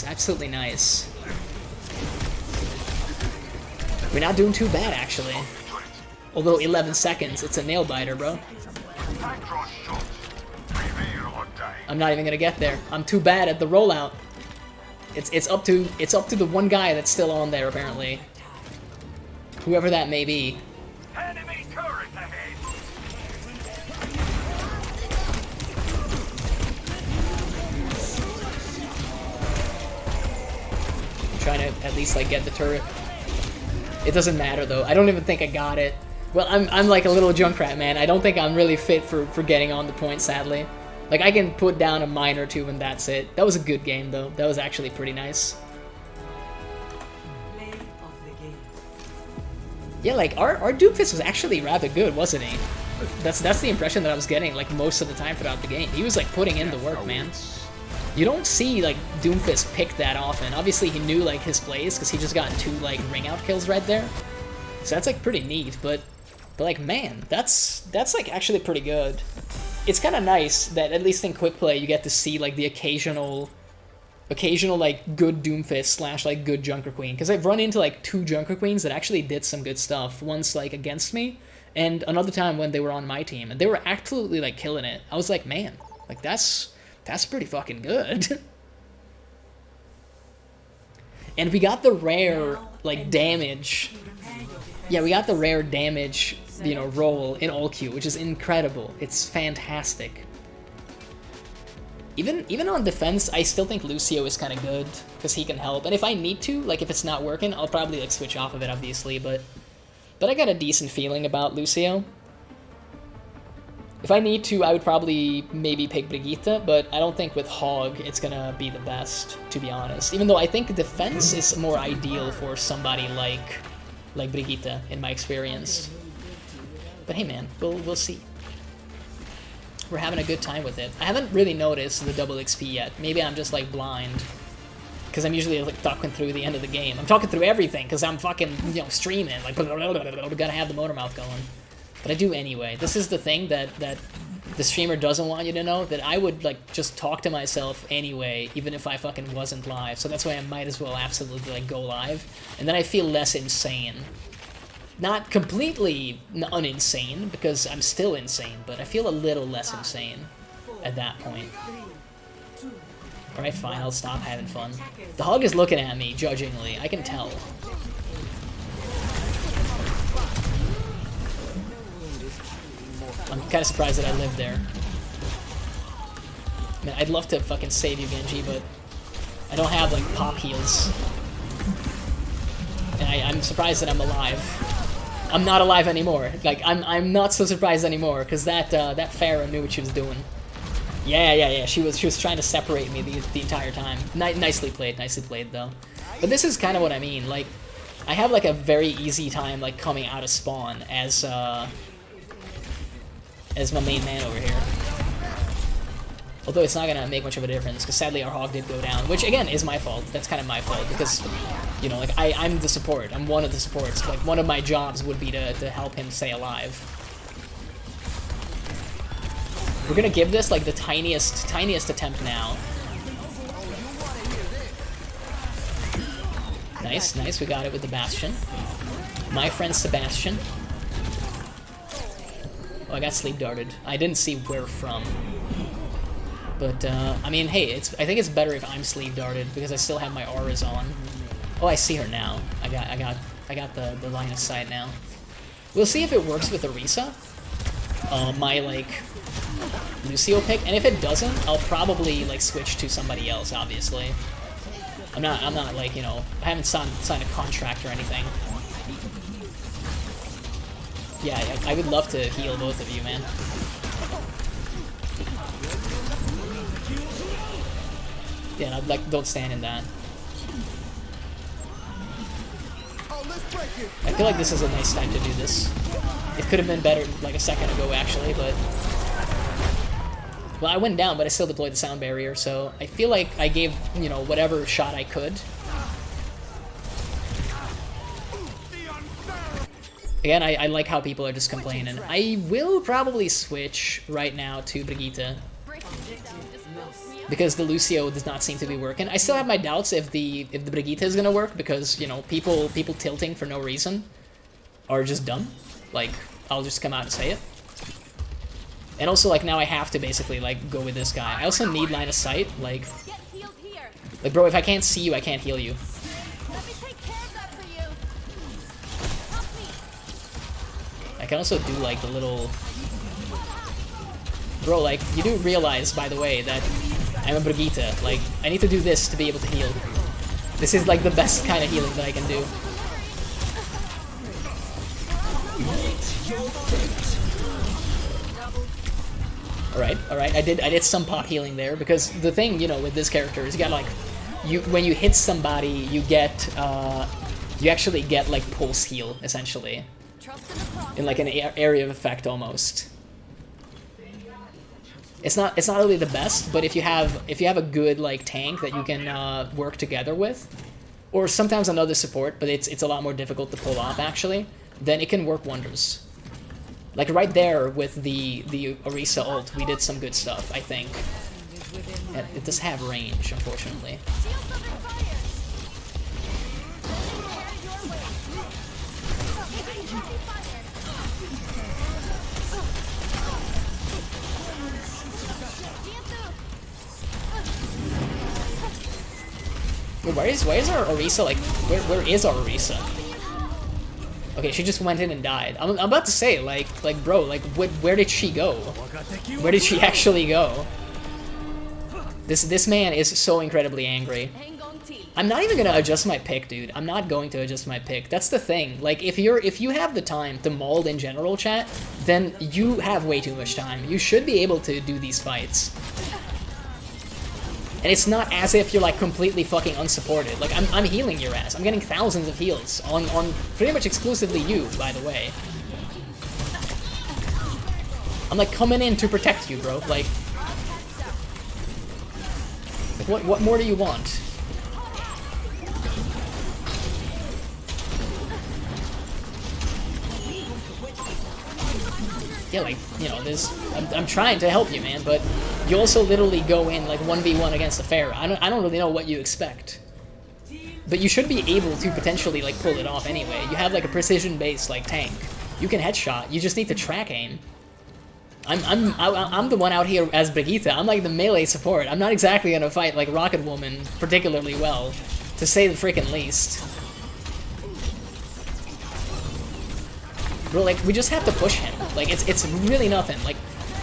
absolutely nice. We're not doing too bad, actually. Although 11 seconds, it's a nail biter, bro. Hydro shots. Reveal or die. I'm not even gonna get there. I'm too bad at the rollout. It's up to the one guy that's still on there apparently. Whoever that may be. Enemy turret ahead. I'm trying to at least like get the turret. It doesn't matter though. I don't even think I got it. Well, I'm like a little Junkrat, man. I don't think I'm really fit for getting on the point, sadly. Like, I can put down a mine or two and that's it. That was a good game, though. That was actually pretty nice. Play of the game. Yeah, like, our Doomfist was actually rather good, wasn't he? That's the impression that I was getting, like, most of the time throughout the game. He was, like, putting in the work, man. You don't see, like, Doomfist pick that often. Obviously, he knew, like, his plays, because he just got 2, like, ring-out kills right there. So that's, like, pretty neat, but like, man, that's like, actually pretty good. It's kind of nice that, at least in quick play, you get to see, like, the occasional, like, good Doomfist slash, like, good Junker Queen. Because I've run into, like, 2 Junker Queens that actually did some good stuff. Once, like, against me, and another time when they were on my team. And they were absolutely, like, killing it. I was like, man, like, that's pretty fucking good. And we got the rare, like, damage. Yeah, we got the rare damage, you know, roll in all-Q, which is incredible. It's fantastic. Even on defense, I still think Lucio is kind of good, because he can help. And if I need to, like, if it's not working, I'll probably, like, switch off of it, obviously, but I got a decent feeling about Lucio. If I need to, I would probably maybe pick Brigitte, but I don't think with Hog it's gonna be the best, to be honest. Even though I think defense is more ideal for somebody like Brigitte, in my experience. But hey man, we'll see. We're having a good time with it. I haven't really noticed the double XP yet. Maybe I'm just like blind. Because I'm usually like talking through the end of the game. I'm talking through everything because I'm fucking, you know, streaming. Like, gotta have the motor mouth going. But I do anyway. This is the thing that the streamer doesn't want you to know, that I would like just talk to myself anyway, even if I fucking wasn't live. So that's why I might as well absolutely like go live. And then I feel less insane. Not completely uninsane, because I'm still insane, but I feel a little less insane at that point. Alright, fine, I'll stop having fun. The Hog is looking at me, judgingly. I can tell. I'm kind of surprised that I lived there. I mean, I'd love to fucking save you, Genji, but I don't have, like, pop heals. And I'm surprised that I'm alive. I'm not alive anymore. Like, I'm not so surprised anymore, because that Pharah knew what she was doing. Yeah. She was trying to separate me the entire time. Nicely played, though. But this is kind of what I mean. Like, I have like a very easy time like coming out of spawn as my main man over here. Although it's not gonna make much of a difference, because sadly our Hog did go down, which again is my fault. That's kind of my fault, because, you know, like I'm the support. I'm one of the supports. Like, one of my jobs would be to help him stay alive. We're gonna give this like the tiniest attempt now. Nice, we got it with the Bastion. My friend Sebastian. Oh, I got sleep darted. I didn't see where from. But, I mean, hey, I think it's better if I'm sleep darted, because I still have my auras on. Oh, I see her now. I got the line of sight now. We'll see if it works with Orisa. My, like, Lucio pick, and if it doesn't, I'll probably, like, switch to somebody else, obviously. I'm not, like, you know, I haven't signed a contract or anything. Yeah, I would love to heal both of you, man. Yeah, no, like, don't stand in that. I feel like this is a nice time to do this. It could have been better, like, a second ago, actually, but... Well, I went down, but I still deployed the sound barrier, so I feel like I gave, you know, whatever shot I could. Again, I like how people are just complaining. I will probably switch right now to Brigitte, because the Lucio does not seem to be working. I still have my doubts if the Brigitte is gonna work, because, you know, people tilting for no reason are just dumb. Like, I'll just come out and say it. And also, like, now I have to basically, like, go with this guy. I also need line of sight, like, bro, if I can't see you, I can't heal you. I can also do, like, the little... Bro, like, you do realize, by the way, that I'm a Brigitte. Like, I need to do this to be able to heal. This is, like, the best kind of healing that I can do. Alright, I did some pop healing there, because the thing, you know, with this character is you got, like, when you hit somebody, you get, you actually get, like, pulse heal, essentially. In, like, an area of effect, almost. It's not really the best, but if you have a good, like, tank that you can, work together with, or sometimes another support, but it's a lot more difficult to pull off, actually, then it can work wonders. Like, right there with the Orisa ult, we did some good stuff, I think. It does have range, unfortunately. Where is our Orisa? Like, where is our Orisa? Okay, she just went in and died. I'm about to say, like, bro, like, where did she go? Where did she actually go? This man is so incredibly angry. I'm not even gonna adjust my pick, dude. I'm not going to adjust my pick. That's the thing. Like, if you have the time to mold in general, chat, then you have way too much time. You should be able to do these fights. And it's not as if you're, like, completely fucking unsupported. Like, I'm healing your ass. I'm getting thousands of heals on pretty much exclusively you, by the way. I'm, like, coming in to protect you, bro. Like what more do you want? Yeah, like, you know, I'm trying to help you, man, but you also literally go in, like, 1v1 against a Pharah. I don't really know what you expect. But you should be able to potentially, like, pull it off anyway. You have, like, a precision-based, like, tank. You can headshot. You just need to track aim. I'm the one out here as Brigitte. I'm, like, the melee support. I'm not exactly gonna fight, like, Rocket Woman particularly well, to say the freaking least. Bro, like, we just have to push him. Like, it's really nothing. Like,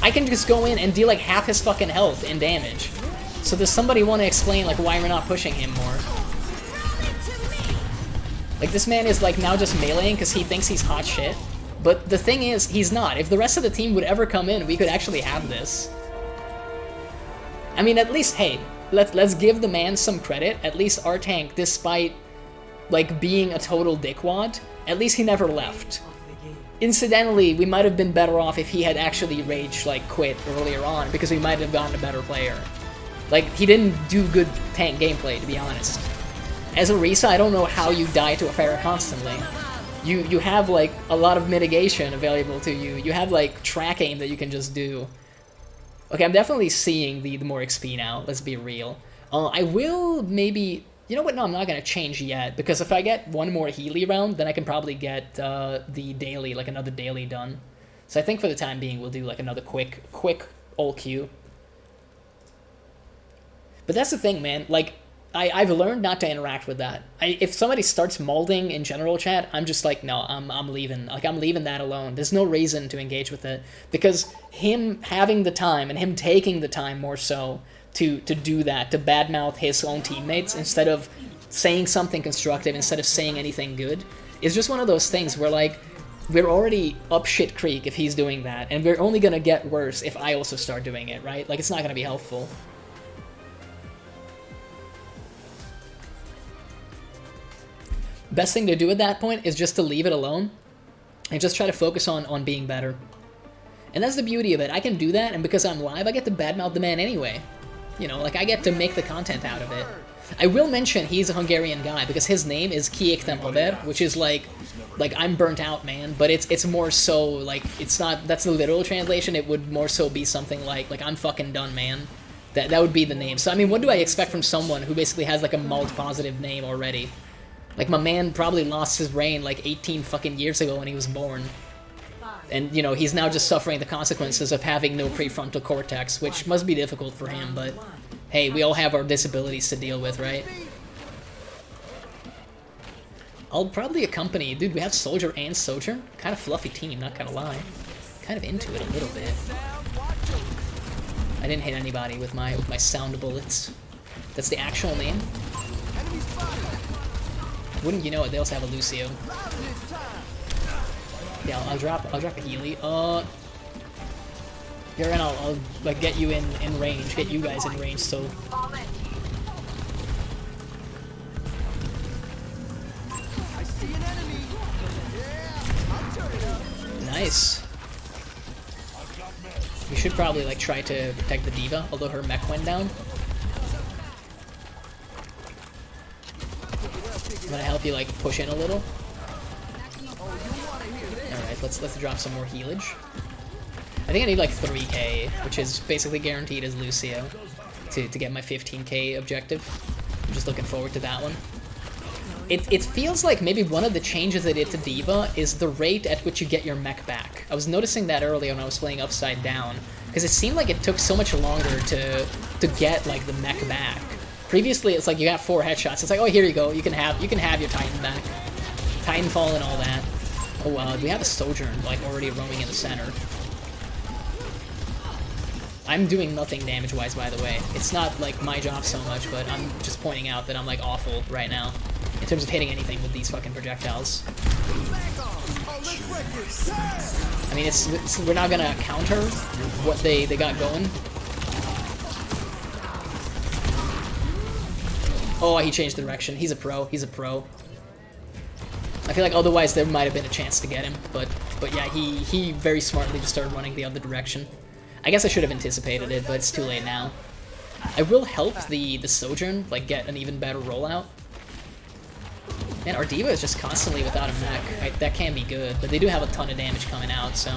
I can just go in and deal, like, half his fucking health in damage. So does somebody want to explain, like, why we're not pushing him more? Like, this man is, like, now just meleeing because he thinks he's hot shit. But the thing is, he's not. If the rest of the team would ever come in, we could actually have this. I mean, at least, hey, let's give the man some credit. At least our tank, despite, like, being a total dickwad, at least he never left. Incidentally, we might have been better off if he had actually rage, like, quit earlier on, because we might have gotten a better player. Like, he didn't do good tank gameplay, to be honest. As Orisa, I don't know how you die to a Pharah constantly. You have, like, a lot of mitigation available to you. You have, like, track aim that you can just do. Okay, I'm definitely seeing the more XP now, let's be real. I will maybe... You know what? No, I'm not going to change yet, because if I get one more Healy round, then I can probably get the daily, like another daily done. So I think for the time being, we'll do like another quick ult Q. But that's the thing, man. Like, I've learned not to interact with that. If somebody starts molding in general chat, I'm just like, no, I'm leaving. Like, I'm leaving that alone. There's no reason to engage with it, because him having the time and him taking the time more so to do that, to badmouth his own teammates instead of saying something constructive, instead of saying anything good, is just one of those things where, like, we're already up shit creek if he's doing that, and we're only gonna get worse if I also start doing it, right? Like, it's not gonna be helpful. Best thing to do at that point is just to leave it alone and just try to focus on being better. And that's the beauty of it. I can do that, and because I'm live, I get to badmouth the man anyway. You know, like, I get to make the content out of it. I will mention he's a Hungarian guy, because his name is Kiektem Haver, which is like I'm burnt out, man, but it's more so, like, it's not, that's the literal translation. It would more so be something like I'm fucking done, man. That would be the name. So, I mean, what do I expect from someone who basically has, like, a malt-positive name already? Like, my man probably lost his reign, like, 18 fucking years ago when he was born. 5, And, you know, he's now just suffering the consequences of having no prefrontal cortex, which must be difficult for him, but hey, we all have our disabilities to deal with, right? I'll probably accompany... Dude, we have Soldier and Sojourn. Kind of fluffy team, not gonna lie. Kind of into it a little bit. I didn't hit anybody with my sound bullets. That's the actual name. Wouldn't you know it? They also have a Lucio. Yeah, I'll drop a Healy. Here, and I'll like get you in range, get you guys in range. So. I see an enemy. Yeah, I'll turn it up. Nice. We should probably like try to protect the D.Va, although her mech went down. I'm gonna help you like push in a little. Alright, let's drop some more healage. I think I need like 3k, which is basically guaranteed as Lucio, to get my 15k objective. I'm just looking forward to that one. It feels like maybe one of the changes they did to D.Va is the rate at which you get your mech back. I was noticing that earlier when I was playing Upside Down, because it seemed like it took so much longer to get like the mech back. Previously, it's like you got 4 headshots. It's like, oh, here you go. You can have your Titan back, Titanfall and all that. Oh, we have a Sojourn like already roaming in the center. I'm doing nothing damage-wise, by the way. It's not like my job so much, but I'm just pointing out that I'm like awful right now in terms of hitting anything with these fucking projectiles. I mean, we're not gonna counter what they got going. Oh, he changed direction. He's a pro. He's a pro. I feel like otherwise there might have been a chance to get him, but yeah, he very smartly just started running the other direction. I guess I should have anticipated it, but it's too late now. I will help the Sojourn like get an even better rollout. Man, our D.Va is just constantly without a mech. That can be good, but they do have a ton of damage coming out, so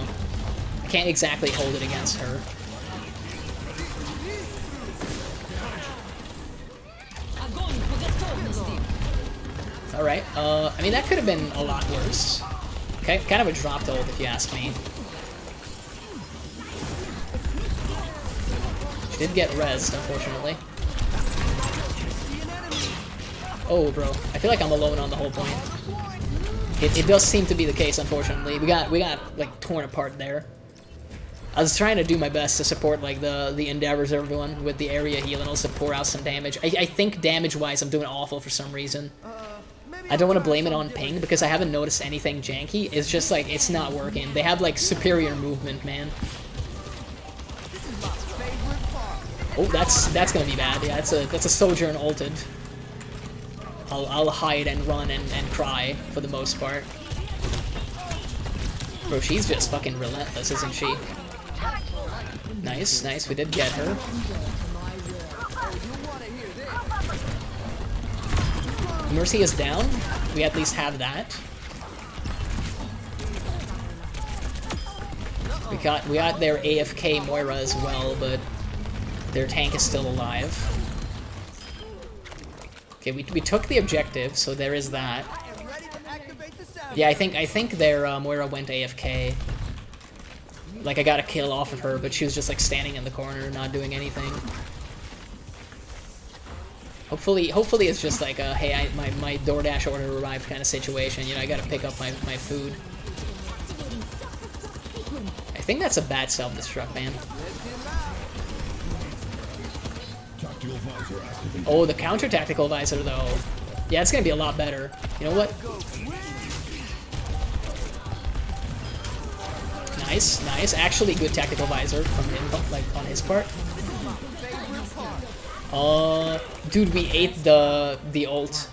I can't exactly hold it against her. Alright, I mean, that could have been a lot worse. Okay, kind of a dropped ult, if you ask me. She did get rezzed, unfortunately. Oh, bro. I feel like I'm alone on the whole point. It does seem to be the case, unfortunately. We got like, torn apart there. I was trying to do my best to support, like, the endeavors of everyone with the area heal and also pour out some damage. I think damage-wise I'm doing awful for some reason. I don't want to blame it on ping because I haven't noticed anything janky. It's just like, it's not working. They have like superior movement, man. Oh, that's gonna be bad. Yeah, that's a Sojourn ulted. I'll hide and run and cry for the most part. Bro, she's just fucking relentless, isn't she? Nice, nice. We did get her. Mercy is down. We at least have that. We got their AFK Moira as well, but their tank is still alive. Okay, we took the objective, so there is that. Yeah, I think their Moira went AFK. Like, I got a kill off of her, but she was just like standing in the corner, not doing anything. Hopefully it's just like a, hey, my DoorDash order arrived kind of situation. You know, I gotta pick up my food. I think that's a bad self-destruct, man. Oh, the counter-tactical visor, though. Yeah, it's gonna be a lot better. You know what? Nice, nice. Actually, good tactical visor from him, like, on his part. Dude, we ate the ult.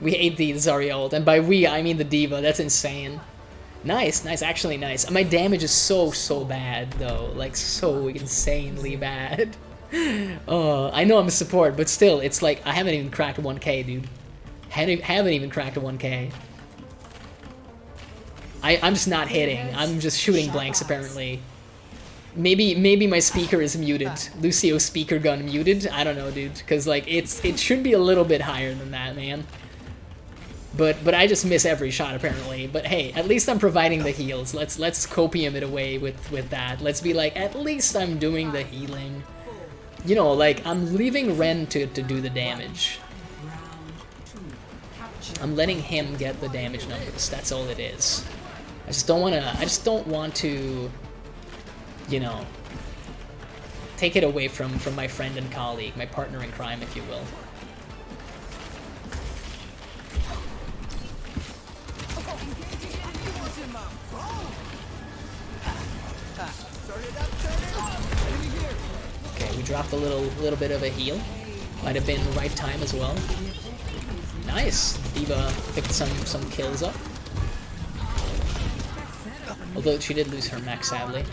We ate the Zarya ult, and by we, I mean the D.Va. That's insane. Nice, nice, actually nice. My damage is so bad, though. Like, so insanely bad. I know I'm a support, but still, it's like, I haven't even cracked 1k, dude. Haven't even cracked 1k. I'm just not hitting. I'm just shooting blanks, apparently. Maybe my speaker is muted. Lucio's speaker gun muted? I don't know, dude. Because, like, it should be a little bit higher than that, man. But I just miss every shot apparently. But hey, at least I'm providing the heals. Let's copium it away with that. Let's be like, at least I'm doing the healing. You know, like I'm leaving Ren to do the damage. I'm letting him get the damage numbers. That's all it is. I just don't want to, you know, take it away from my friend and colleague, my partner in crime, if you will. Okay, we dropped a little bit of a heal. Might have been the right time as well. Nice. Diva picked some kills up. Although she did lose her mech, sadly.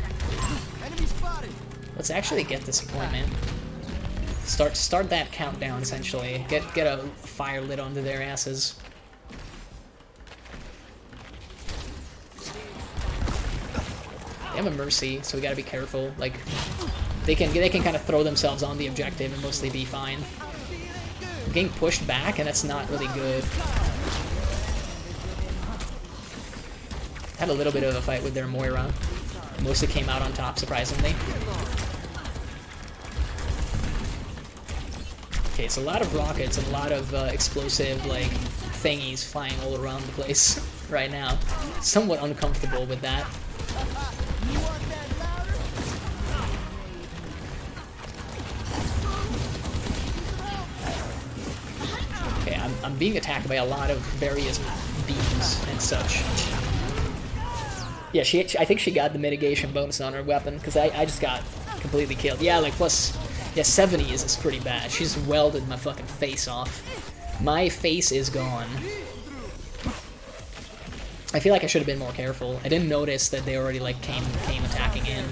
Let's actually get this point, man. Start that countdown, essentially. Get a fire lit onto their asses. They have a mercy, so we gotta be careful. Like, they can kind of throw themselves on the objective and mostly be fine. I'm getting pushed back, and that's not really good. Had a little bit of a fight with their Moira. Mostly came out on top, surprisingly. Okay, it's a lot of rockets, a lot of explosive, like, thingies flying all around the place right now. Somewhat uncomfortable with that. Okay, I'm being attacked by a lot of various beams and such. Yeah, I think she got the mitigation bonus on her weapon, because I just got completely killed. Yeah, like plus, yeah, 70 is pretty bad. She's welded my fucking face off. My face is gone. I feel like I should have been more careful. I didn't notice that they already like came attacking in.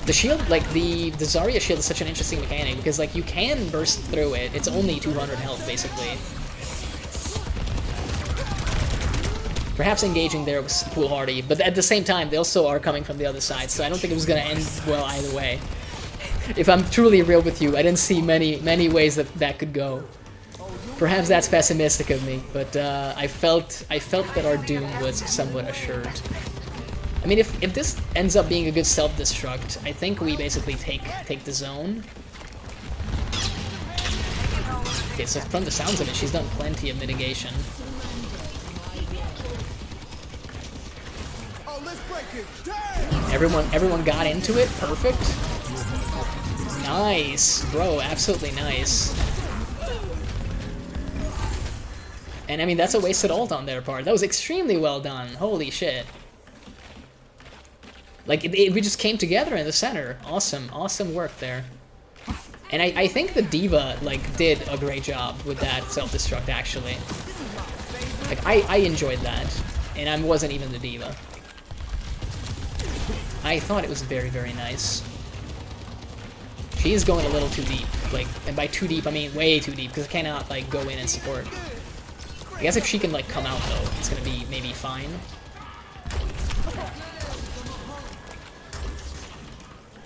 The shield, like the Zarya shield is such an interesting mechanic, because like you can burst through it. It's only 200 health, basically. Perhaps engaging there was foolhardy, but at the same time, they also are coming from the other side, so I don't think it was going to end well either way. If I'm truly real with you, I didn't see many ways that could go. Perhaps that's pessimistic of me, but I felt that our doom was somewhat assured. I mean, if this ends up being a good self-destruct, I think we basically take the zone. Okay, so from the sounds of it, she's done plenty of mitigation. Everyone got into it. Perfect. Nice, bro. Absolutely nice. And I mean, that's a wasted ult on their part. That was extremely well done. Holy shit. Like, we just came together in the center. Awesome. Awesome work there. And I think the Diva, like, did a great job with that self-destruct, actually. Like, I enjoyed that. And I wasn't even the Diva. I thought it was very, very nice. She is going a little too deep. Like, and by too deep, I mean way too deep, because I cannot, like, go in and support. I guess if she can, like, come out, though, it's gonna be maybe fine.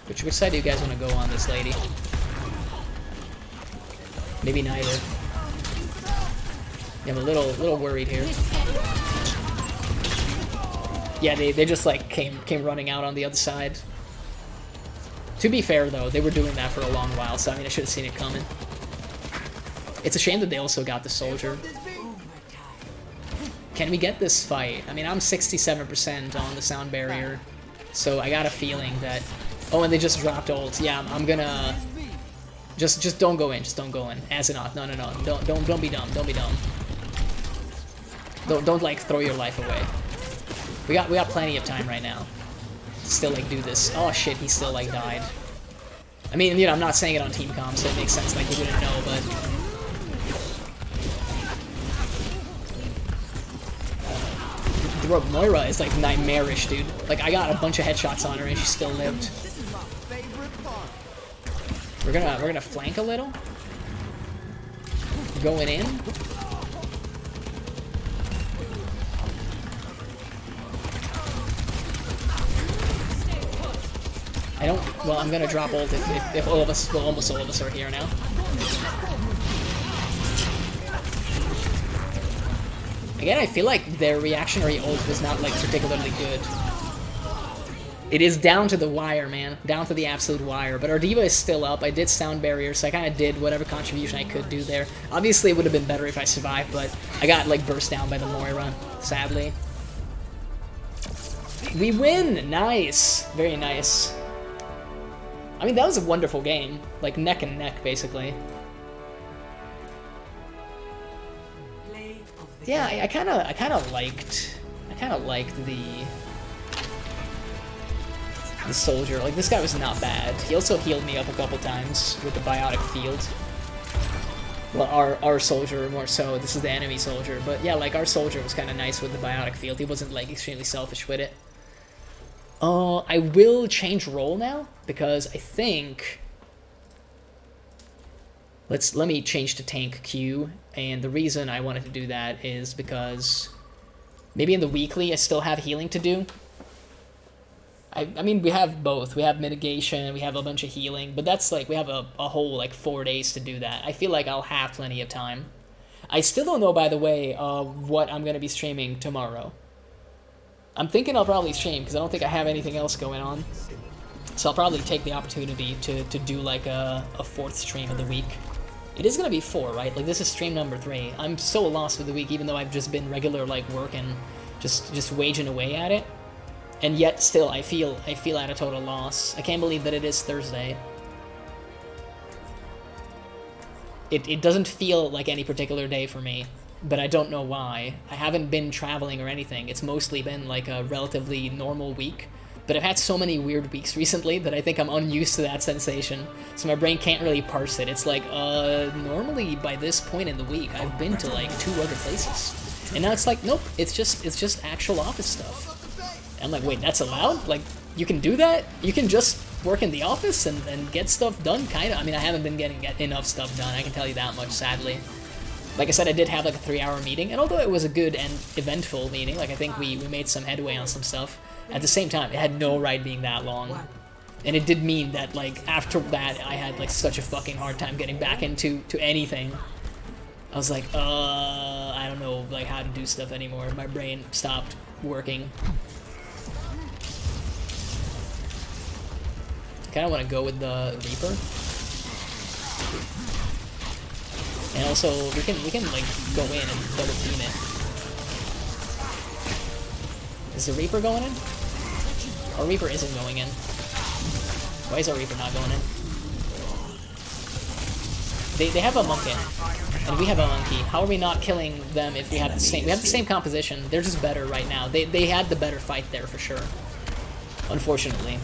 Which side do you guys want to go on, this lady? Maybe neither. Yeah, I'm a little worried here. Yeah, they just like came running out on the other side. To be fair though, they were doing that for a long while, so I mean I should have seen it coming. It's a shame that they also got the soldier. Can we get this fight? I mean, I'm 67% on the sound barrier, so I got a feeling that. Oh, and they just dropped ult. Yeah, I'm gonna. Just don't go in. Just don't go in. Azeroth, no. Don't be dumb. Don't be dumb. Don't like throw your life away. We got plenty of time right now to still like do this. Oh shit, he still like died. I mean, you know, I'm not saying it on team comm, so it makes sense like you wouldn't know, but Moira is like nightmarish, dude. Like I got a bunch of headshots on her and she still lived. We're gonna flank a little. Going in. I don't. Well, I'm gonna drop ult if all of us. Well, almost all of us are here now. Again, I feel like their reactionary ult was not like particularly good. It is down to the wire, man. Down to the absolute wire. But our diva is still up. I did sound barrier, so I kind of did whatever contribution I could do there. Obviously, it would have been better if I survived, but I got, like, burst down by the Moira, sadly. We win! Nice! Very nice. I mean, that was a wonderful game. Like, neck and neck, basically. Yeah, I kind of liked the soldier. Like, this guy was not bad. He also healed me up a couple times with the biotic field. Well, our soldier more so. This is the enemy soldier. But yeah, like, our soldier was kind of nice with the biotic field. He wasn't, like, extremely selfish with it. I will change role now, because I think... Let me change to tank Q, and the reason I wanted to do that is because maybe in the weekly I still have healing to do. I mean, we have both. We have mitigation, we have a bunch of healing, but that's like, we have a whole like 4 days to do that. I feel like I'll have plenty of time. I still don't know, by the way, what I'm going to be streaming tomorrow. I'm thinking I'll probably stream, because I don't think I have anything else going on. So I'll probably take the opportunity to do like a 4th stream of the week. It is gonna be 4, right? Like, this is stream number 3. I'm so lost with the week, even though I've just been regular, like, work and just waging away at it. And yet, still, I feel at a total loss. I can't believe that it is Thursday. It doesn't feel like any particular day for me, but I don't know why. I haven't been traveling or anything. It's mostly been, like, a relatively normal week. But I've had so many weird weeks recently that I think I'm unused to that sensation. So my brain can't really parse it. It's like, normally by this point in the week, I've been to like 2 other places. And now it's like, nope, it's just actual office stuff. And I'm like, wait, that's allowed? Like, you can do that? You can just work in the office and get stuff done, kinda? I mean, I haven't been getting enough stuff done, I can tell you that much, sadly. Like I said, I did have like a 3-hour meeting, and although it was a good and eventful meeting, like I think we made some headway on some stuff, at the same time, it had no right being that long. And it did mean that, like, after that, I had, like, such a fucking hard time getting back into anything. I was like, I don't know, like, how to do stuff anymore. My brain stopped working. I kind of want to go with the Reaper. And also, we can like, go in and double team it. Is the Reaper going in? Our Reaper isn't going in. Why is our Reaper not going in? They have a monkey, and we have a monkey. How are we not killing them if we have the same? We have the same composition. They're just better right now. They had the better fight there for sure. Unfortunately,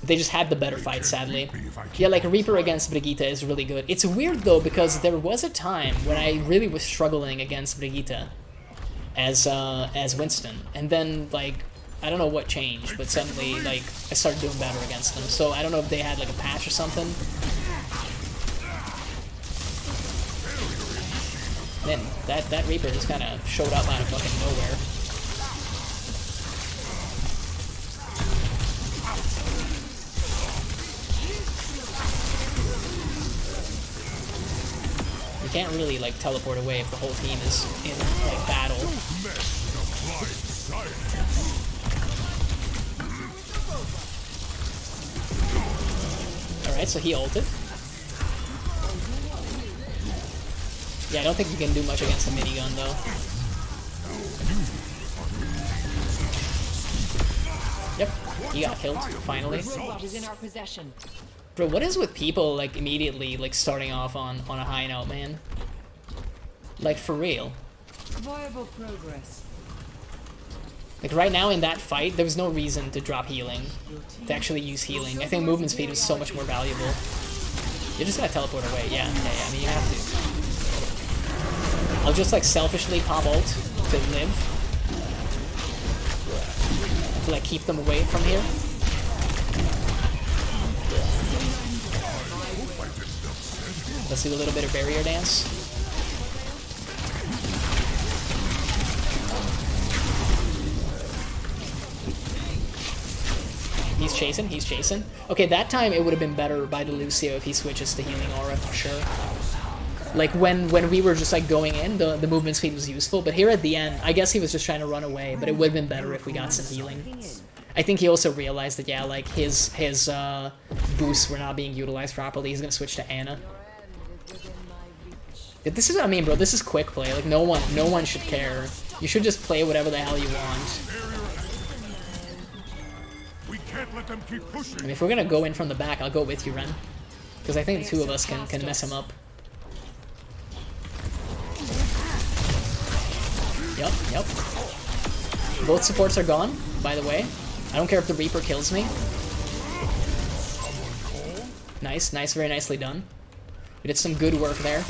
they just had the better fight. Sadly, yeah. Like Reaper against Brigitte is really good. It's weird though, because there was a time when I really was struggling against Brigitte as Winston, and then like, I don't know what changed, but suddenly, like, I started doing better against them. So I don't know if they had, like, a patch or something. Man, that Reaper just kind of showed up out of fucking nowhere. You can't really, like, teleport away if the whole team is in, like, battle. Alright, so he ulted. Yeah, I don't think you can do much against the minigun, though. Yep, he got killed, finally. Bro, what is with people, like, immediately, like, starting off on a high note, man? Like, for real. Viable progress. Like, right now in that fight, there was no reason to drop healing. To actually use healing. I think movement speed is so much more valuable. You're just gonna teleport away. Yeah, I mean, you have to. I'll just, like, selfishly pop ult to live. To, like, keep them away from here. Let's do a little bit of barrier dance. He's chasing, he's chasing. Okay, that time it would have been better by the Lucio if he switches to healing aura for sure. Like when we were just like going in, the movement speed was useful, but here at the end, I guess he was just trying to run away, but it would have been better if we got some healing. I think he also realized that, yeah, like his boosts were not being utilized properly. He's gonna switch to Ana. This is what I mean, bro. This is quick play. Like no one should care. You should just play whatever the hell you want. We can't let them keep pushing. I mean, if we're gonna go in from the back, I'll go with you, Ren, because I think the two of us can mess him up. Yep. Both supports are gone, by the way. I don't care if the Reaper kills me. Nice, very nicely done. We did some good work there.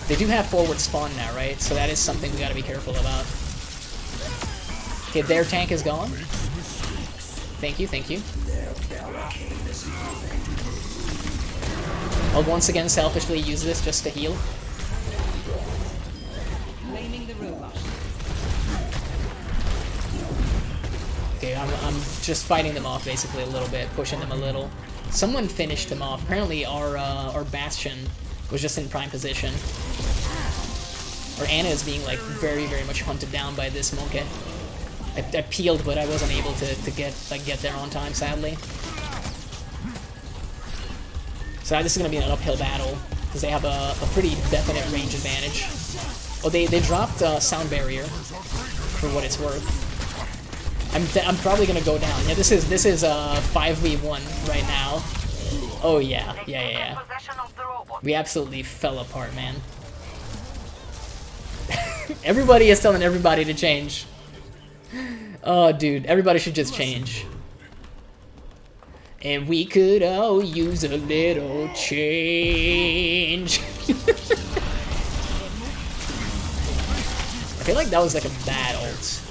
They do have forward spawn now, right? So that is something we gotta be careful about. Okay, their tank is gone. Thank you. I'll once again selfishly use this just to heal. Okay, I'm just fighting them off basically a little bit, pushing them a little. Someone finished them off. Apparently our Bastion was just in prime position. Or Ana is being like very much hunted down by this monkey. I peeled, but I wasn't able to get there on time, sadly. So this is gonna be an uphill battle because they have a pretty definite range advantage. Oh, they dropped sound barrier for what it's worth. I'm probably gonna go down. Yeah, this is 5v1 right now. Oh yeah. We absolutely fell apart, man. Everybody is telling everybody to change. Oh, dude, everybody should just change. And we could all use a little change. I feel like that was like a bad ult.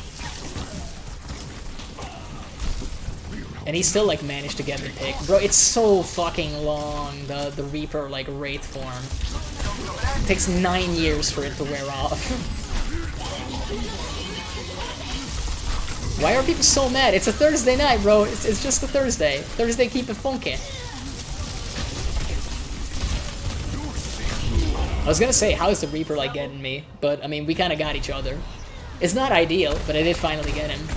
And he still like managed to get the pick. Bro, it's so fucking long, the Reaper like Wraith form. It takes 9 years for it to wear off. Why are people so mad? It's a Thursday night, bro. It's just a Thursday. Thursday, keep it funky. I was gonna say, how is the Reaper like getting me? But I mean, we kind of got each other. It's not ideal, but I did finally get him.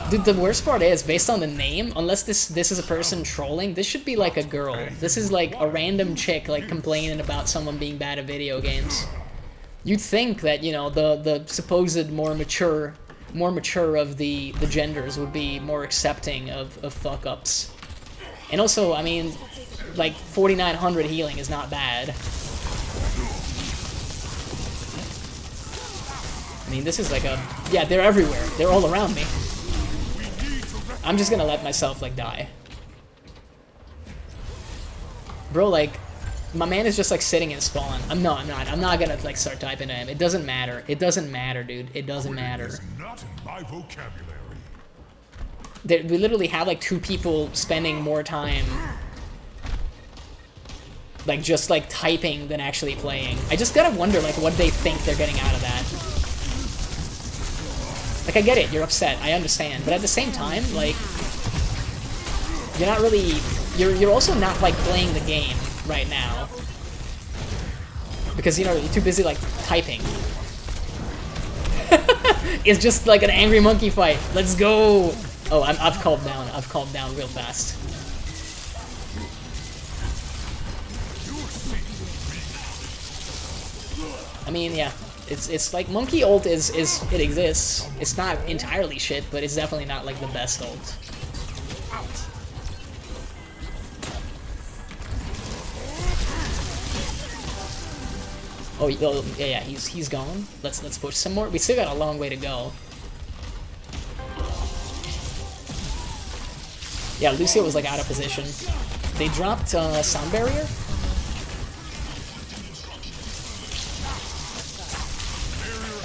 Dude, the worst part is, based on the name, unless this is a person trolling, this should be like a girl. This is like a random chick like complaining about someone being bad at video games. You'd think that, you know, the supposed more mature of the genders would be more accepting of fuck-ups. And also, I mean, like 4,900 healing is not bad. I mean, this is like a... Yeah, they're everywhere. They're all around me. I'm just gonna let myself, like, die. Bro, like, my man is just, like, sitting in spawn. I'm not. I'm not gonna, like, start typing to him. It doesn't matter. It doesn't matter, dude. It doesn't matter. Not in my vocabulary. We literally have, like, 2 people spending more time, like, just, like, typing than actually playing. I just gotta wonder, like, what they think they're getting out of that. Like, I get it, you're upset, I understand, but at the same time, like, you're not really, you're also not, like, playing the game right now. Because, you know, you're too busy, like, typing. It's just like an angry monkey fight. Let's go! Oh, I've calmed down. I've calmed down real fast. I mean, yeah. It's like monkey ult is it exists. It's not entirely shit, but it's definitely not like the best ult. Oh yeah, he's gone. Let's push some more. We still got a long way to go. Yeah, Lucio was like out of position. They dropped sound barrier.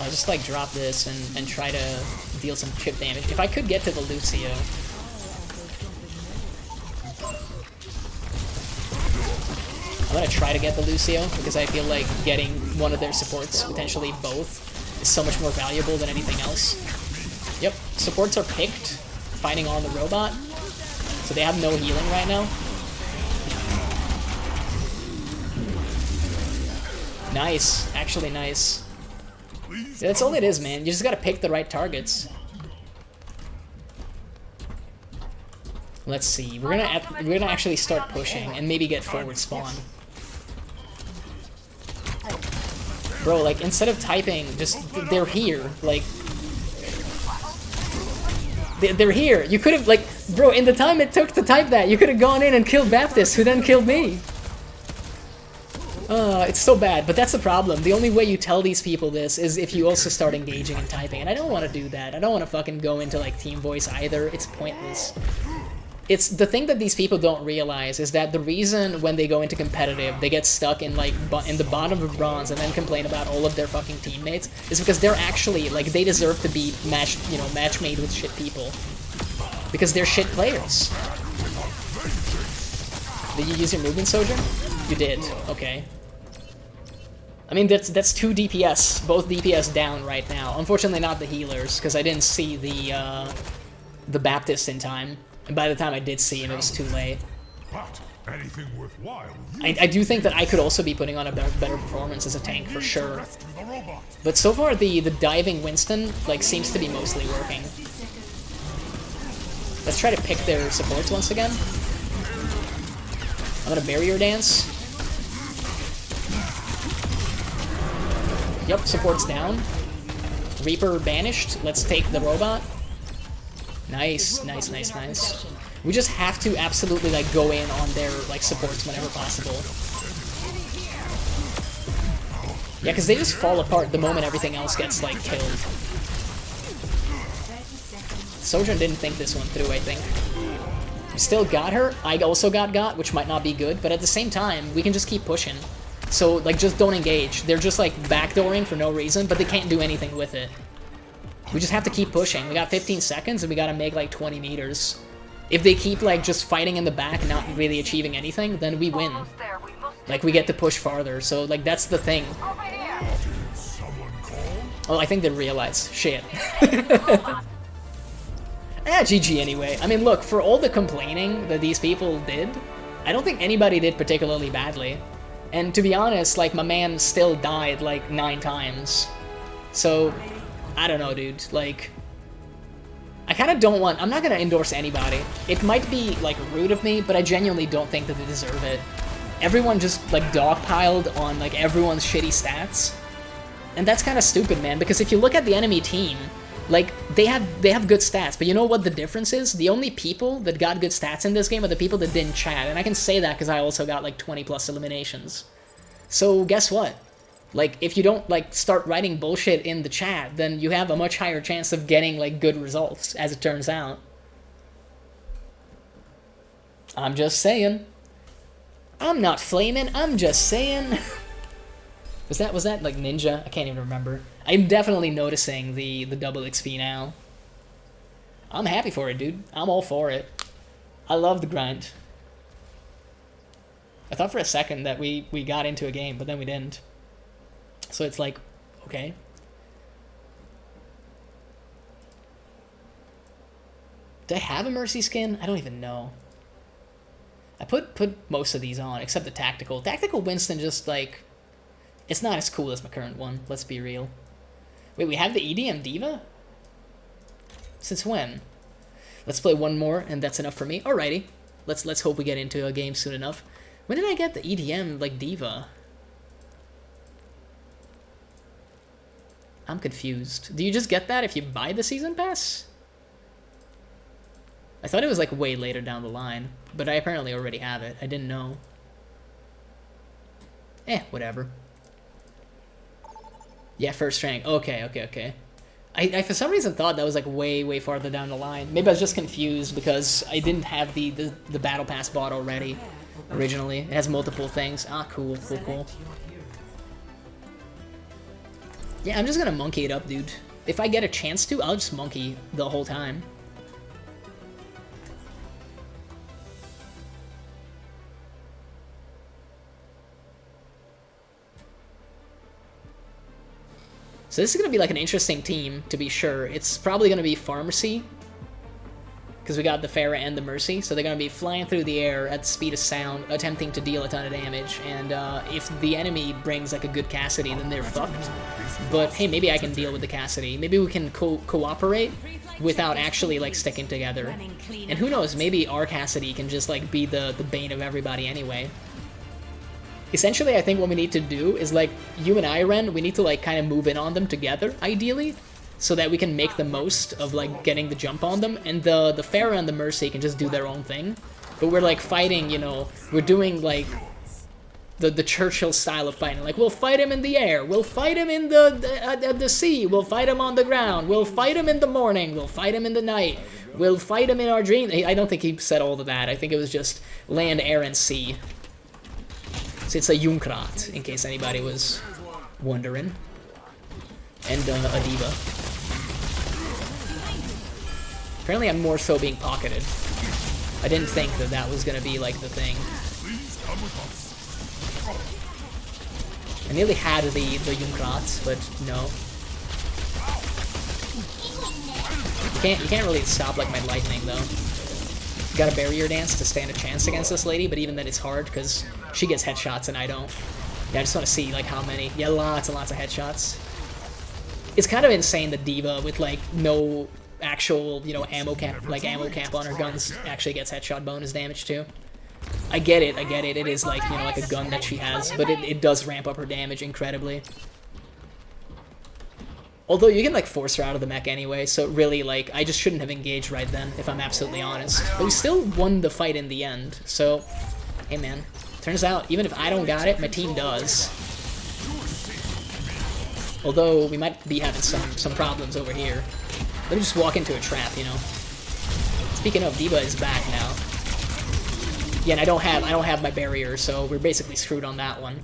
I'll just like drop this and try to deal some chip damage. If I could get to the Lucio. I'm gonna try to get the Lucio because I feel like getting one of their supports, potentially both, is so much more valuable than anything else. Yep, supports are picked, fighting on the robot, so they have no healing right now. Nice. Actually nice. Please Yeah, that's come all it is, man. You just gotta pick the right targets. Let's see. We're gonna actually start pushing and maybe get forward spawn. Bro, like instead of typing, just they're here. Like they're here. You could have like, bro, in the time it took to type that, you could have gone in and killed Baptist, who then killed me. It's so bad, but that's the problem. The only way you tell these people this is if you also start engaging and typing, and I don't want to do that. I don't want to fucking go into like team voice either. It's pointless. It's the thing that these people don't realize is that the reason when they go into competitive, they get stuck in like in the bottom of bronze and then complain about all of their fucking teammates is because they're actually like they deserve to be match made with shit people because they're shit players. Did you use your movement, Sojourn? You did. Okay. I mean that's 2 DPS, both DPS down right now. Unfortunately, not the healers because I didn't see the Baptist in time. And by the time I did see him, it was too late. But anything worthwhile. I do think that I could also be putting on a better performance as a tank for sure. But so far, the diving Winston like seems to be mostly working. Let's try to pick their supports once again. I'm gonna barrier dance. Yep, support's down. Reaper banished. Let's take the robot. Nice, nice, nice, nice. We just have to absolutely like go in on their like supports whenever possible. Yeah, because they just fall apart the moment everything else gets like killed. Sojourn didn't think this one through, I think. We still got her. I also got, which might not be good, but at the same time, we can just keep pushing. So like just don't engage. They're just like backdooring for no reason, but they can't do anything with it. We just have to keep pushing. We got 15 seconds and we gotta make like 20 meters. If they keep like just fighting in the back and not really achieving anything, then we win. Like we get to push farther. So like that's the thing. Oh, I think they realize. Shit. GG anyway. I mean, look, for all the complaining that these people did, I don't think anybody did particularly badly. And to be honest, like my man still died like 9 times. So I don't know, dude, like, I kind of don't want, I'm not going to endorse anybody. It might be, like, rude of me, but I genuinely don't think that they deserve it. Everyone just, like, dogpiled on, like, everyone's shitty stats. And that's kind of stupid, man, because if you look at the enemy team, like, they have good stats, but you know what the difference is? The only people that got good stats in this game are the people that didn't chat, and I can say that because I also got, like, 20+ eliminations. So, guess what? Like, if you don't, like, start writing bullshit in the chat, then you have a much higher chance of getting, like, good results, as it turns out. I'm just saying. I'm not flaming, I'm just saying. Was that, like, ninja? I can't even remember. I'm definitely noticing the double XP now. I'm happy for it, dude. I'm all for it. I love the grind. I thought for a second that we got into a game, but then we didn't. So it's like, okay. Do I have a Mercy skin? I don't even know. I put most of these on, except the Tactical. Tactical Winston just, like, it's not as cool as my current one, let's be real. Wait, we have the EDM Diva? Since when? Let's play one more, and that's enough for me. Alrighty. Let's hope we get into a game soon enough. When did I get the EDM, like, Diva? I'm confused. Do you just get that if you buy the season pass? I thought it was like way later down the line, but I apparently already have it. I didn't know. Whatever. Yeah, first rank. Okay. I for some reason thought that was like way farther down the line. Maybe I was just confused because I didn't have the battle pass bot already originally. It has multiple things. Ah, cool. Yeah, I'm just gonna monkey it up, dude. If I get a chance to, I'll just monkey the whole time. So this is gonna be like an interesting team, to be sure. It's probably gonna be Pharmacy. because we got the Pharah and the Mercy, so they're going to be flying through the air at the speed of sound, attempting to deal a ton of damage, and if the enemy brings like a good Cassidy, then they're fucked. But hey, maybe I can deal with the Cassidy. Maybe we can cooperate without actually like sticking together. And who knows, maybe our Cassidy can just like be the bane of everybody anyway. Essentially, I think what we need to do is like, you and I, Ren, we need to like kind of move in on them together, ideally, so that we can make the most of like getting the jump on them, and the Pharah and the Mercy can just do their own thing. But we're like fighting, you know, we're doing like the Churchill style of fighting. Like, we'll fight him in the air, we'll fight him in the sea, we'll fight him on the ground, we'll fight him in the morning, we'll fight him in the night, we'll fight him in our dream. I don't think he said all of that. I think it was just land, air, and sea. So it's a Junkrat, in case anybody was wondering. And a diva. Apparently I'm more so being pocketed. I didn't think that that was gonna be like the thing. I nearly had the Junkrats, but no. You can't really stop like my lightning though. Got a barrier dance to stand a chance against this lady, but even then it's hard because she gets headshots and I don't. Yeah, I just want to see like how many. Yeah, lots and lots of headshots. It's kind of insane the diva with like no actual, you know, ammo cap on her guns actually gets headshot bonus damage too. I get it. It is like, you know, like a gun that she has, but it does ramp up her damage incredibly. Although you can like force her out of the mech anyway, so really like I just shouldn't have engaged right then, if I'm absolutely honest. But we still won the fight in the end, so hey man. Turns out even if I don't got it, my team does. Although we might be having some problems over here. Let me just walk into a trap, you know. Speaking of, Diva is back now. Yeah, and I don't have my barrier, so we're basically screwed on that one.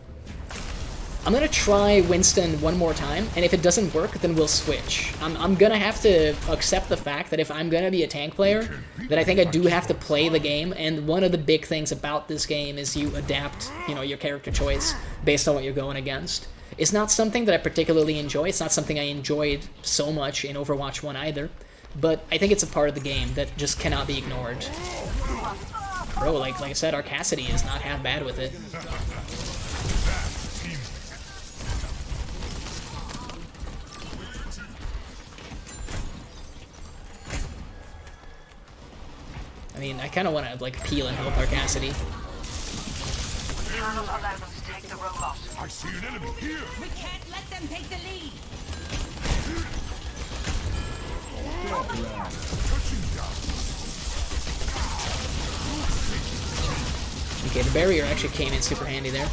I'm gonna try Winston one more time, and if it doesn't work, then we'll switch. I'm gonna have to accept the fact that if I'm gonna be a tank player, then I think I do have to play the game, and one of the big things about this game is you adapt, you know, your character choice based on what you're going against. It's not something that I particularly enjoy, it's not something I enjoyed so much in Overwatch 1 either, but I think it's a part of the game that just cannot be ignored. Bro, like I said, our Cassidy is not half bad with it. I mean, I kind of want to like peel and help our Cassidy. Cannot allow them to take the robot. I see an enemy here. We can't let them take the lead. Okay, the barrier actually came in super handy there.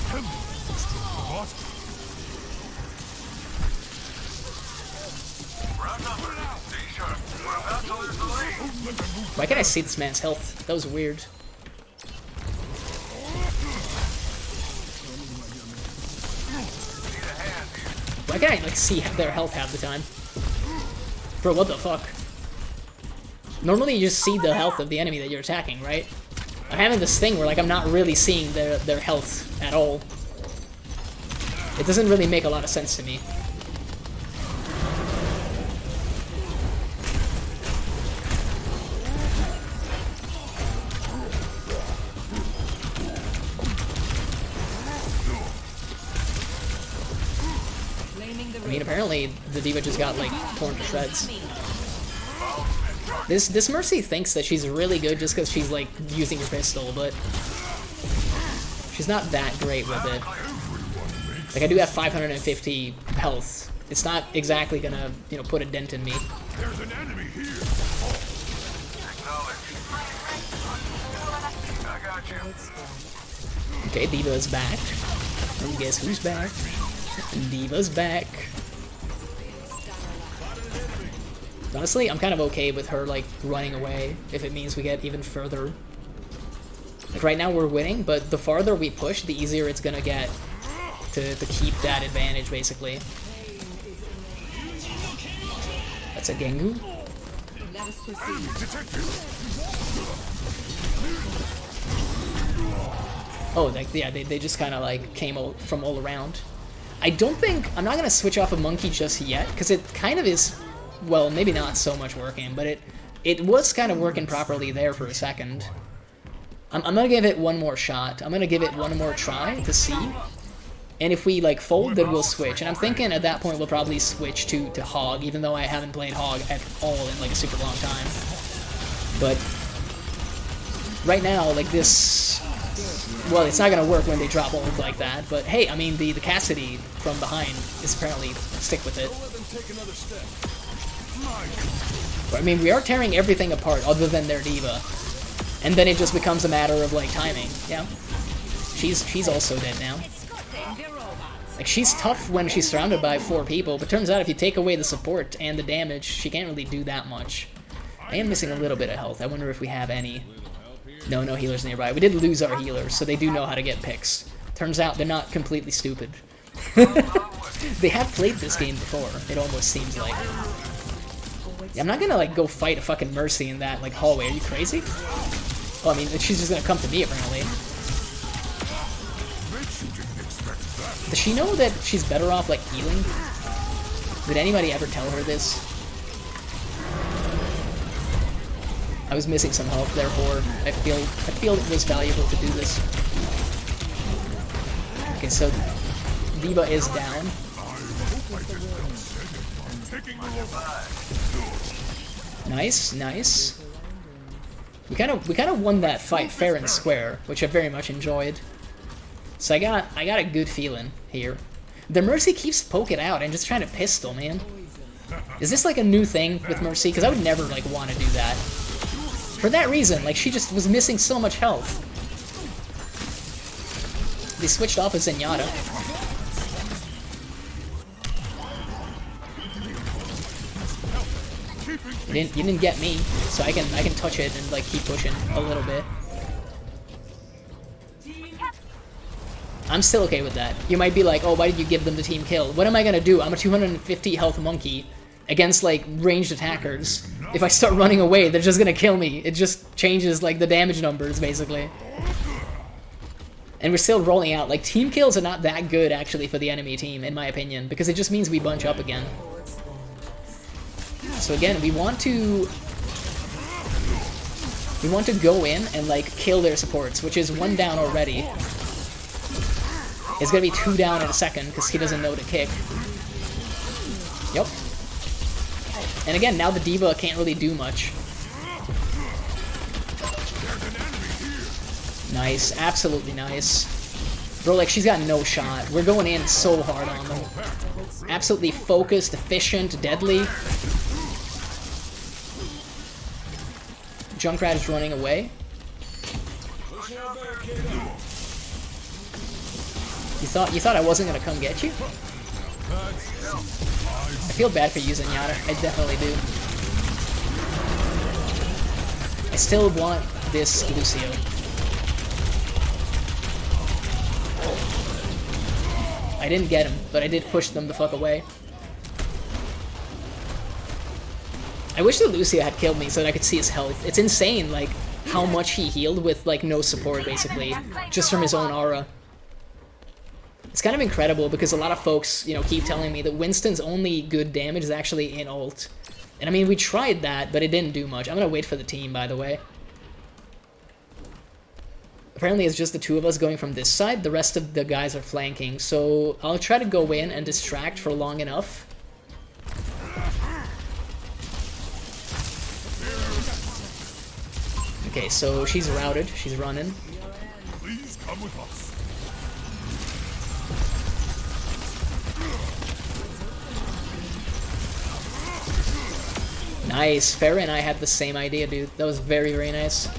Why can't I see this man's health? That was weird. Why can't I like see their health half the time? Bro, what the fuck? Normally you just see the health of the enemy that you're attacking, right? I'm having this thing where like I'm not really seeing their health at all. It doesn't really make a lot of sense to me. I mean, apparently the Diva just got like torn to shreds. This Mercy thinks that she's really good just because she's like using her pistol, but she's not that great with it. Like I do have 550 health. It's not exactly gonna, you know, put a dent in me. There's an enemy here. I got you. Okay, Diva's back. And guess who's back? Diva's back. Honestly, I'm kind of okay with her, like, running away if it means we get even further. Like, right now we're winning, but the farther we push, the easier it's gonna get to keep that advantage, basically. That's a Gengu. Let us proceed. Oh, like, yeah, they just kind of, like, came from all around. I don't think... I'm not going to switch off a monkey just yet, because it kind of is... Well, maybe not so much working, but it it was kind of working properly there for a second. I'm gonna give it one more shot. I'm gonna give it one more try to see. And if we like fold, then we'll switch. And I'm thinking at that point we'll probably switch to Hog, even though I haven't played Hog at all in like a super long time. But right now, like this, well, it's not gonna work when they drop ult like that. But hey, I mean the Cassidy from behind is apparently stick with it. But, I mean, we are tearing everything apart other than their diva, and then it just becomes a matter of like timing. Yeah, she's also dead now. Like, she's tough when she's surrounded by 4 people, but turns out if you take away the support and the damage, she can't really do that much. I am missing a little bit of health. I wonder if we have any. No healers nearby. We did lose our healers, so they do know how to get picks. Turns out they're not completely stupid. They have played this game before, it almost seems like. Yeah, I'm not gonna like go fight a fucking Mercy in that like hallway. Are you crazy? Oh, I mean, she's just gonna come to me apparently. Does she know that she's better off like healing? Did anybody ever tell her this? I was missing some help, therefore I feel it was valuable to do this. Okay, so Diva is down. Nice. We kind of won that fight fair and square, which I very much enjoyed. So I got a good feeling here. The Mercy keeps poking out and just trying to pistol, man. Is this like a new thing with Mercy? Because I would never like want to do that. For that reason, like she just was missing so much health. They switched off of Zenyatta. You didn't get me, so I can touch it and like keep pushing a little bit. I'm still okay with that. You might be like, oh, why did you give them the team kill? What am I gonna do? I'm a 250 health monkey against like ranged attackers. If I start running away, they're just gonna kill me. It just changes like the damage numbers basically. And we're still rolling out. Like team kills are not that good actually for the enemy team, in my opinion, because it just means we bunch up again. So again, we want to go in and like kill their supports, which is 1 down already. It's gonna be 2 down in a second because he doesn't know to kick. Yep. And again, now the Diva can't really do much. Nice, absolutely nice. Bro, like she's got no shot. We're going in so hard on them. Absolutely focused, efficient, deadly. Junkrat is running away. You thought I wasn't gonna come get you? I feel bad for you, Zenyatta. I definitely do. I still want this Lucio. I didn't get him, but I did push them the fuck away. I wish the Lucio had killed me so that I could see his health. It's insane, like, how much he healed with, like, no support, basically, just from his own aura. It's kind of incredible because a lot of folks, you know, keep telling me that Winston's only good damage is actually in ult. And I mean, we tried that, but it didn't do much. I'm gonna wait for the team, by the way. Apparently it's just the 2 of us going from this side. The rest of the guys are flanking. So I'll try to go in and distract for long enough. Okay, so she's routed. She's running. Please come with us. Nice. Farah and I had the same idea, dude. That was very, very nice. I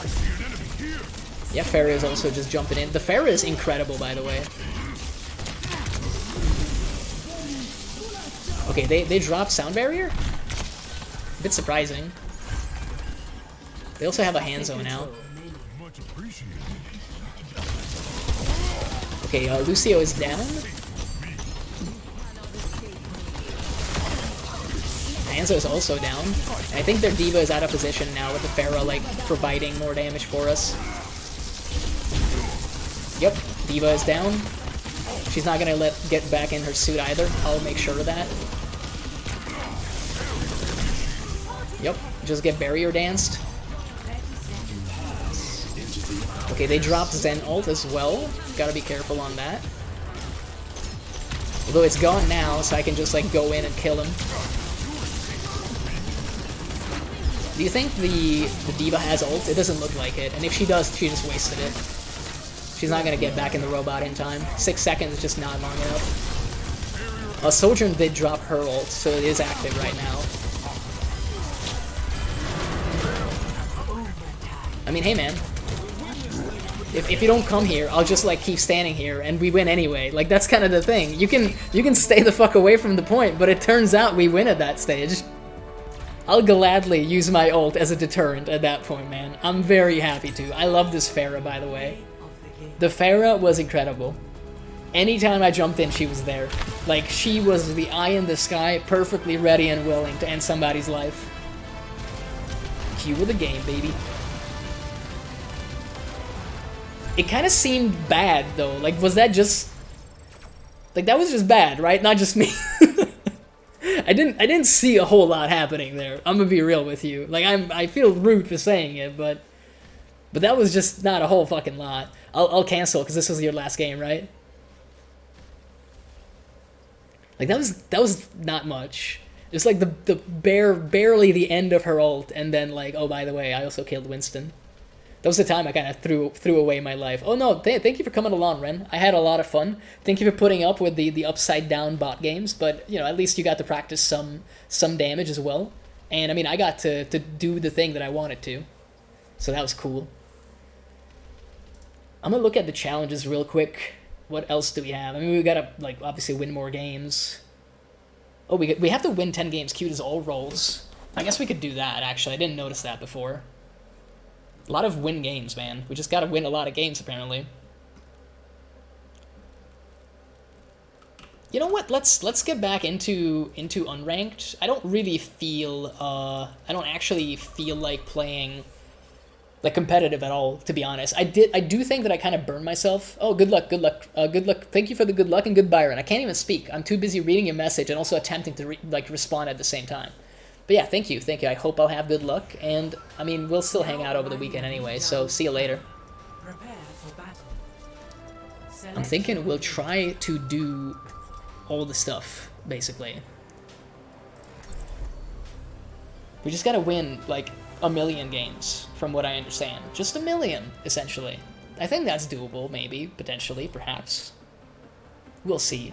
see an enemy here. Yeah, Farah is also just jumping in. The Farah is incredible, by the way. Okay, they dropped sound barrier? A bit surprising. They also have a hand zone now. Much appreciated. Okay, Lucio is down. Hanzo is also down. And I think their Diva is out of position now with the Pharah, like, providing more damage for us. Yep, Diva is down. She's not gonna get back in her suit either. I'll make sure of that. Yep, just get barrier danced. Okay, they dropped Zen ult as well. Gotta be careful on that. Although it's gone now, so I can just like go in and kill him. Do you think the D.Va has ult? It doesn't look like it. And if she does, she just wasted it. She's not gonna get back in the robot in time. 6 seconds is just not long enough. Sojourn did drop her ult, so it is active right now. I mean, hey man. If you don't come here, I'll just like keep standing here and we win anyway. Like that's kind of the thing. You can stay the fuck away from the point, but it turns out we win at that stage. I'll gladly use my ult as a deterrent at that point, man. I'm very happy to. I love this Pharah, by the way. The Pharah was incredible. Anytime I jumped in, she was there. Like, she was the eye in the sky, perfectly ready and willing to end somebody's life. Cue of the game, baby. It kind of seemed bad, though. Like, was that just... Like, that was just bad, right? Not just me. I didn't see a whole lot happening there. I'm gonna be real with you. Like, I feel rude for saying it, but that was just not a whole fucking lot. I'll cancel, because this was your last game, right? Like, that was not much. It was like the barely the end of her ult, and then like, oh, by the way, I also killed Winston. That was the time I kind of threw away my life. Oh no, thank you for coming along, Ren. I had a lot of fun. Thank you for putting up with the upside down bot games, but you know, at least you got to practice some damage as well. And I mean, I got to do the thing that I wanted to. So that was cool. I'm gonna look at the challenges real quick. What else do we have? I mean, we gotta like obviously win more games. Oh, we have to win 10 games queued as all roles. I guess we could do that actually. I didn't notice that before. A lot of win games, man. We just gotta win a lot of games, apparently. You know what? Let's get back into unranked. I don't really feel I don't actually feel like playing like competitive at all, to be honest. I do think that I kind of burned myself. Oh, good luck. Thank you for the good luck and good Byron. I can't even speak. I'm too busy reading your message and also attempting to respond at the same time. But yeah, thank you. I hope I'll have good luck, and I mean, we'll still hang out over the weekend anyway, so see you later. I'm thinking we'll try to do all the stuff, basically. We just gotta win, like, 1 million games, from what I understand. Just 1 million, essentially. I think that's doable, maybe, potentially, perhaps. We'll see.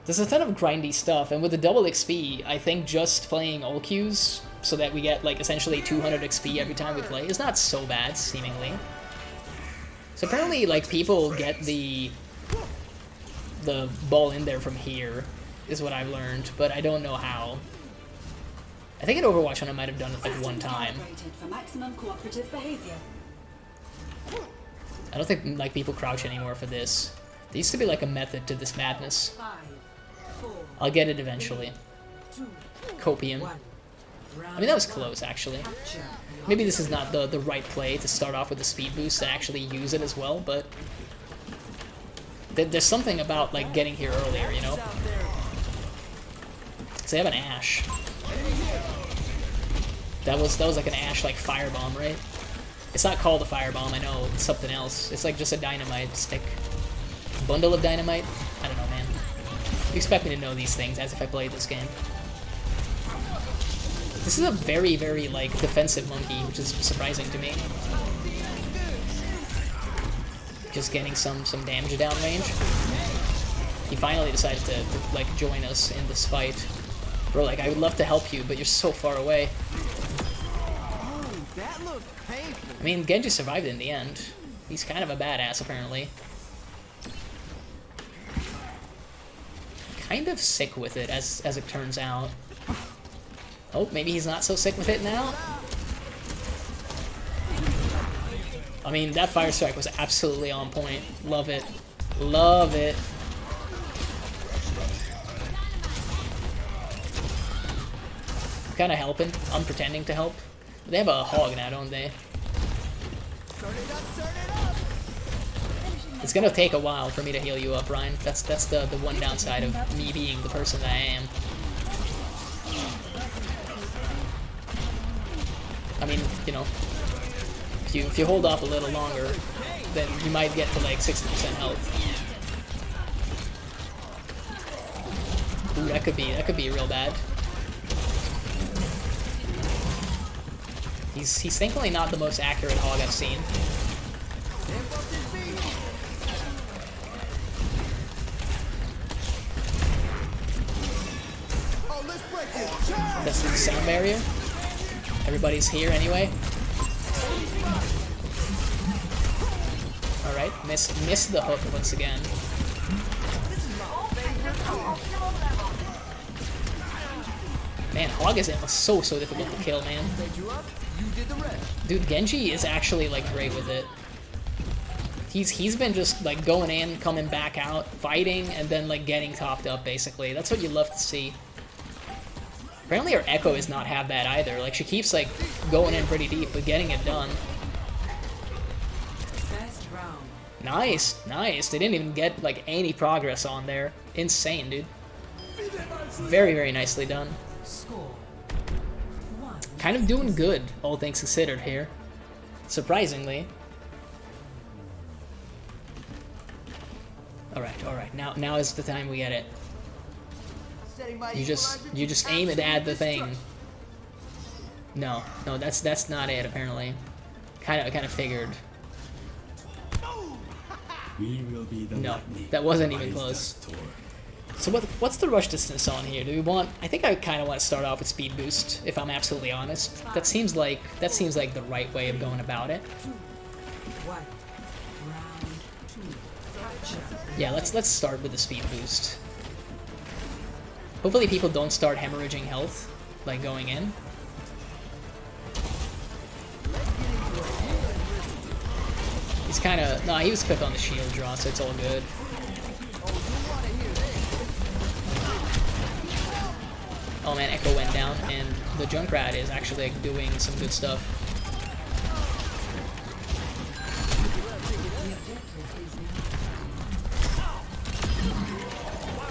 There's a ton of grindy stuff, and with the double XP, I think just playing all queues so that we get, like, essentially 200 XP every time we play is not so bad, seemingly. So apparently, like, people get the ball in there from here, is what I've learned, but I don't know how. I think in Overwatch 1 I might have done it, like, one time. I don't think, like, people crouch anymore for this. There used to be, like, a method to this madness. I'll get it eventually. Copium. I mean, that was close, actually. Maybe this is not the right play to start off with a speed boost and actually use it as well, but there's something about, like, getting here earlier, you know? So they have an Ashe. That was like an Ashe, like, firebomb, right? It's not called a firebomb, I know. It's something else. It's like just a dynamite stick. Bundle of dynamite? I don't know, man. You expect me to know these things as if I played this game. This is a very, very, like, defensive monkey, which is surprising to me. Just getting some damage down range. He finally decided to like, join us in this fight. Bro, like, I would love to help you, but you're so far away. That looked painful. I mean, Genji survived in the end. He's kind of a badass, apparently. Kind of sick with it, as it turns out. Oh, maybe he's not so sick with it now? I mean, that Fire Strike was absolutely on point. Love it. Love it. I'm kind of helping. I'm pretending to help. They have a hog now, don't they? It's gonna take a while for me to heal you up, Ryan. That's the one downside of me being the person that I am. I mean, you know, if you hold off a little longer, then you might get to like 60% health. Ooh, that could be real bad. He's thankfully not the most accurate hog I've seen. That's the sound barrier. Everybody's here anyway. Alright, missed the hook once again. Man, hog is so difficult to kill, man. Dude, Genji is actually like great with it. He's been just like going in, coming back out, fighting, and then like getting topped up basically. That's what you love to see. Apparently her Echo is not half bad either. Like she keeps like going in pretty deep, but getting it done. Nice, nice. They didn't even get like any progress on there. Insane, dude. Very, very nicely done. Kind of doing good, all things considered here. Surprisingly. Alright, now is the time we get it. You just aim it at the thing. No, that's not it apparently. Kinda figured. No, that wasn't even close. So what's the rush distance on here? Do we want? I think I kind of want to start off with speed boost, if I'm absolutely honest. That seems like the right way of going about it. Yeah, let's start with the speed boost. Hopefully people don't start hemorrhaging health, like going in. He's kind of no, he was quick on the shield draw, so it's all good. Oh man, Echo went down, and the Junkrat is actually like, doing some good stuff.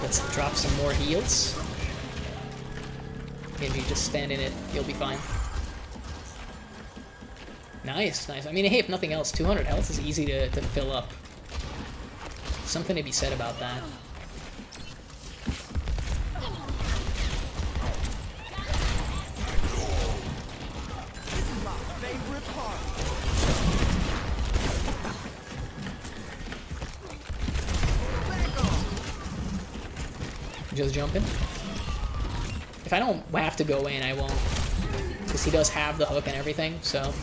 Let's drop some more heals. Maybe just stand in it, you'll be fine. Nice, nice. I mean, hey, if nothing else, 200 health is easy to fill up. Something to be said about that. Just jumping. If I don't have to go in, I won't. Because he does have the hook and everything, so.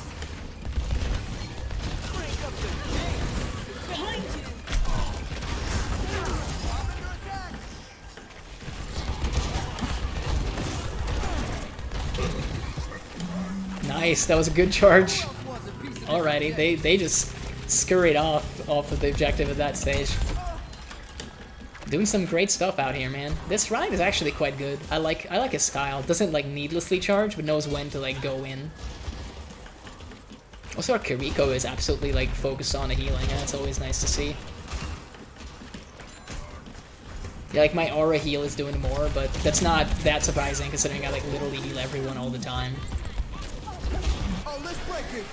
Nice, that was a good charge. Alrighty, they just scurried off of the objective at that stage. Doing some great stuff out here, man. This ride is actually quite good. I like his style. Doesn't like needlessly charge, but knows when to like go in. Also, our Kiriko is absolutely like focused on the healing, and that's always nice to see. Yeah, like my aura heal is doing more, but that's not that surprising considering I like literally heal everyone all the time. Oh, let's break it.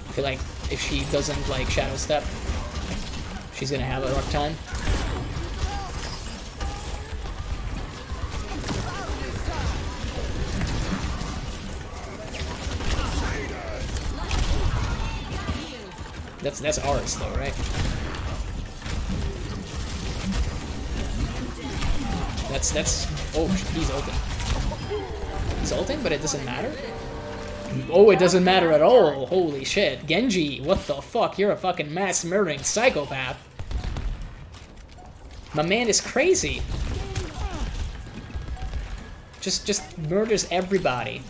I feel like if she doesn't like Shadow Step, she's gonna have a rough time. That's ours though, right? That's oh, he's ulting. He's ulting, but it doesn't matter? Oh, it doesn't matter at all. Holy shit. Genji, what the fuck? You're a fucking mass murdering psychopath. My man is crazy. Just murders everybody.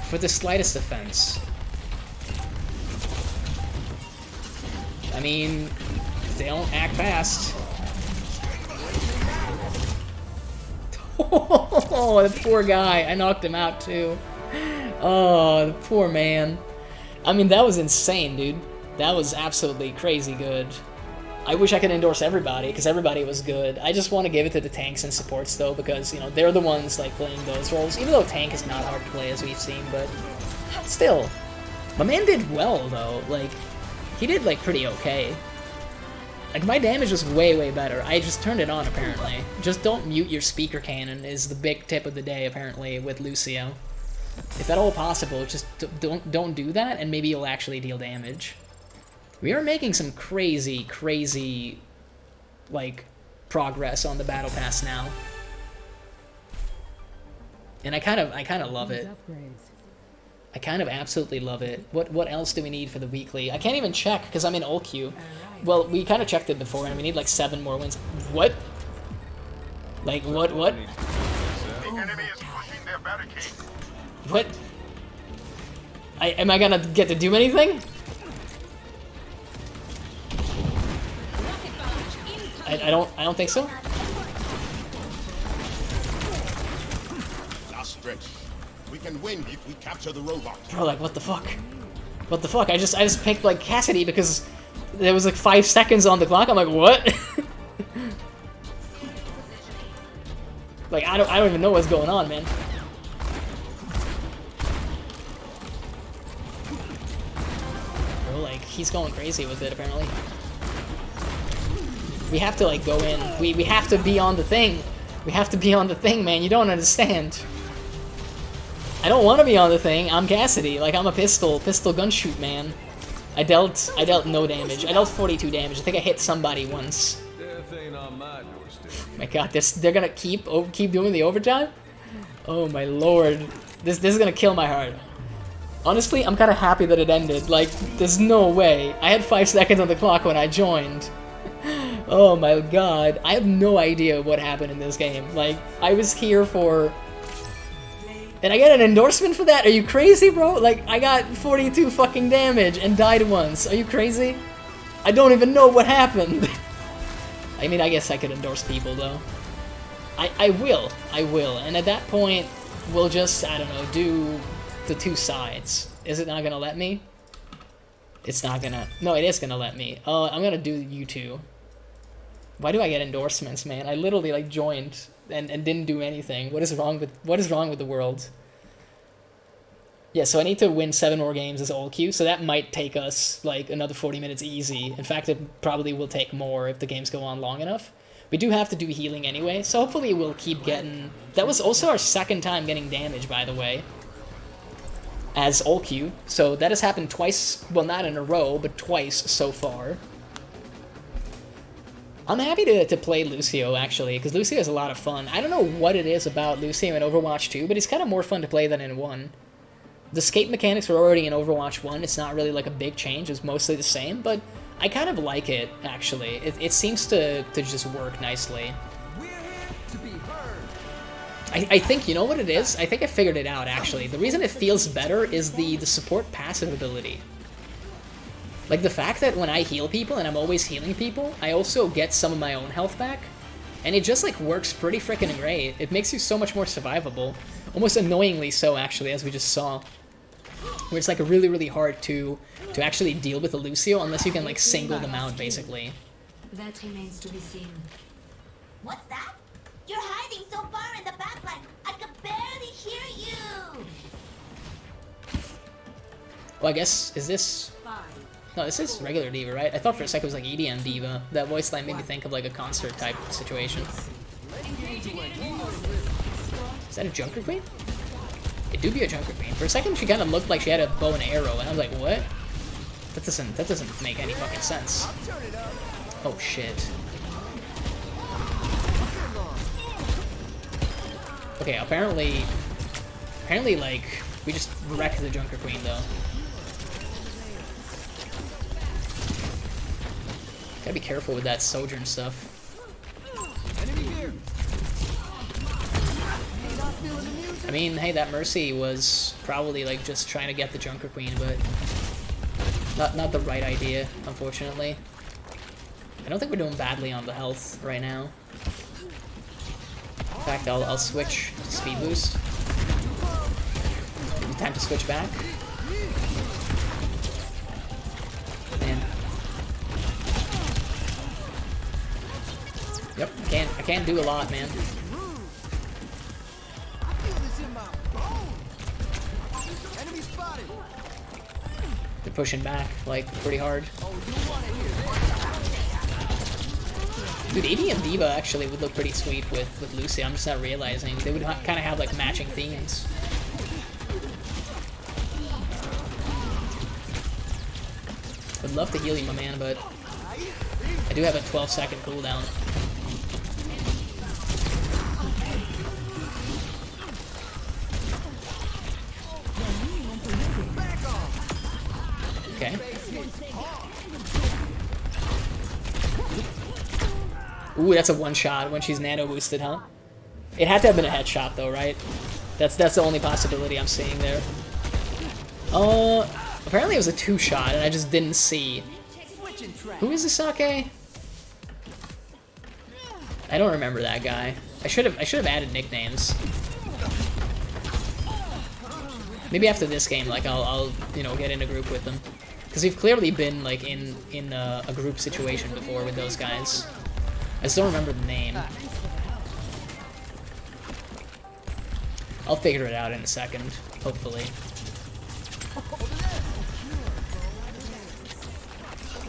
For the slightest offense. I mean, they don't act fast. Oh, the poor guy. I knocked him out too. Oh, the poor man. I mean, that was insane, dude. That was absolutely crazy good. I wish I could endorse everybody, because everybody was good. I just want to give it to the tanks and supports, though, because, you know, they're the ones, like, playing those roles. Even though tank is not hard to play, as we've seen, but still. My man did well, though. Like, he did, like, pretty okay. Like, my damage was way, way better. I just turned it on, apparently. Just don't mute your speaker cannon is the big tip of the day, apparently, with Lucio. If at all possible, just don't do that, and maybe you'll actually deal damage. We are making some crazy, crazy, like, progress on the Battle Pass now. And I kind of love it. I kind of absolutely love it. What else do we need for the weekly? I can't even check, because I'm in OW2. Well, we kind of checked it before, and we need, like, 7 more wins. What? Like, what? The enemy is pushing their barricade. What? Am I gonna get to do anything? I don't think so. Last stretch. We can win if we capture the robot. Bro, like, what the fuck? What the fuck? I just picked, like, Cassidy because there was, like, 5 seconds on the clock. I'm like, what? Like, I don't even know what's going on, man. Bro, like, he's going crazy with it, apparently. We have to, like, go in. We have to be on the thing. We have to be on the thing, man. You don't understand. I don't want to be on the thing. I'm Cassidy. Like, I'm a pistol gun shoot, man. I dealt no damage. I dealt 42 damage. I think I hit somebody once. My god, they're gonna keep doing the overtime? Oh my lord. This is gonna kill my heart. Honestly, I'm kind of happy that it ended. Like, there's no way. I had 5 seconds on the clock when I joined. Oh my god. I have no idea what happened in this game. Like, I was here for... And I get an endorsement for that? Are you crazy, bro? Like, I got 42 fucking damage and died once. Are you crazy? I don't even know what happened. I mean, I guess I could endorse people, though. I will. And at that point, we'll just, I don't know, do the 2 sides. Is it not gonna let me? It's not gonna... No, it is gonna let me. I'm gonna do U2. Why do I get endorsements, man? I literally, like, joined and didn't do anything. What is wrong with the world? Yeah, so I need to win 7 more games as OW2, so that might take us, like, another 40 minutes easy. In fact, it probably will take more if the games go on long enough. We do have to do healing anyway, so hopefully we'll keep getting... That was also our 2nd time getting damage, by the way, as OW2. So that has happened twice, well, not in a row, but twice so far. I'm happy to play Lucio, actually, because Lucio is a lot of fun. I don't know what it is about Lucio in Overwatch 2, but he's kind of more fun to play than in 1. The escape mechanics were already in Overwatch 1. It's not really like a big change. It's mostly the same, but I kind of like it, actually. It seems to just work nicely. We're here to be heard. I think, you know what it is? I think I figured it out, actually. The reason it feels better is the support passive ability. Like, the fact that when I heal people, and I'm always healing people, I also get some of my own health back. And it just, like, works pretty freaking great. It makes you so much more survivable. Almost annoyingly so, actually, as we just saw. Where it's, like, really, really hard to actually deal with a Lucio unless you can, like, single them out, basically. That remains to be seen. What's that? You're hiding so far in the backline. I could barely hear you. Well, I guess, is this... No, this is regular Diva, right? I thought for a second it was like EDM Diva. That voice line made me think of like a concert type situation. Is that a Junker Queen? It do be a Junker Queen. For a second she kind of looked like she had a bow and arrow, and I was like, what? That doesn't make any fucking sense. Oh shit. Okay, apparently like we just wrecked the Junker Queen though. Gotta be careful with that Sojourn stuff. I mean, hey, that Mercy was probably like just trying to get the Junker Queen, but not the right idea, unfortunately. I don't think we're doing badly on the health right now. In fact, I'll switch to Speed Boost. Time to switch back. Man. Yep, I can't do a lot, man. I feel this in my bones. Enemy spotted. They're pushing back, like, pretty hard. Oh, you want to hear this? Dude, AD and Diva actually would look pretty sweet with Lucy. I'm just not realizing. They would kind of have, like, matching themes. Would love to heal you, my man, but I do have a 12-second cooldown. Okay. Ooh, that's a one-shot when she's nano-boosted, huh? It had to have been a headshot, though, right? That's the only possibility I'm seeing there. Apparently it was a two-shot, and I just didn't see. Who is Isake? I don't remember that guy. I should have added nicknames. Maybe after this game, like I'll you know, get in a group with them, because we've clearly been like in a group situation before with those guys. I just don't remember the name. I'll figure it out in a second, hopefully.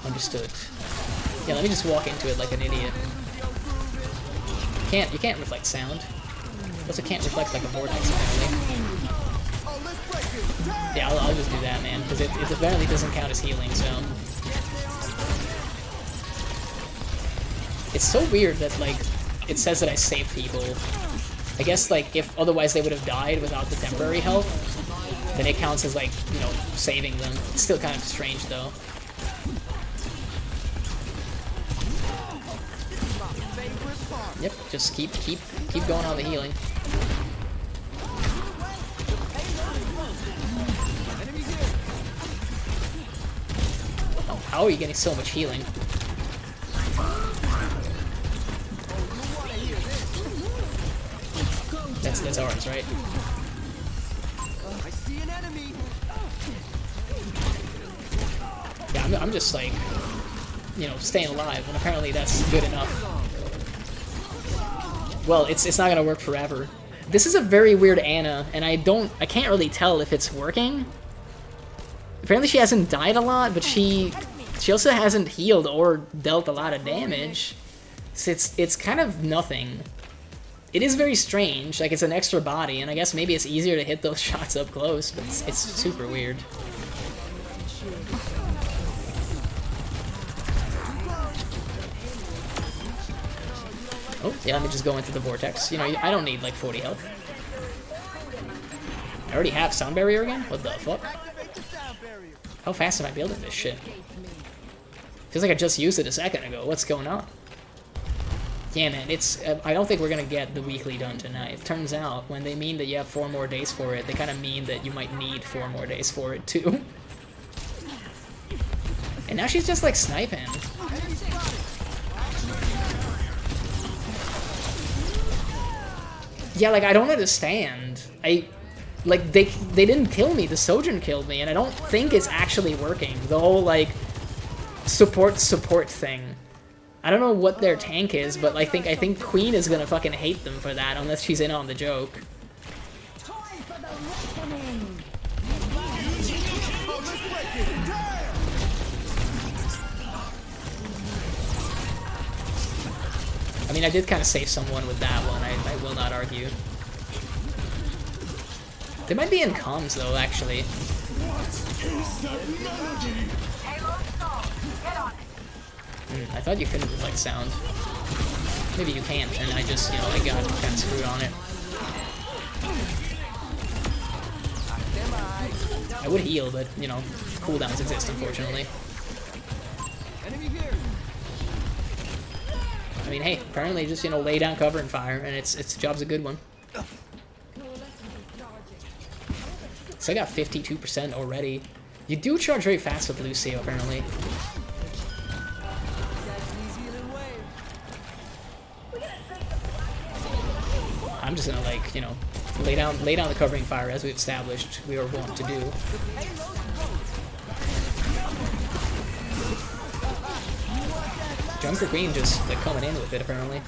Understood. Yeah, let me just walk into it like an idiot. You can't reflect sound. Also can't reflect like a vortex apparently. Yeah, I'll just do that, man, because it apparently doesn't count as healing, so. It's so weird that, like, it says that I save people. I guess, like, if otherwise they would have died without the temporary health, then it counts as, like, you know, saving them. It's still kind of strange, though. Yep, just keep going on the healing. Oh, how are you getting so much healing? That's ours, right? I see an enemy. Yeah, I'm just like, you know, staying alive, and apparently that's good enough. Well, it's not gonna work forever. This is a very weird Ana, and I can't really tell if it's working. Apparently she hasn't died a lot, but she also hasn't healed or dealt a lot of damage. So it's kind of nothing. It is very strange, like it's an extra body, and I guess maybe it's easier to hit those shots up close, but it's super weird. Oh, yeah, let me just go into the vortex. You know, I don't need like 40 health. I already have sound barrier again? What the fuck? How fast am I building this shit? Feels like I just used it a second ago. What's going on? Yeah, man, it's... I don't think we're gonna get the weekly done tonight. It turns out, when they mean that you have 4 more days for it, they kind of mean that you might need 4 more days for it, too. And now she's just, like, sniping. Yeah, like, I don't understand. Like, they didn't kill me. The Sojourn killed me, and I don't think it's actually working. The whole, like, support thing. I don't know what their tank is, but I think Queen is gonna fucking hate them for that, unless she's in on the joke. I mean, I did kind of save someone with that one, I will not argue. They might be in comms, though, actually. I thought you couldn't reflect sound. Maybe you can't, and I just, you know, I got kind of screwed on it. I would heal, but, you know, cooldowns exist, unfortunately. I mean, hey, apparently just, you know, lay down cover and fire, and its job's a good one. So I got 52% already. You do charge very fast with Lucio, apparently. I'm just gonna, like, you know, lay down the covering fire as we've established we are wont to do. Junker Queen just like coming in with it apparently.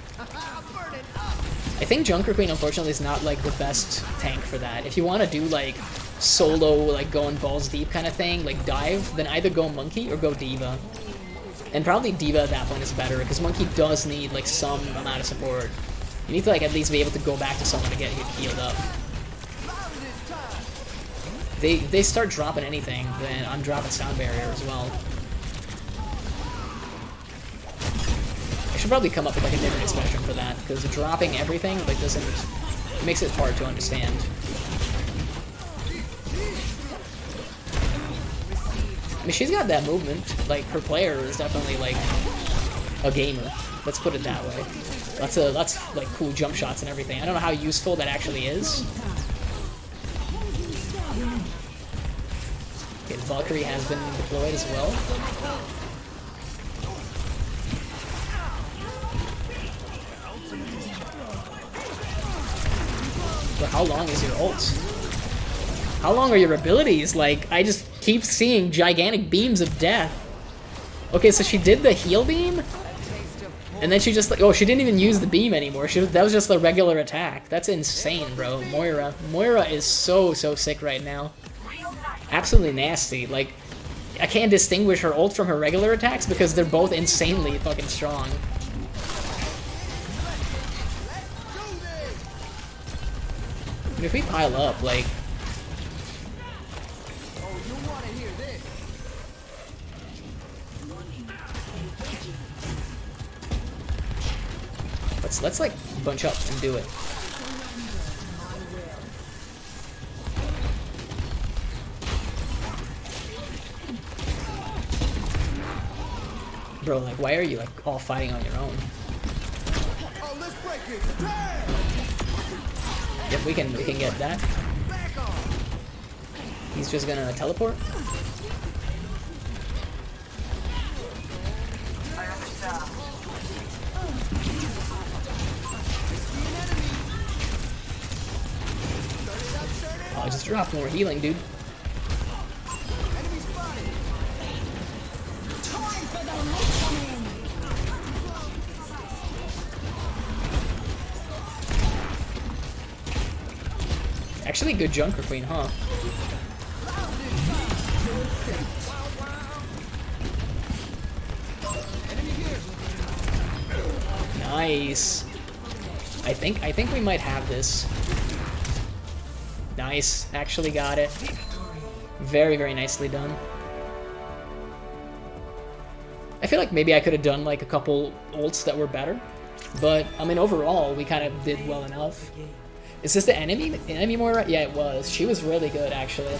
I think Junker Queen unfortunately is not like the best tank for that. If you want to do like solo, like going balls deep kind of thing, like dive, then either go Monkey or go Diva. And probably Diva at that point is better because Monkey does need like some amount of support. You need to like at least be able to go back to someone to get healed up. They start dropping anything, then I'm dropping Sound Barrier as well. I should probably come up with like a different expression for that, because dropping everything like doesn't, it makes it hard to understand. I mean, she's got that movement. Like, her player is definitely like a gamer. Let's put it that way. Lots like cool jump shots and everything. I don't know how useful that actually is. Okay, Valkyrie has been deployed as well. But how long is your ult? How long are your abilities? Like, I just keep seeing gigantic beams of death. Okay, so she did the heal beam? And then she just like, oh, she didn't even use the beam anymore. That was just a regular attack. That's insane, bro. Moira is so sick right now. Absolutely nasty. Like, I can't distinguish her ult from her regular attacks because they're both insanely fucking strong. I mean, if we pile up, like... Let's like bunch up and do it. Bro, like, why are you like all fighting on your own? Oh, let's break it. Yep, we can get that. He's just gonna teleport. Oh, I just dropped more healing, dude. Actually, good Junker Queen, huh? Nice. I think we might have this. Nice. Actually got it. Very, very nicely done. I feel like maybe I could have done like a couple ults that were better, but I mean overall we kind of did well enough. Is this the enemy Moira? Yeah, it was. She was really good actually.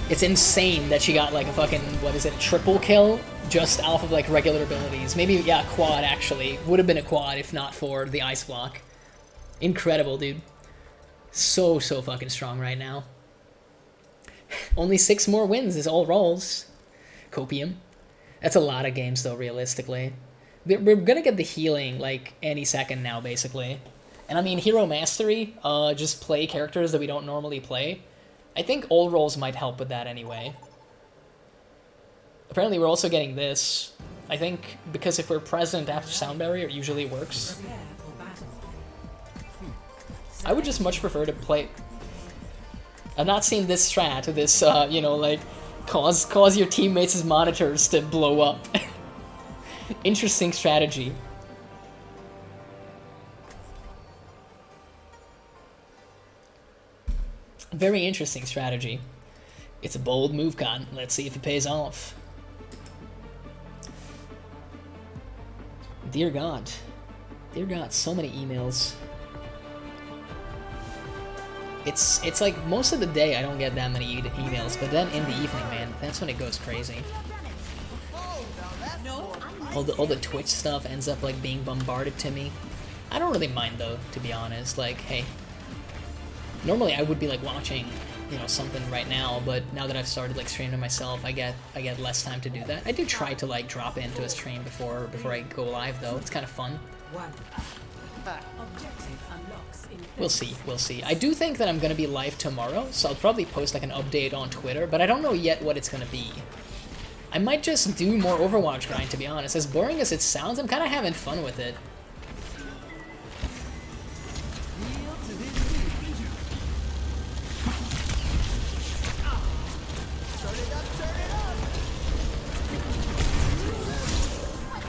It's insane that she got like a fucking, what is it, triple kill just off of like regular abilities. Maybe, yeah, quad actually. Would have been a quad if not for the ice block. Incredible, dude. So fucking strong right now. Only 6 more wins is all rolls. Copium. That's a lot of games though, realistically. We're gonna get the healing like any second now, basically. And I mean, Hero Mastery, just play characters that we don't normally play. I think old rolls might help with that anyway. Apparently we're also getting this. I think because if we're present after Sound Barrier, it usually works. I would just much prefer to play... I've not seen this strat, this, you know, like, cause your teammates' monitors to blow up. Interesting strategy. Very interesting strategy. It's a bold move, Con. Let's see if it pays off. Dear God. Dear God, so many emails. It's like most of the day I don't get that many emails, but then in the evening, man, that's when it goes crazy. All the Twitch stuff ends up like being bombarded to me. I don't really mind though, to be honest. Like, hey, normally I would be like watching, you know, something right now, but now that I've started like streaming myself, I get less time to do that. I do try to like drop into a stream before I go live though. It's kind of fun. Objective unlocks in We'll see, we'll see. I do think that I'm gonna be live tomorrow, so I'll probably post like an update on Twitter, but I don't know yet what it's gonna be. I might just do more Overwatch grind, to be honest. As boring as it sounds, I'm kind of having fun with it.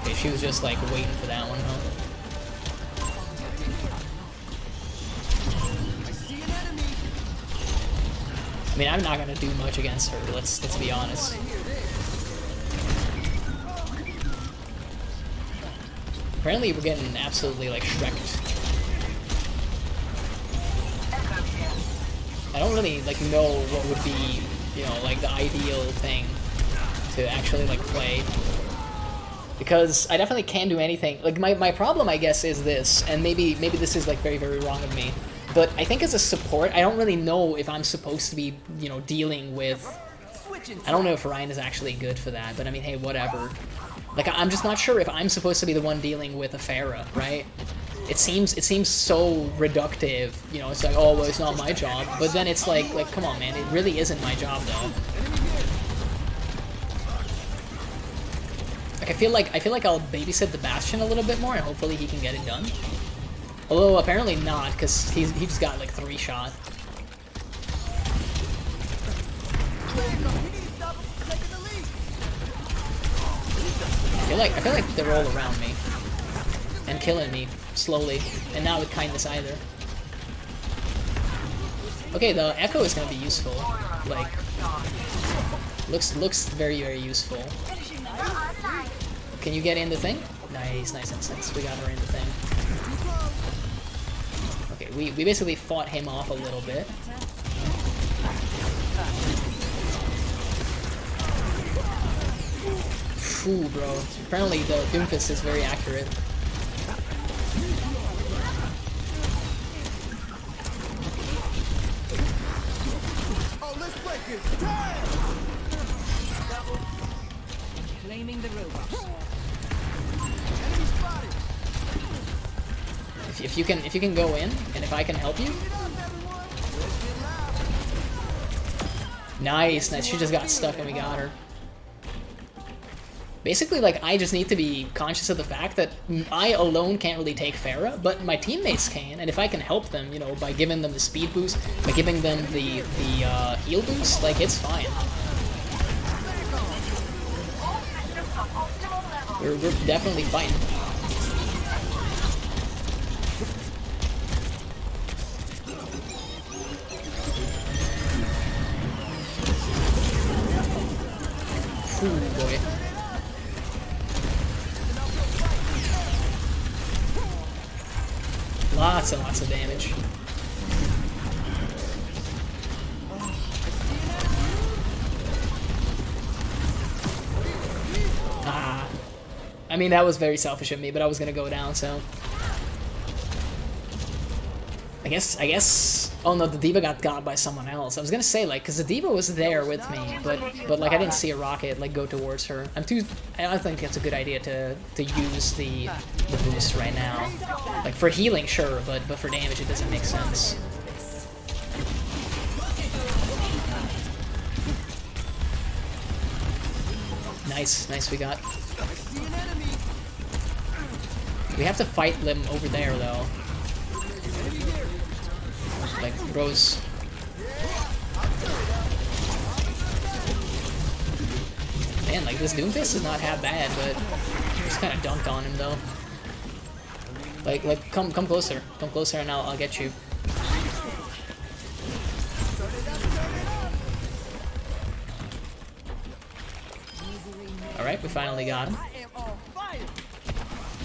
Okay, she was just like waiting for that one, huh? I mean, I'm not gonna do much against her. Let's be honest. Apparently, we're getting absolutely like Shrek'd. I don't really like know what would be, you know, like the ideal thing to actually like play, because I definitely can't do anything. Like my problem, I guess, is this, and maybe this is like very wrong of me. But I think as a support, I don't really know if I'm supposed to be, you know, dealing with... I don't know if Ryan is actually good for that, but I mean, hey, whatever. Like, I'm just not sure if I'm supposed to be the one dealing with a Pharah, right? It seems so reductive, you know, it's like, oh, well, it's not my job. But then it's like, come on, man, it really isn't my job, though. Like, I feel like I'll babysit the Bastion a little bit more, and hopefully he can get it done. Although apparently not, because he just got like 3 shot. I feel like they're all around me and killing me slowly, and not with kindness either. Okay, the echo is gonna be useful. Like, looks very useful. Can you get in the thing? Nice. We got her in the thing. Okay, we basically fought him off a little bit. Phew, bro. Apparently the Doomfist is very accurate. Oh, let's break it. Claiming the robots. Enemy spotted. If you can go in, and if I can help you. Nice. She just got stuck and we got her. Basically, like, I just need to be conscious of the fact that I alone can't really take Pharah, but my teammates can, and if I can help them, you know, by giving them the speed boost, by giving them the heal boost, like, it's fine. We're definitely fighting. Ooh, boy. Lots and lots of damage. Ah. I mean, that was very selfish of me, but I was gonna go down, so... I guess... Oh no, the D.Va got by someone else. I was gonna say, like, because the D.Va was there with me, but like, I didn't see a rocket, like, go towards her. I don't think it's a good idea to use the boost right now. Like, for healing, sure, but for damage, it doesn't make sense. Nice, we got... We have to fight them over there, though. Like, Rose. Man, like, this Doomfist is not half bad, but just kind of dunked on him, though. Like, come closer. Come closer and I'll get you. Alright, we finally got him.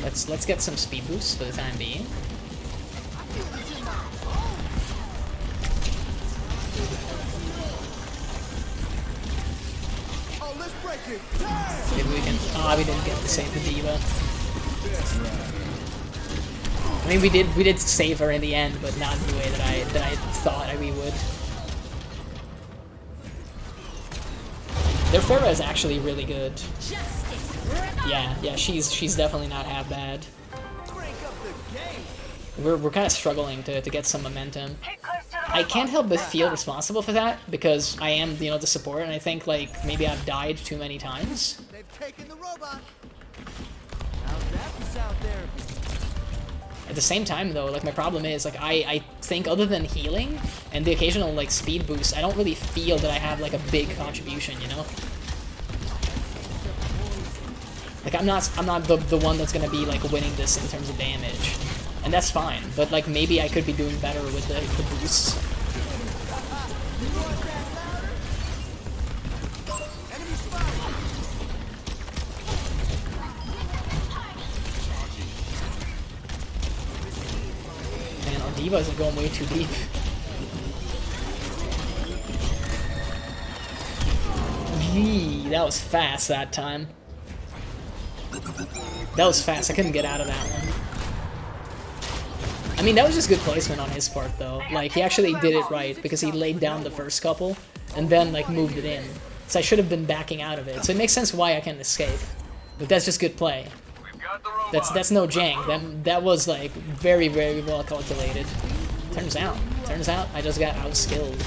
Let's get some speed boosts for the time being. Maybe we can... Ah, we didn't get to save the D.Va. I mean, we did save her in the end, but not in the way that I thought we would. Their Pharah is actually really good. Yeah, she's definitely not half bad. we're kind of struggling to get some momentum. I can't help but feel responsible for that because I am, you know, the support, and I think like maybe I've died too many times. They've taken the robot. How's that sound there? At the same time though, like my problem is like I think other than healing and the occasional like speed boost, I don't really feel that I have like a big contribution, you know? Like I'm not the one that's gonna be like winning this in terms of damage. And that's fine, but like maybe I could be doing better with the boosts. Man, our divas are going way too deep. Yee, that was fast that time. That was fast, I couldn't get out of that one. I mean, that was just good placement on his part, though. Like, he actually did it right, because he laid down the first couple, and then, like, moved it in. So I should have been backing out of it. So it makes sense why I can escape. But that's just good play. That's no jank. That was, like, very, very well calculated. Turns out I just got outskilled.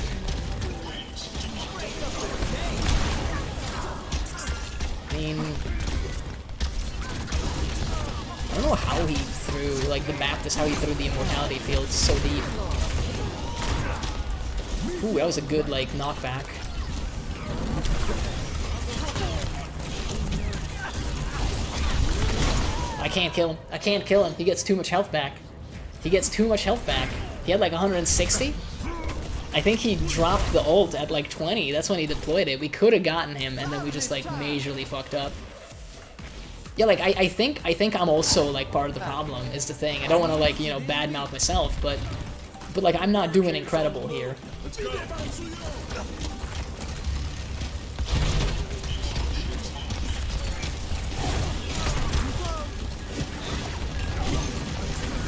I mean, I don't know how he threw, like, the Baptist, how he threw the Immortality field so deep. Ooh, that was a good, like, knockback. I can't kill him. I can't kill him. He gets too much health back. He gets too much health back. He had, like, 160? I think he dropped the ult at, like, 20. That's when he deployed it. We could have gotten him, and then we just, like, majorly fucked up. Yeah, like, I think I'm also, like, part of the problem, is the thing. I don't want to, like, you know, badmouth myself, but, like, I'm not doing incredible here.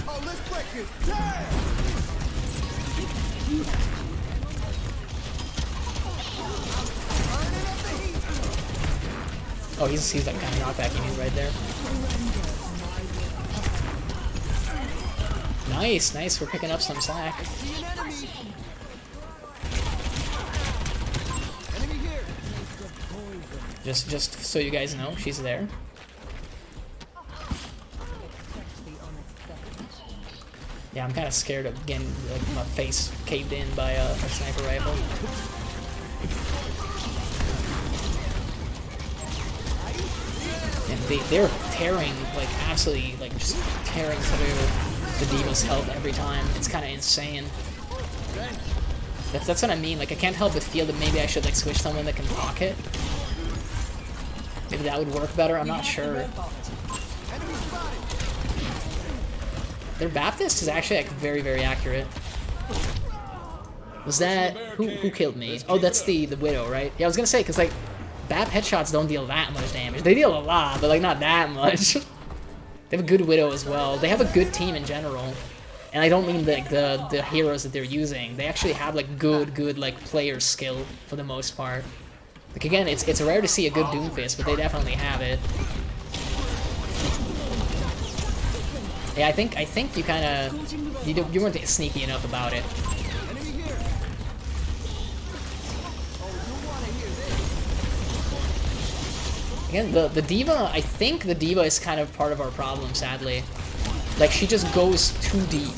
Oh, let's break it. Damn! Oh, he's like kind of knockbacking me right there. Nice, nice. We're picking up some slack. Just so you guys know, she's there. Yeah, I'm kind of scared of getting like my face caved in by a sniper rifle. And they're tearing, like, absolutely, like, just tearing through the D.Va's health every time. It's kind of insane. That's what I mean. Like, I can't help but feel that maybe I should, like, switch someone that can pocket. Maybe that would work better. I'm not sure. Their Baptist is actually, like, very, very accurate. Was that... Who killed me? Oh, that's the Widow, right? Yeah, I was gonna say, because, like, Bap headshots don't deal that much damage. They deal a lot, but, like, not that much. They have a good Widow as well. They have a good team in general. And I don't mean, like, the heroes that they're using. They actually have, like, good, like, player skill, for the most part. Like, again, it's rare to see a good Doomfist, but they definitely have it. Yeah, I think you kind of... You weren't sneaky enough about it. Again, the D.Va, I think the D.Va is kind of part of our problem, sadly. Like, she just goes too deep.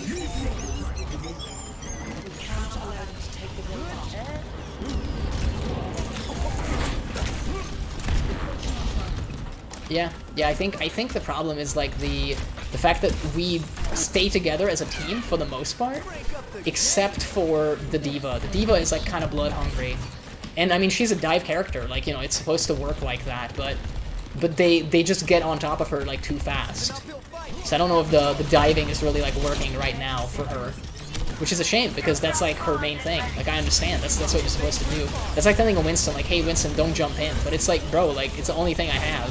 Yeah, I think the problem is, like, the fact that we stay together as a team for the most part, except for the D.Va. The D.Va is, like, kind of blood hungry. And, I mean, she's a dive character, like, you know, it's supposed to work like that, but they just get on top of her, like, too fast. So I don't know if the diving is really, like, working right now for her. Which is a shame, because that's, like, her main thing. Like, I understand, that's what you're supposed to do. That's like telling a Winston, like, hey, Winston, don't jump in. But it's like, bro, like, it's the only thing I have.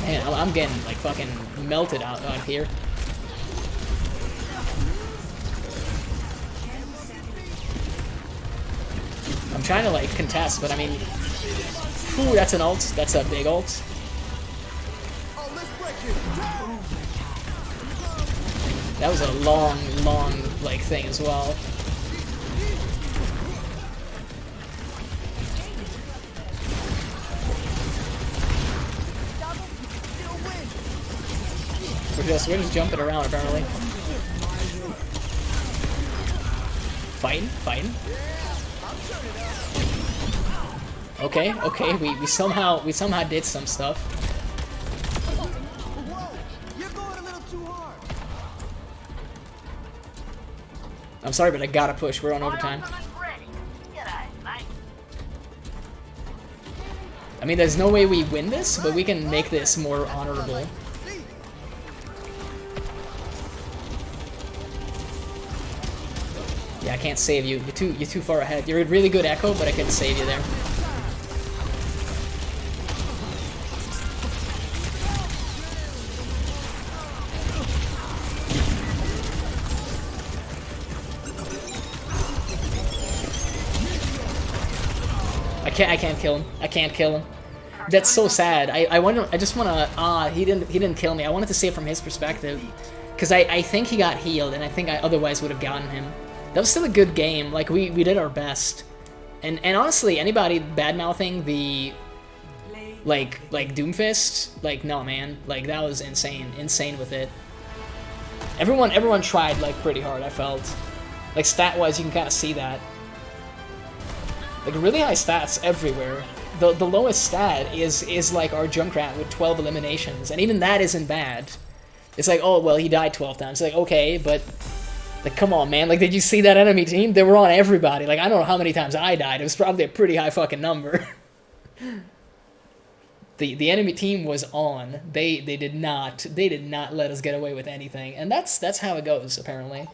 Man, I'm getting, like, fucking melted out here. I'm trying to, like, contest, but I mean... Ooh, that's an ult. That's a big ult. Oh, let's break it. That was a long, like, thing as well. We're just jumping around, apparently. Fighting. Okay, we somehow did some stuff. Whoa, you're going a little too hard. I'm sorry, but I gotta push. We're on overtime. I mean, there's no way we win this, but we can make this more honorable. Yeah, I can't save you. You're too far ahead. You're a really good echo, but I couldn't save you there. I can't kill him. I can't kill him. That's so sad. I wonder. I just wanna. He didn't kill me. I wanted to see it from his perspective, because I think he got healed, and I think I otherwise would have gotten him. That was still a good game. Like we did our best, and honestly, anybody bad mouthing the like Doomfist, like no man, like that was insane with it. Everyone tried like pretty hard. I felt like stat wise, you can kind of see that. Like really high stats everywhere. The lowest stat is like our Junkrat with 12 eliminations, and even that isn't bad. It's like, oh well, he died 12 times. It's like, okay, but like come on, man. Like, did you see that enemy team? They were on everybody. Like, I don't know how many times I died. It was probably a pretty high fucking number. The enemy team was on. They did not let us get away with anything, and that's how it goes apparently.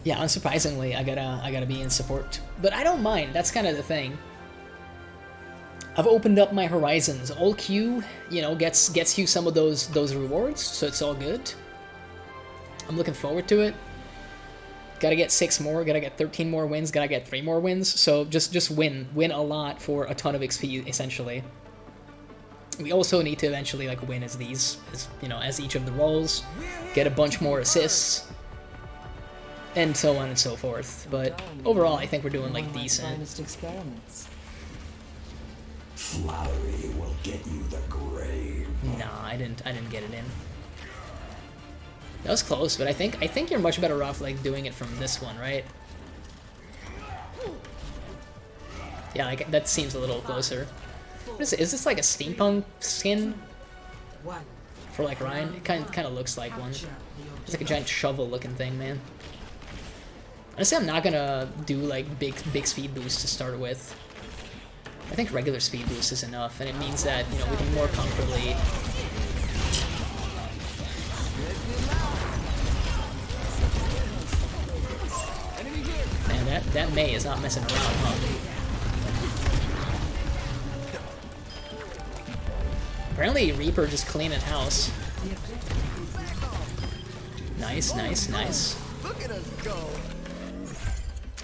Yeah, unsurprisingly, I gotta be in support, but I don't mind. That's kind of the thing. I've opened up my horizons. All Q, you know, gets you some of those rewards, so it's all good. I'm looking forward to it. Gotta get 6 more. Gotta get 13 more wins. Gotta get 3 more wins. So just win a lot for a ton of XP essentially. We also need to eventually like win as each of the roles, get a bunch more assists, and so on and so forth. But overall, I think we're doing like decent. Flattery will get you the grave. Nah, I didn't get it in. That was close, but I think you're much better off like doing it from this one, right? Yeah, like that seems a little closer. What is it? Is this like a steampunk skin for like Ryan? It kind of looks like one. It's like a giant shovel-looking thing, man. Honestly, I'm not gonna do like big speed boost to start with. I think regular speed boost is enough, and it means that, you know, we can more comfortably. Man, that Mei is not messing around, huh? Apparently, Reaper just cleaning house. Nice. Look at us go.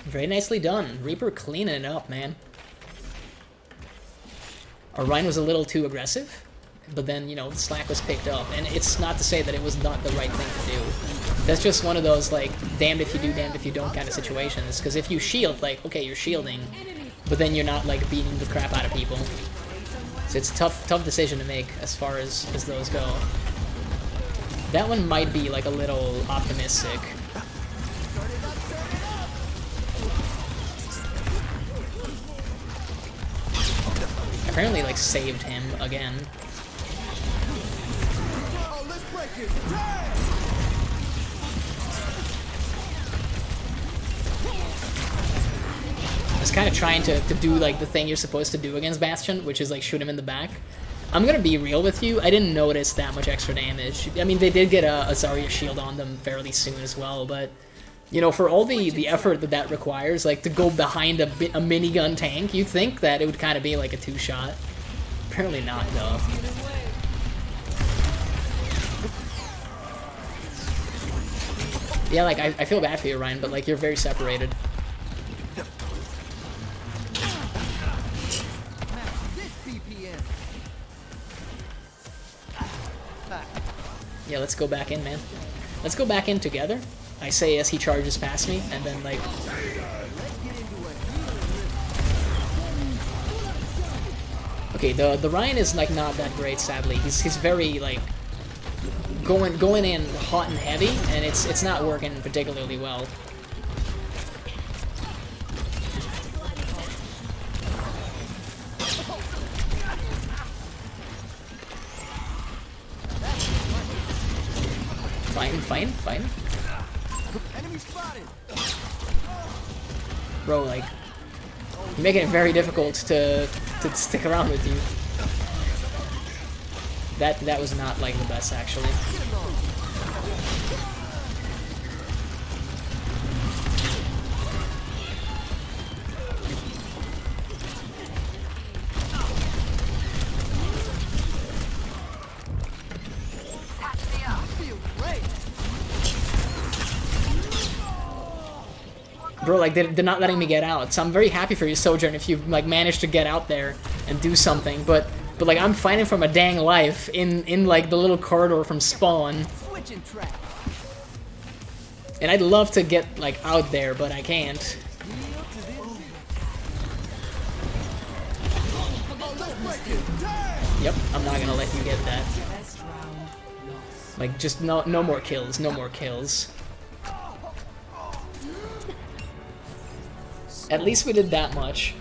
Very nicely done. Reaper cleaning it up, man. Our Rhine was a little too aggressive, but then, you know, the slack was picked up. And it's not to say that it was not the right thing to do. That's just one of those, like, damned if you do, damned if you don't kind of situations. Because if you shield, like, okay, you're shielding, but then you're not, like, beating the crap out of people. So it's a tough decision to make as far as those go. That one might be, like, a little optimistic. Apparently, like, saved him again. Oh, let's break it. I was kind of trying to do, like, the thing you're supposed to do against Bastion, which is, like, shoot him in the back. I'm gonna be real with you, I didn't notice that much extra damage. I mean, they did get a Zarya shield on them fairly soon as well, but, you know, for all the effort that requires, like, to go behind a minigun tank, you'd think that it would kind of be, like, a 2-shot. Apparently not, though. Yeah, like, I feel bad for you, Ryan, but, like, you're very separated. This BPM. Yeah, let's go back in, man. Let's go back in together. I say as he charges past me, and then like... Okay, the Ryan is like not that great, sadly. He's very like going in hot and heavy, and it's not working particularly well. Fine. Enemy spotted. Bro, like, you're making it very difficult to stick around with you. That was not like the best, actually. Bro, like, they're not letting me get out, so I'm very happy for you, Sojourn, if you like managed to get out there and do something. But like, I'm fighting for my dang life in like the little corridor from spawn, Switching track. and I'd love to get like out there, but I can't. Yep, I'm not gonna let you get that. Like, just no more kills, no more kills. At least we did that much.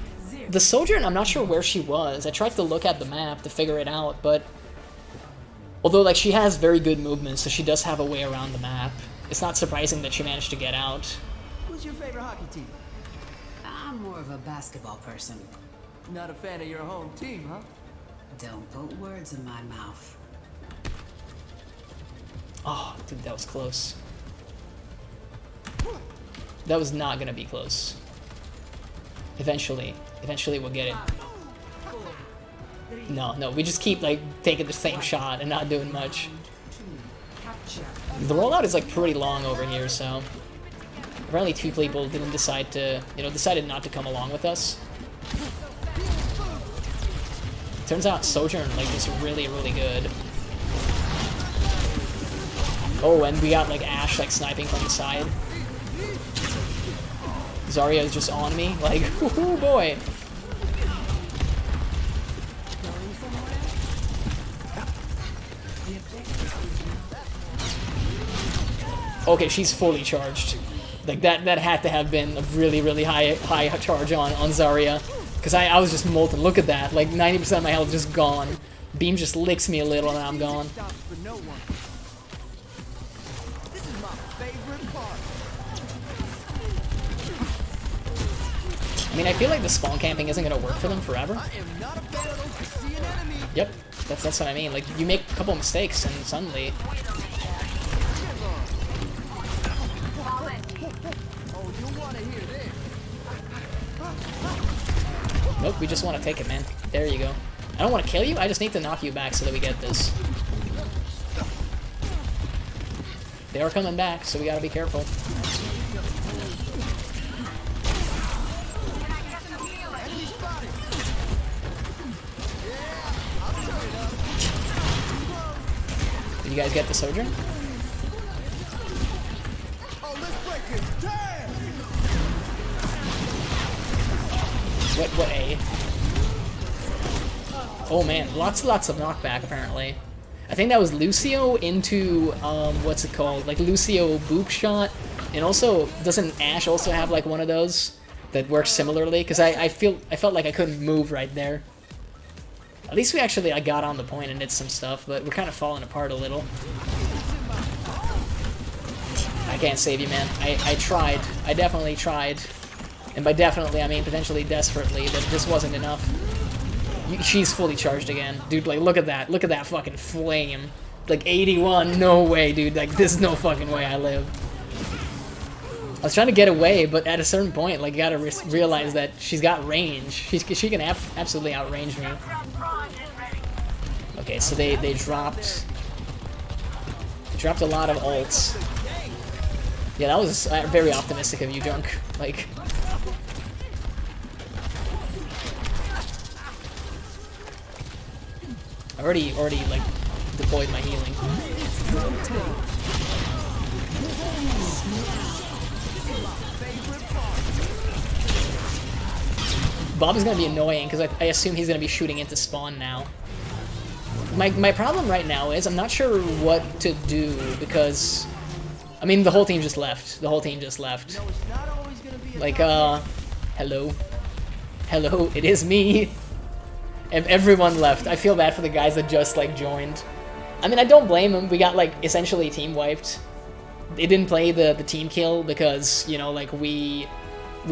The Sojourn, I'm not sure where she was. I tried to look at the map to figure it out, but... Although, like, she has very good movement, so she does have a way around the map. It's not surprising that she managed to get out. Who's your favorite hockey team? I'm more of a basketball person. Not a fan of your home team, huh? Don't put words in my mouth. Oh, dude, that was close. That was not gonna be close. Eventually we'll get it. No, we just keep like taking the same shot and not doing much. The rollout is like pretty long over here, so apparently 2 people didn't decide to, decided not to come along with us. Turns out Sojourn like is really, really good. Oh, and we got like Ashe like sniping from the side. Zarya is just on me, like, woohoo, boy. Okay, she's fully charged. Like, that had to have been a really, really high charge on Zarya. Because I was just molten. Look at that. Like, 90% of my health just gone. Beam just licks me a little and I'm gone. This is my favorite part. I mean, I feel like the spawn camping isn't going to work for them forever. I am not a fan of those to see an enemy. Yep, that's what I mean. Like, you make a couple mistakes and suddenly... Oh, you want to hear this? Nope, we just want to take it, man. There you go. I don't want to kill you, I just need to knock you back so that we get this. They are coming back, so we gotta be careful. Did you guys get the Sojourn? Oh, let's break it down. What A? Oh man, lots of knockback apparently. I think that was Lucio into, what's it called? Like Lucio boop shot. And also, doesn't Ashe also have like one of those that works similarly? Because I felt like I couldn't move right there. At least we actually got on the point and did some stuff, but we're kind of falling apart a little. I can't save you, man. I tried. I definitely tried. And by definitely, I mean potentially desperately, but this wasn't enough. She's fully charged again. Dude, like, look at that. Look at that fucking flame. Like, 81. No way, dude. Like, there's no fucking way I live. I was trying to get away, but at a certain point, like, you gotta realize that she's got range. She can absolutely outrange me. Okay, so they dropped a lot of ults. Yeah, that was very optimistic of you, Junk. Like... I already like deployed my healing. Bob is gonna be annoying because I assume he's gonna be shooting into spawn now. My problem right now is I'm not sure what to do because, I mean, the whole team just left. The whole team just left. Like, hello. Hello, it is me. And everyone left. I feel bad for the guys that just, like, joined. I mean, I don't blame them. We got, like, essentially team wiped. They didn't play the team kill because, you know, like, we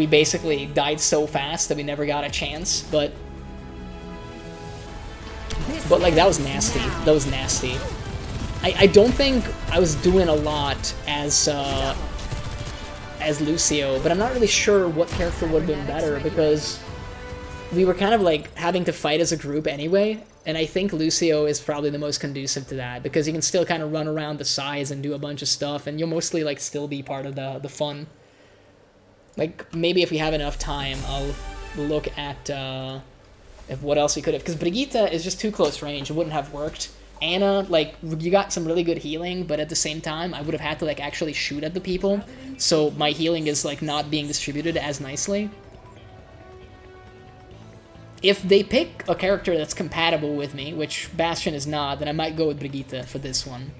basically died so fast that we never got a chance, but like, that was nasty. That was nasty. I don't think I was doing a lot as Lucio, but I'm not really sure what character would have been better because we were kind of like having to fight as a group anyway, and I think Lucio is probably the most conducive to that because you can still kind of run around the sides and do a bunch of stuff, and you'll mostly like still be part of the fun. Like, maybe if we have enough time, I'll look at what else we could have, because Brigitte is just too close range. It wouldn't have worked. Anna, like, you got some really good healing, but at the same time, I would have had to, like, actually shoot at the people, so my healing is, like, not being distributed as nicely. If they pick a character that's compatible with me, which Bastion is not, then I might go with Brigitte for this one.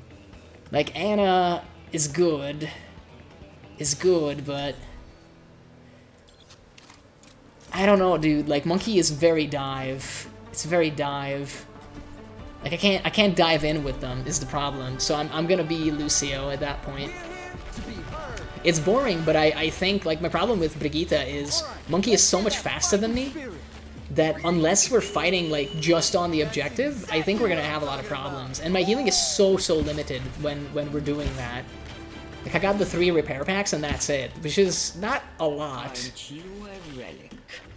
Like, Anna is good, but I don't know, dude. Like, Monkey is very dive. It's very dive. Like, I can't dive in with them is the problem. So I'm gonna be Lucio at that point. It's boring, but I think, like, my problem with Brigitte is Monkey is so much faster than me that unless we're fighting, like, just on the objective, I think we're gonna have a lot of problems. And my healing is so limited when we're doing that. Like, I got the 3 repair packs and that's it, which is not a lot.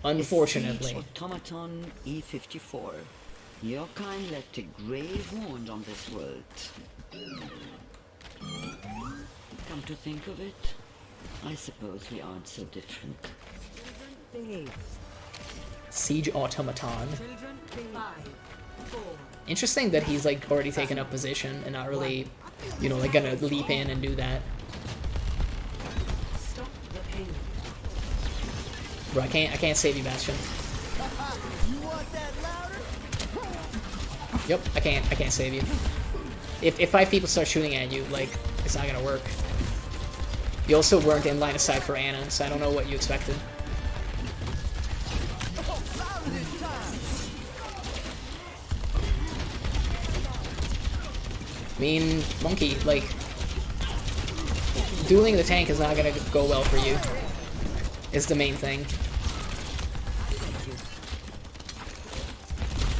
Unfortunately. Automaton E54. Your kind left a grave wound on this world. Come to think of it, I suppose we aren't so different. Siege Automaton. Interesting that he's, like, already taken up position and not really, you know, like, gonna leap in and do that. Bro, I can't save you, Bastion. Yep, I can't save you. If 5 people start shooting at you, like, it's not gonna work. You also weren't in line of sight for Anna, so I don't know what you expected. I mean, Monkey, like, dueling the tank is not gonna go well for you. Is the main thing.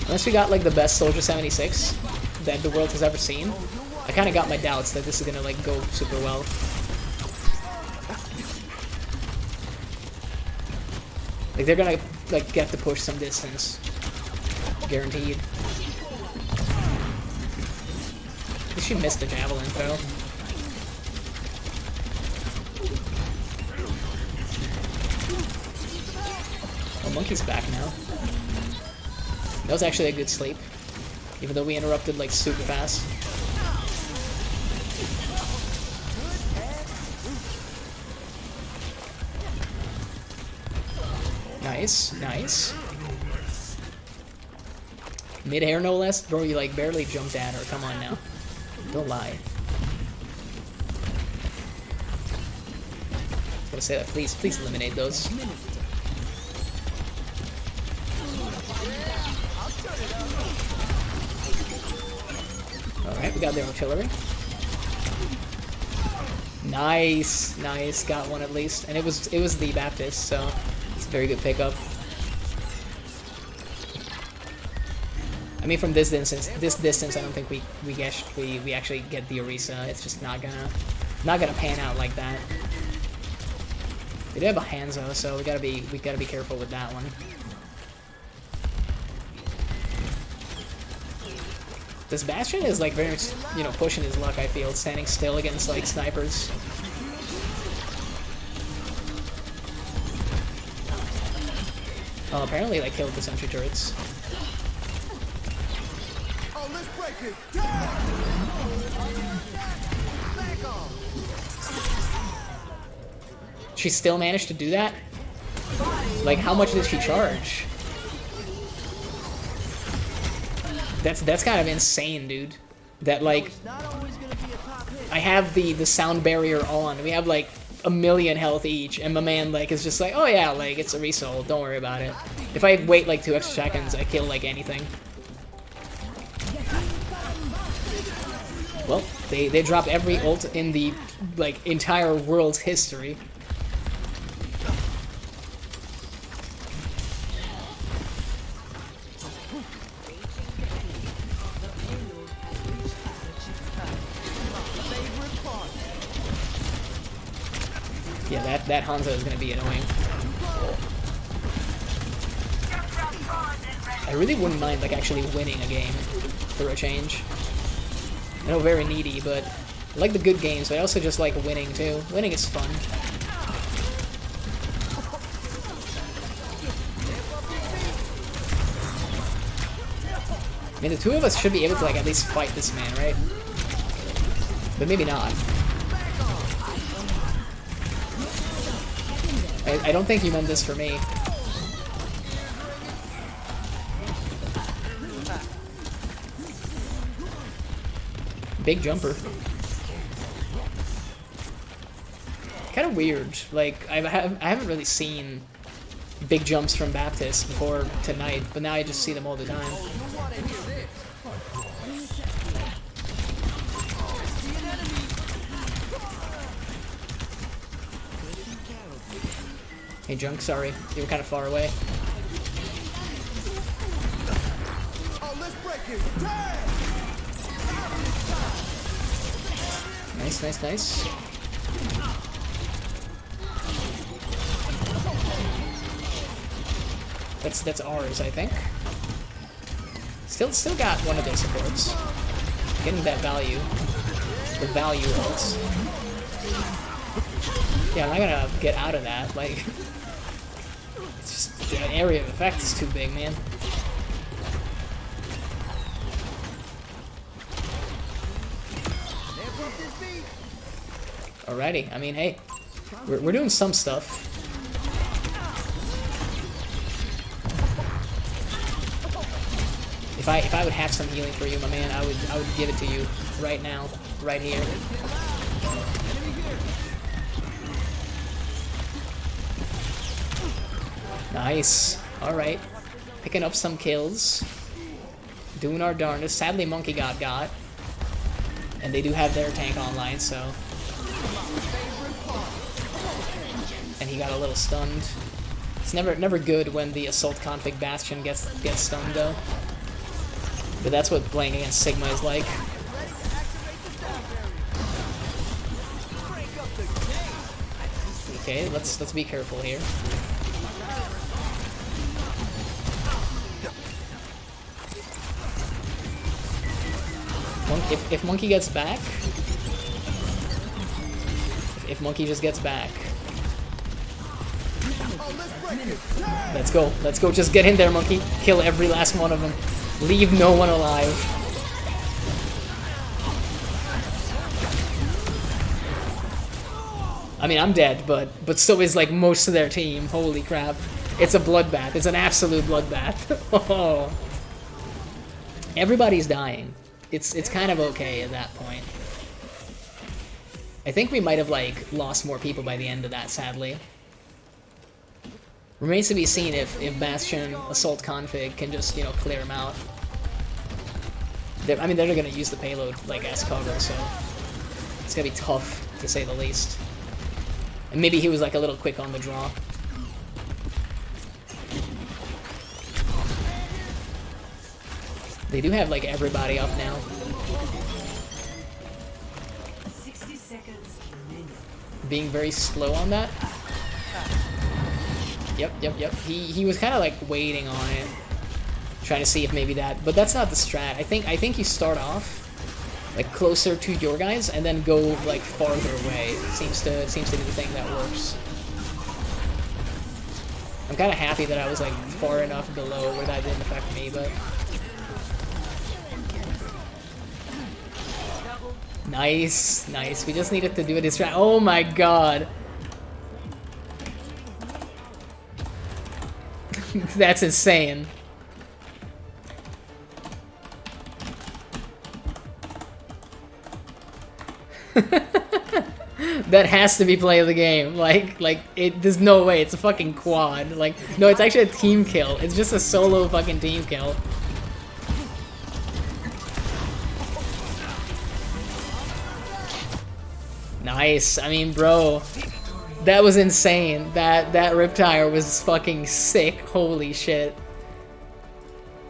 Unless we got, like, the best Soldier 76 that the world has ever seen, I kind of got my doubts that this is gonna, like, go super well. Like, they're gonna, like, get to push some distance. Guaranteed. I think she missed the javelin throw. Oh, Monkey's back now. That was actually a good sleep, even though we interrupted, like, super fast. Nice, nice. Mid-air, no less? Bro, you, like, barely jumped at her. Come on now. Don't lie. I was gonna say that. Please eliminate those. Alright, we got their artillery. Nice, nice. Got one at least. And it was the Baptist, so it's a very good pickup. I mean, from this distance, I don't think we actually get the Orisa. It's just not gonna pan out like that. We do have a Hanzo, so we gotta be careful with that one. This Bastion is, like, very, you know, pushing his luck, I feel, standing still against, like, snipers. Oh, apparently, like, killed the sentry turrets. Oh, let's break it. She still managed to do that? Like, how much did she charge? That's kind of insane, dude. That, like, I have the sound barrier on. We have, like, 1,000,000 health each, and my man, like, is just like, oh yeah, like, it's a resold, don't worry about it. If I wait, like, 2 extra seconds, I kill, like, anything. Well, they dropped every ult in the, like, entire world's history. Yeah, that Hanzo is going to be annoying. I really wouldn't mind, like, actually winning a game for a change. I know, very needy, but I like the good games, but I also just like winning, too. Winning is fun. I mean, the two of us should be able to, like, at least fight this man, right? But maybe not. I don't think you meant this for me. Big jumper. Kind of weird. Like, I haven't really seen big jumps from Baptist before tonight, but now I just see them all the time. Hey, Junk, sorry. You were kind of far away. Nice, nice, nice. That's ours, I think. Still got one of their supports. Getting that value. The value ults. Yeah, I'm not gonna get out of that, like... It's just, the area of effect is too big, man. Alrighty, I mean, hey, we're doing some stuff. If I would have some healing for you, my man, I would give it to you right now, right here. Nice. Alright. Picking up some kills. Doing our darndest. Sadly, Monkey got. And they do have their tank online, so... And he got a little stunned. It's never good when the Assault Config Bastion gets stunned, though. But that's what playing against Sigma is like. Okay, let's be careful here. If Monkey gets back, if Monkey just gets back, let's go, just get in there, Monkey, kill every last one of them, leave no one alive. I mean, I'm dead, but so is, like, most of their team. Holy crap, it's a bloodbath, it's an absolute bloodbath. Oh. Everybody's dying. It's kind of okay at that point. I think we might have, like, lost more people by the end of that, sadly. Remains to be seen if Bastion Assault Config can just, you know, clear them out. I mean, they're gonna use the payload, like, as cover, so it's gonna be tough, to say the least. And maybe he was, like, a little quick on the draw. They do have, like, everybody up now. 60 seconds remaining. Being very slow on that. Yep. He was kind of, like, waiting on it. Trying to see if maybe that... But that's not the strat. I think you start off, like, closer to your guys and then go, like, farther away. Seems to be the thing that works. I'm kind of happy that I was, like, far enough below where that didn't affect me, but... Nice, nice. We just needed to do a distract. Oh my god. That's insane. That has to be play of the game. Like there's no way. It's a fucking quad. Like, no, it's actually a team kill. It's just a solo fucking team kill. Nice. I mean, bro, that was insane. That Riptire was fucking sick. Holy shit.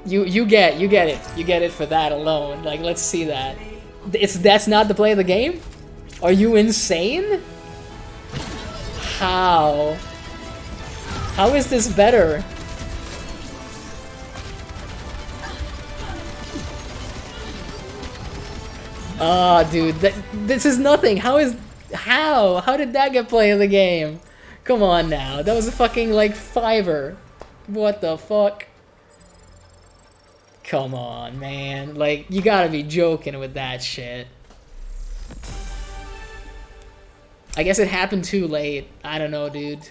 You get it. You get it for that alone. Like, let's see that. That's not the play of the game? Are you insane? How? How is this better? Ah, dude, this is nothing. How did that get play of the game? Come on now. That was a fucking, like, fiver. What the fuck? Come on, man. Like, you gotta be joking with that shit. I guess it happened too late. I don't know, dude.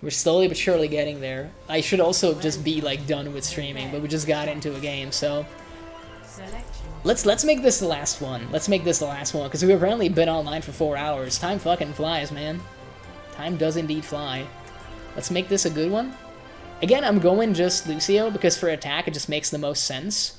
We're slowly but surely getting there. I should also just be, like, done with streaming, but we just got into a game, so... Let's make this the last one. Let's make this the last one, because we've apparently been online for 4 hours. Time fucking flies, man. Time does indeed fly. Let's make this a good one. Again, I'm going just Lucio, because for attack it just makes the most sense.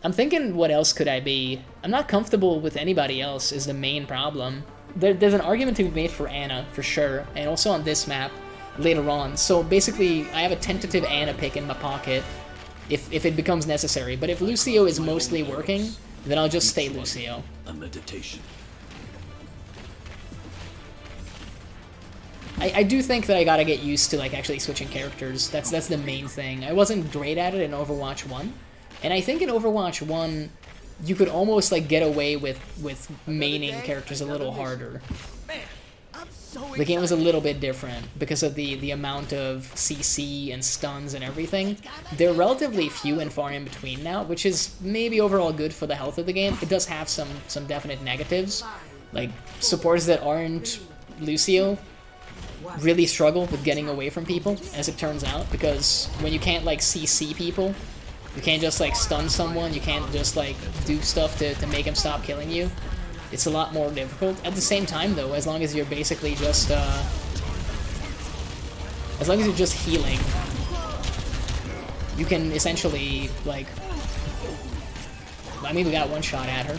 I'm thinking, what else could I be? I'm not comfortable with anybody else is the main problem. There's an argument to be made for Ana, for sure, and also on this map later on. So basically, I have a tentative Ana pick in my pocket if it becomes necessary. But if Lucio is mostly working, then I'll just stay Lucio. A meditation. I do think that I gotta get used to, like, actually switching characters. That's the main thing. I wasn't great at it in Overwatch 1. And I think in Overwatch 1, you could almost, like, get away with maining characters a little harder. The game was a little bit different because of the amount of CC and stuns and everything. They're relatively few and far in between now, which is maybe overall good for the health of the game. It does have some definite negatives. Like, supports that aren't Lucio really struggle with getting away from people, as it turns out, because when you can't, like, CC people, you can't just, like, stun someone, you can't just, like, do stuff to make him stop killing you. It's a lot more difficult. At the same time, though, as long as you're basically just, as long as you're just healing, you can essentially, like... I mean, we got one shot at her.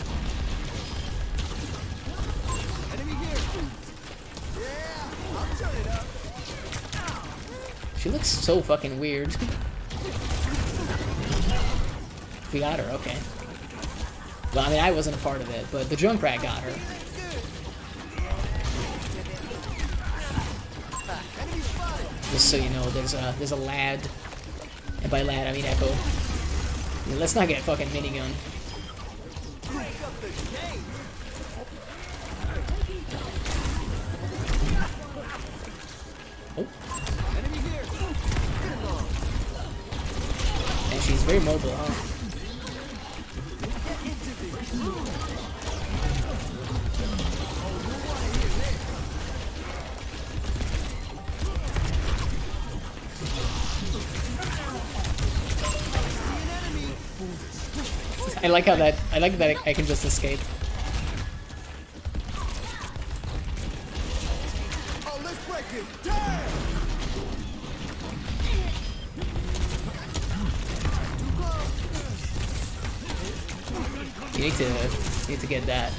She looks so fucking weird. We got her, okay. Well, I mean, I wasn't a part of it, but the Junkrat got her. Just so you know, there's a lad, and by lad I mean Echo. I mean, let's not get a fucking minigun. Oh. And she's very mobile, huh? I like that I can just escape. Oh, let's break it. Damn! You need to get that.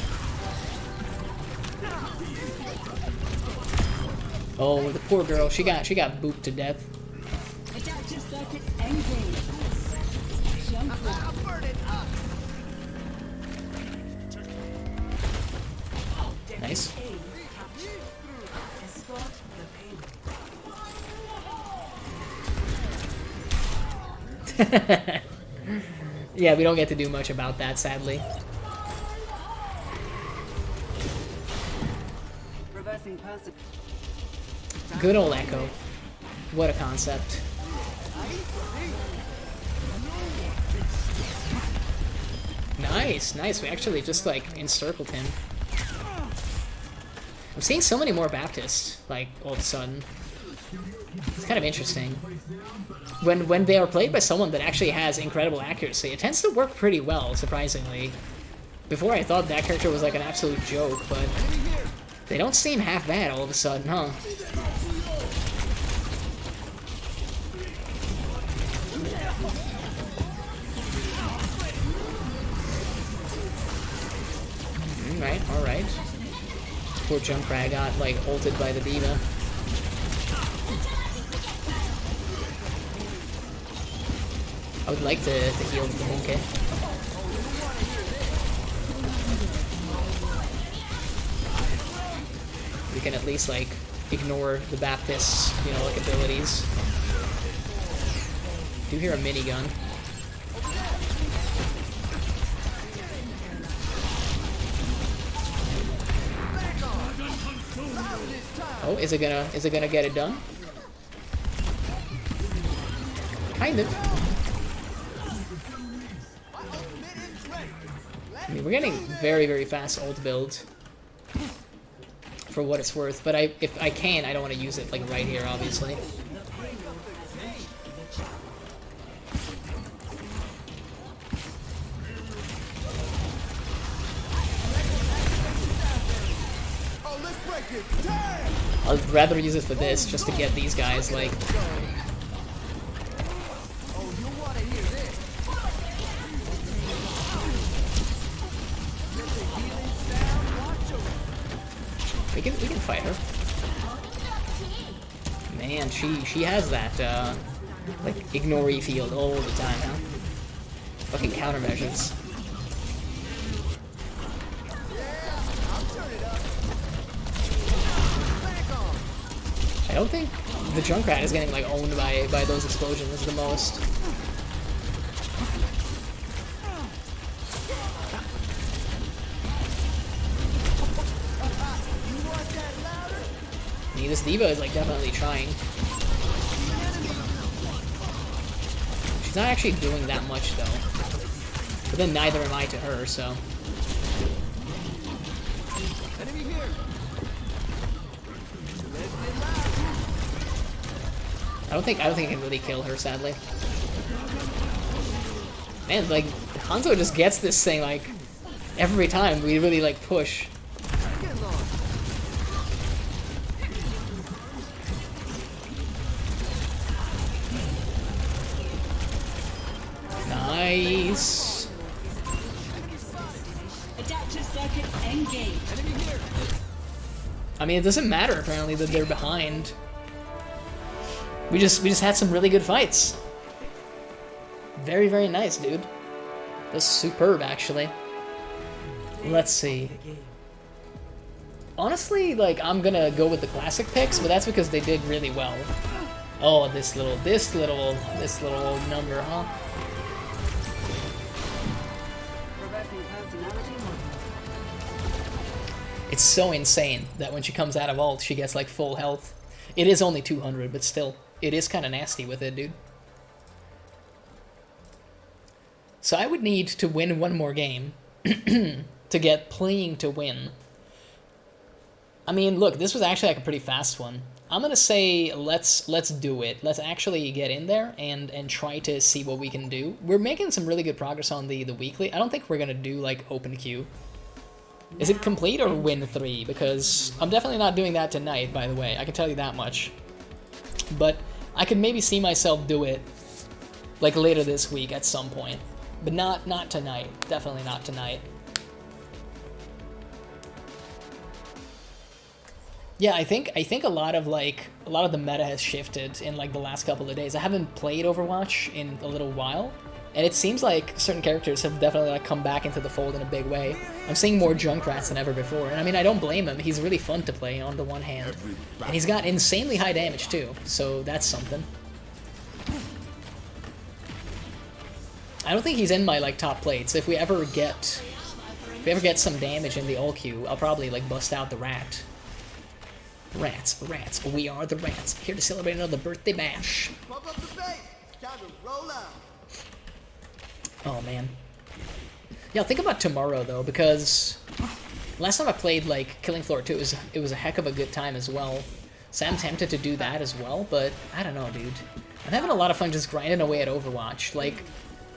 Oh, the poor girl. She got booped to death. Nice. Yeah, we don't get to do much about that, sadly. Good old Echo. What a concept. Nice, nice. We actually just, like, encircled him. I'm seeing so many more Baptists, like, all of a sudden. It's kind of interesting. When they are played by someone that actually has incredible accuracy, it tends to work pretty well, surprisingly. Before I thought that character was, like, an absolute joke, but they don't seem half bad all of a sudden, huh? Alright. Poor Junkrat got, like, ulted by the D.Va. I would like to heal the monkey. We can at least, like, ignore the Baptist's, you know, like, abilities. Do hear a minigun. Oh, is it gonna get it done? Kind of. I mean, we're getting very, very fast ult build for what it's worth, but if I can, I don't want to use it like right here, obviously. I'd rather use it for this, just to get these guys, like... We can fight her. Man, she has that, like, ignore field all the time, huh? Fucking countermeasures. I don't think the Junkrat is getting, like, owned by those explosions the most. I mean, this D.Va is, like, definitely trying. She's not actually doing that much, though. But then neither am I to her, so... I don't think I can really kill her, sadly. Man, like, Hanzo just gets this thing, like, every time we really, like, push. Nice. I mean, it doesn't matter, apparently, that they're behind. We just had some really good fights. Very, very nice, dude. That's superb, actually. Let's see. Honestly, like, I'm gonna go with the classic picks, but that's because they did really well. Oh, this little number, huh? It's so insane that when she comes out of ult, she gets, like, full health. It is only 200, but still. It is kind of nasty with it, dude. So I would need to win one more game to get playing to win. I mean, look, this was actually like a pretty fast one. I'm gonna say let's do it. Let's actually get in there and try to see what we can do. We're making some really good progress on the weekly. I don't think we're gonna do like open queue. Is it complete or win 3? Because I'm definitely not doing that tonight, by the way. I can tell you that much. But I could maybe see myself do it like later this week at some point. But not tonight. Definitely not tonight. Yeah, I think a lot of the meta has shifted in like the last couple of days. I haven't played Overwatch in a little while, and it seems like certain characters have definitely like come back into the fold in a big way. I'm seeing more Junkrats than ever before, and I mean, I don't blame him. He's really fun to play on the one hand, and he's got insanely high damage too, so that's something. I don't think he's in my like top plates. If we ever get some damage in the ult queue, I'll probably like bust out the rat. Rats, we are the rats, here to celebrate another birthday bash. Pump up the bass. Time to roll out. Oh man. Yeah, think about tomorrow though, because last time I played like Killing Floor 2, it was a heck of a good time as well. So I'm tempted to do that as well, but I don't know, dude. I'm having a lot of fun just grinding away at Overwatch. Like,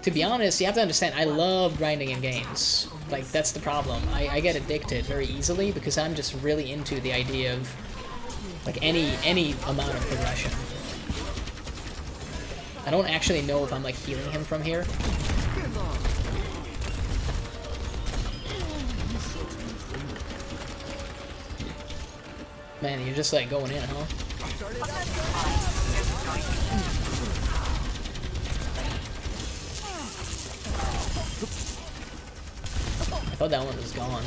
to be honest, you have to understand, I love grinding in games. Like, that's the problem. I get addicted very easily because I'm just really into the idea of like any amount of progression. I don't actually know if I'm like healing him from here. Man, you're just like going in, huh? I thought that one was gone.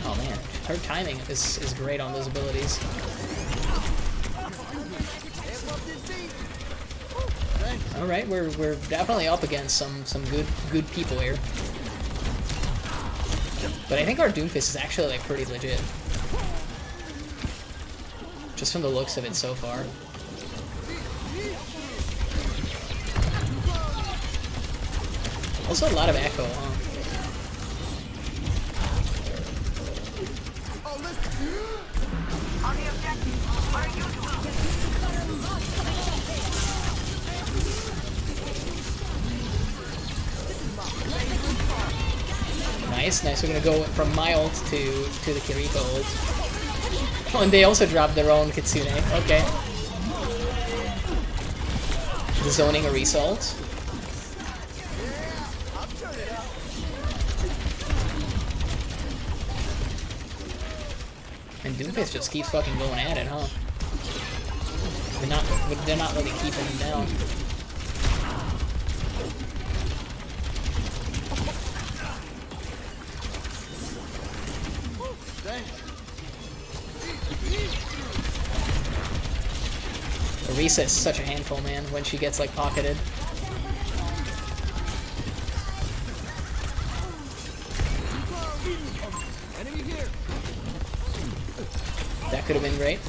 Oh man, her timing is great on those abilities. All right, we're definitely up against some good people here. But I think our Doomfist is actually like pretty legit. Just from the looks of it so far. Also a lot of echo, huh? On the objective, where you Nice, nice. We're gonna go from my ult to the Kiriko ult. Oh, and they also dropped their own Kitsune. Okay. The zoning a result. And Doomfist just keeps fucking going at it, huh? They're not really keeping him down. Orisa is such a handful, man, when she gets like pocketed. That could have been great.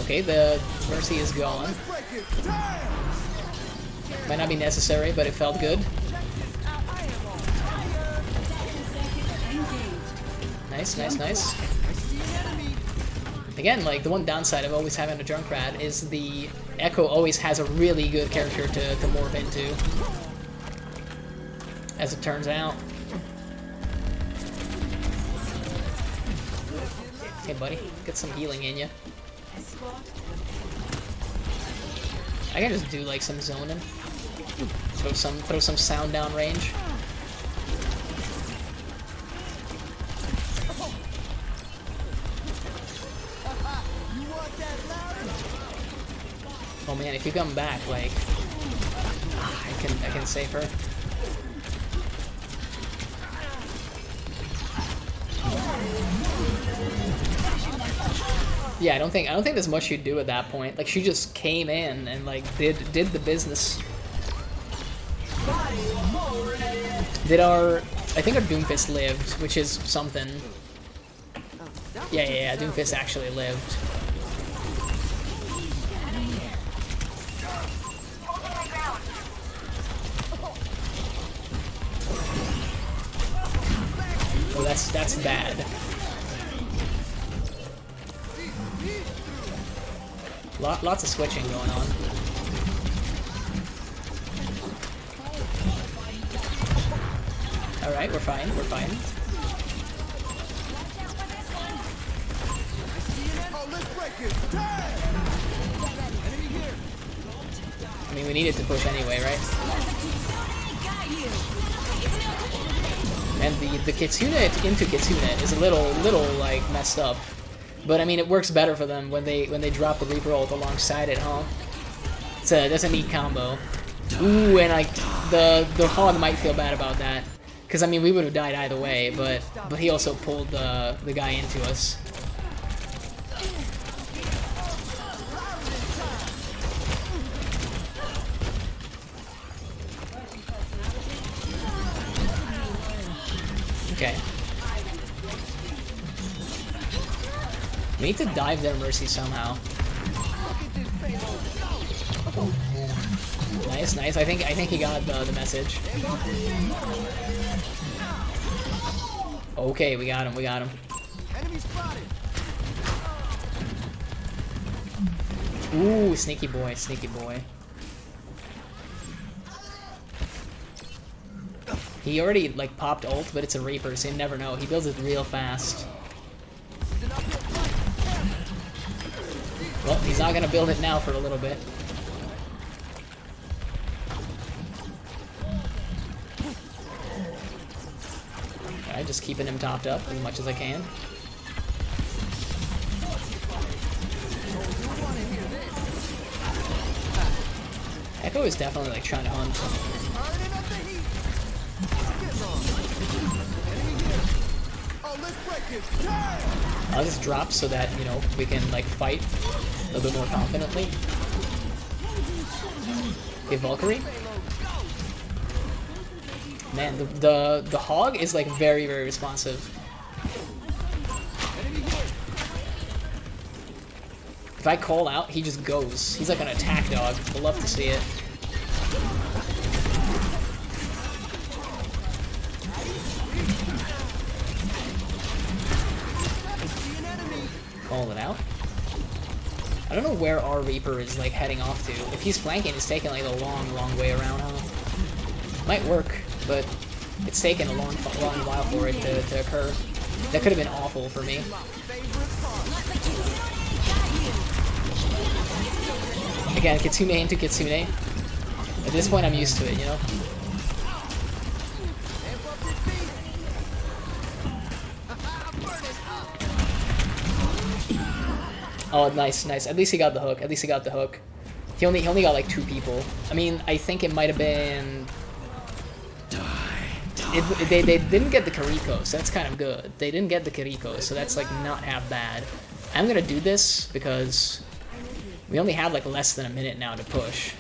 Okay, the Mercy is gone. Might not be necessary, but it felt good. Nice, nice, nice. Again, like, the one downside of always having a Junkrat is the Echo always has a really good character to morph into. As it turns out. Hey buddy, get some healing in ya. I can just do like some zoning. Throw some sound down range. Oh man, if you come back, like I can save her. Yeah, I don't think there's much you'd do at that point. Like she just came in and like did the business. I think our Doomfist lived, which is something. Yeah, Doomfist actually lived. Oh, that's bad. Lots of switching going on. Alright, we're fine, we're fine. I mean, we needed to push anyway, right? And the Kitsune into Kitsune is a little like messed up. But I mean, it works better for them when they drop the Reaper ult alongside it, huh? That's a neat combo. Ooh, and like the Hog might feel bad about that, because I mean we would have died either way, but he also pulled the guy into us. Okay. We need to dive their Mercy somehow. Nice, nice. I think he got the message. Okay, we got him. We got him. Enemy spotted. Ooh, sneaky boy, sneaky boy. He already like popped ult, but it's a Reaper, so you never know. He builds it real fast. Well, he's not gonna build it now for a little bit. Alright, just keeping him topped up as much as I can. Echo is definitely like trying to hunt. I'll just drop so that, you know, we can like fight a little bit more confidently. Okay, Valkyrie. Man, the hog is like very, very responsive. If I call out, he just goes. He's like an attack dog. I'd love to see it. Call it out. I don't know where our Reaper is like heading off to. If he's flanking, it's taking like a long way around, huh? Might work, but it's taken a long while for it to occur. That could have been awful for me. Again, Kitsune into Kitsune. At this point, I'm used to it, you know? Oh, nice, nice. At least he got the hook. At least he got the hook. He only got like 2 people. I mean, I think it might have been... They didn't get the Kiriko, so that's kind of good. They didn't get the Kiriko, so that's like not half bad. I'm gonna do this because we only have like less than a minute now to push.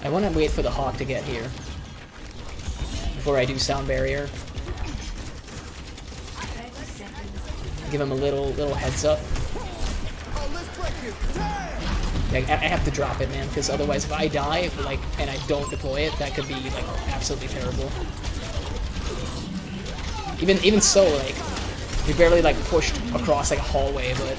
I want to wait for the hawk to get here before I do sound barrier. Give him a little heads up. I have to drop it, man, because otherwise if I die, like, and I don't deploy it, that could be, like, absolutely terrible. Even so, like, we barely, like, pushed across, like, a hallway, but...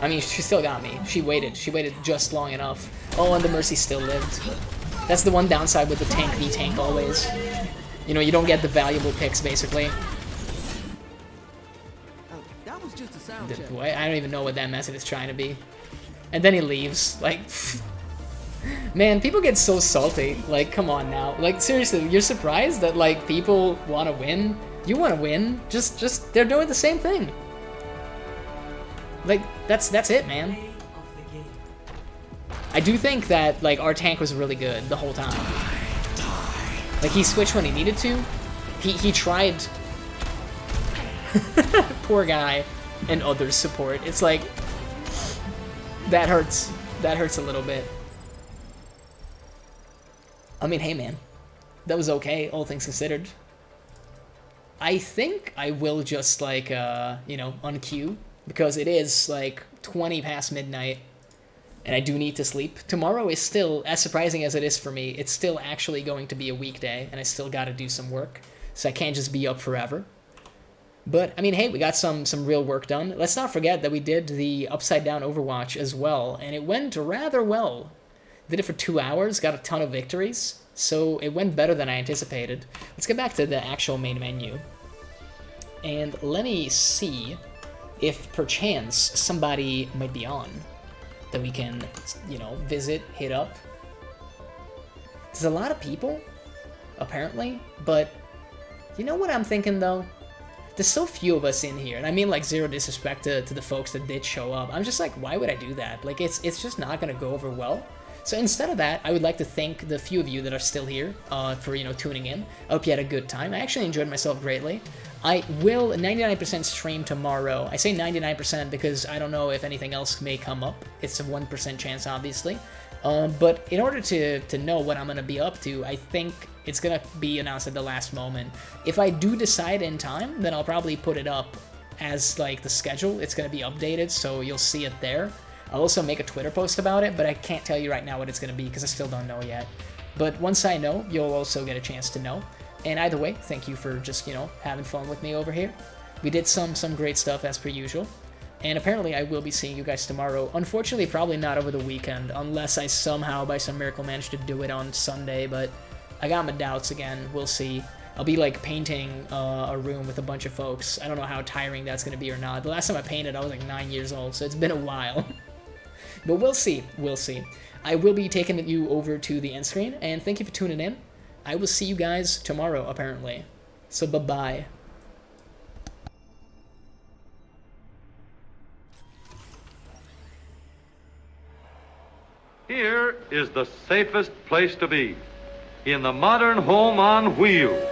I mean, she still got me. She waited just long enough. Oh, and the Mercy still lived. That's the one downside with the tank v tank always. You know, you don't get the valuable picks basically. That was just a sound check. I don't even know what that message is trying to be. And then he leaves. Like, man, people get so salty. Like, come on now. Like, seriously, you're surprised that like people want to win? You want to win? Just they're doing the same thing. Like, that's it, man. I do think that, like, our tank was really good the whole time. Like, he switched when he needed to. He tried... Poor guy and others support. It's like... That hurts. That hurts a little bit. I mean, hey, man. That was okay, all things considered. I think I will just, like, you know, unqueue. Because it is, like, 20 past midnight. And I do need to sleep. Tomorrow is still, as surprising as it is for me, it's still actually going to be a weekday, and I still gotta do some work, so I can't just be up forever. But, I mean, hey, we got some real work done. Let's not forget that we did the Upside Down Overwatch as well, and it went rather well. Did it for 2 hours, got a ton of victories, so it went better than I anticipated. Let's get back to the actual main menu. And let me see if, perchance, somebody might be on that we can, you know, visit, hit up. There's a lot of people, apparently, but you know what I'm thinking, though? There's so few of us in here, and I mean, like, zero disrespect to the folks that did show up. I'm just like, why would I do that? Like, it's just not gonna go over well. So instead of that, I would like to thank the few of you that are still here for, you know, tuning in. I hope you had a good time. I actually enjoyed myself greatly. I will 99% stream tomorrow. I say 99% because I don't know if anything else may come up. It's a 1% chance, obviously. But in order to know what I'm going to be up to, I think it's going to be announced at the last moment. If I do decide in time, then I'll probably put it up as, like, the schedule. It's going to be updated, so you'll see it there. I'll also make a Twitter post about it, but I can't tell you right now what it's going to be because I still don't know yet. But once I know, you'll also get a chance to know. And either way, thank you for just, you know, having fun with me over here. We did some great stuff as per usual. And apparently I will be seeing you guys tomorrow. Unfortunately, probably not over the weekend, unless I somehow, by some miracle, manage to do it on Sunday, but I got my doubts again. We'll see. I'll be, like, painting a room with a bunch of folks. I don't know how tiring that's going to be or not. The last time I painted, I was, like, 9 years old, so it's been a while. But we'll see. We'll see. I will be taking you over to the end screen, and thank you for tuning in. I will see you guys tomorrow, apparently. So, bye-bye. Here is the safest place to be, in the modern home on wheels.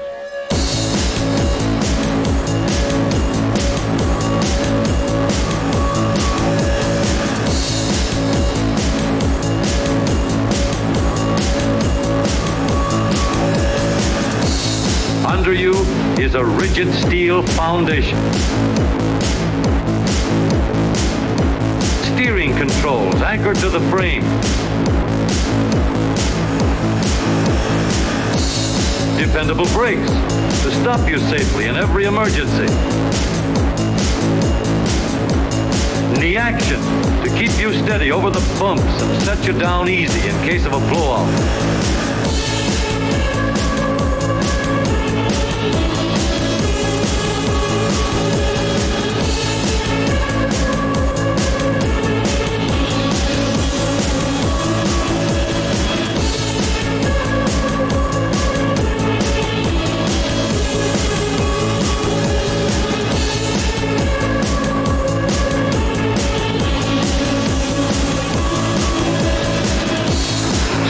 Under you is a rigid steel foundation. Steering controls anchored to the frame. Dependable brakes to stop you safely in every emergency. Knee action to keep you steady over the bumps and set you down easy in case of a blowout.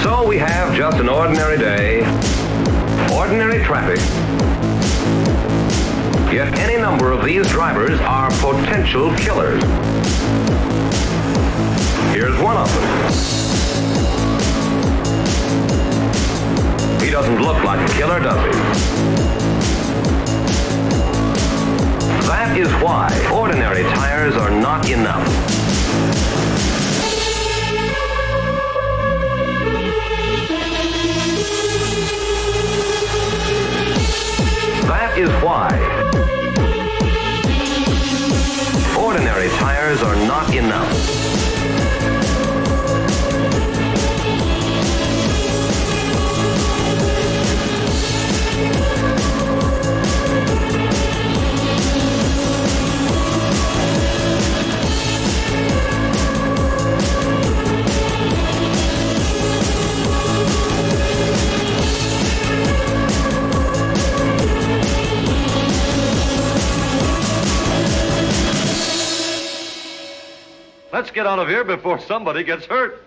So we have just an ordinary day, ordinary traffic. Yet any number of these drivers are potential killers. Here's one of them. He doesn't look like a killer, does he? That is why ordinary tires are not enough. That is why ordinary tires are not enough. Let's get out of here before somebody gets hurt.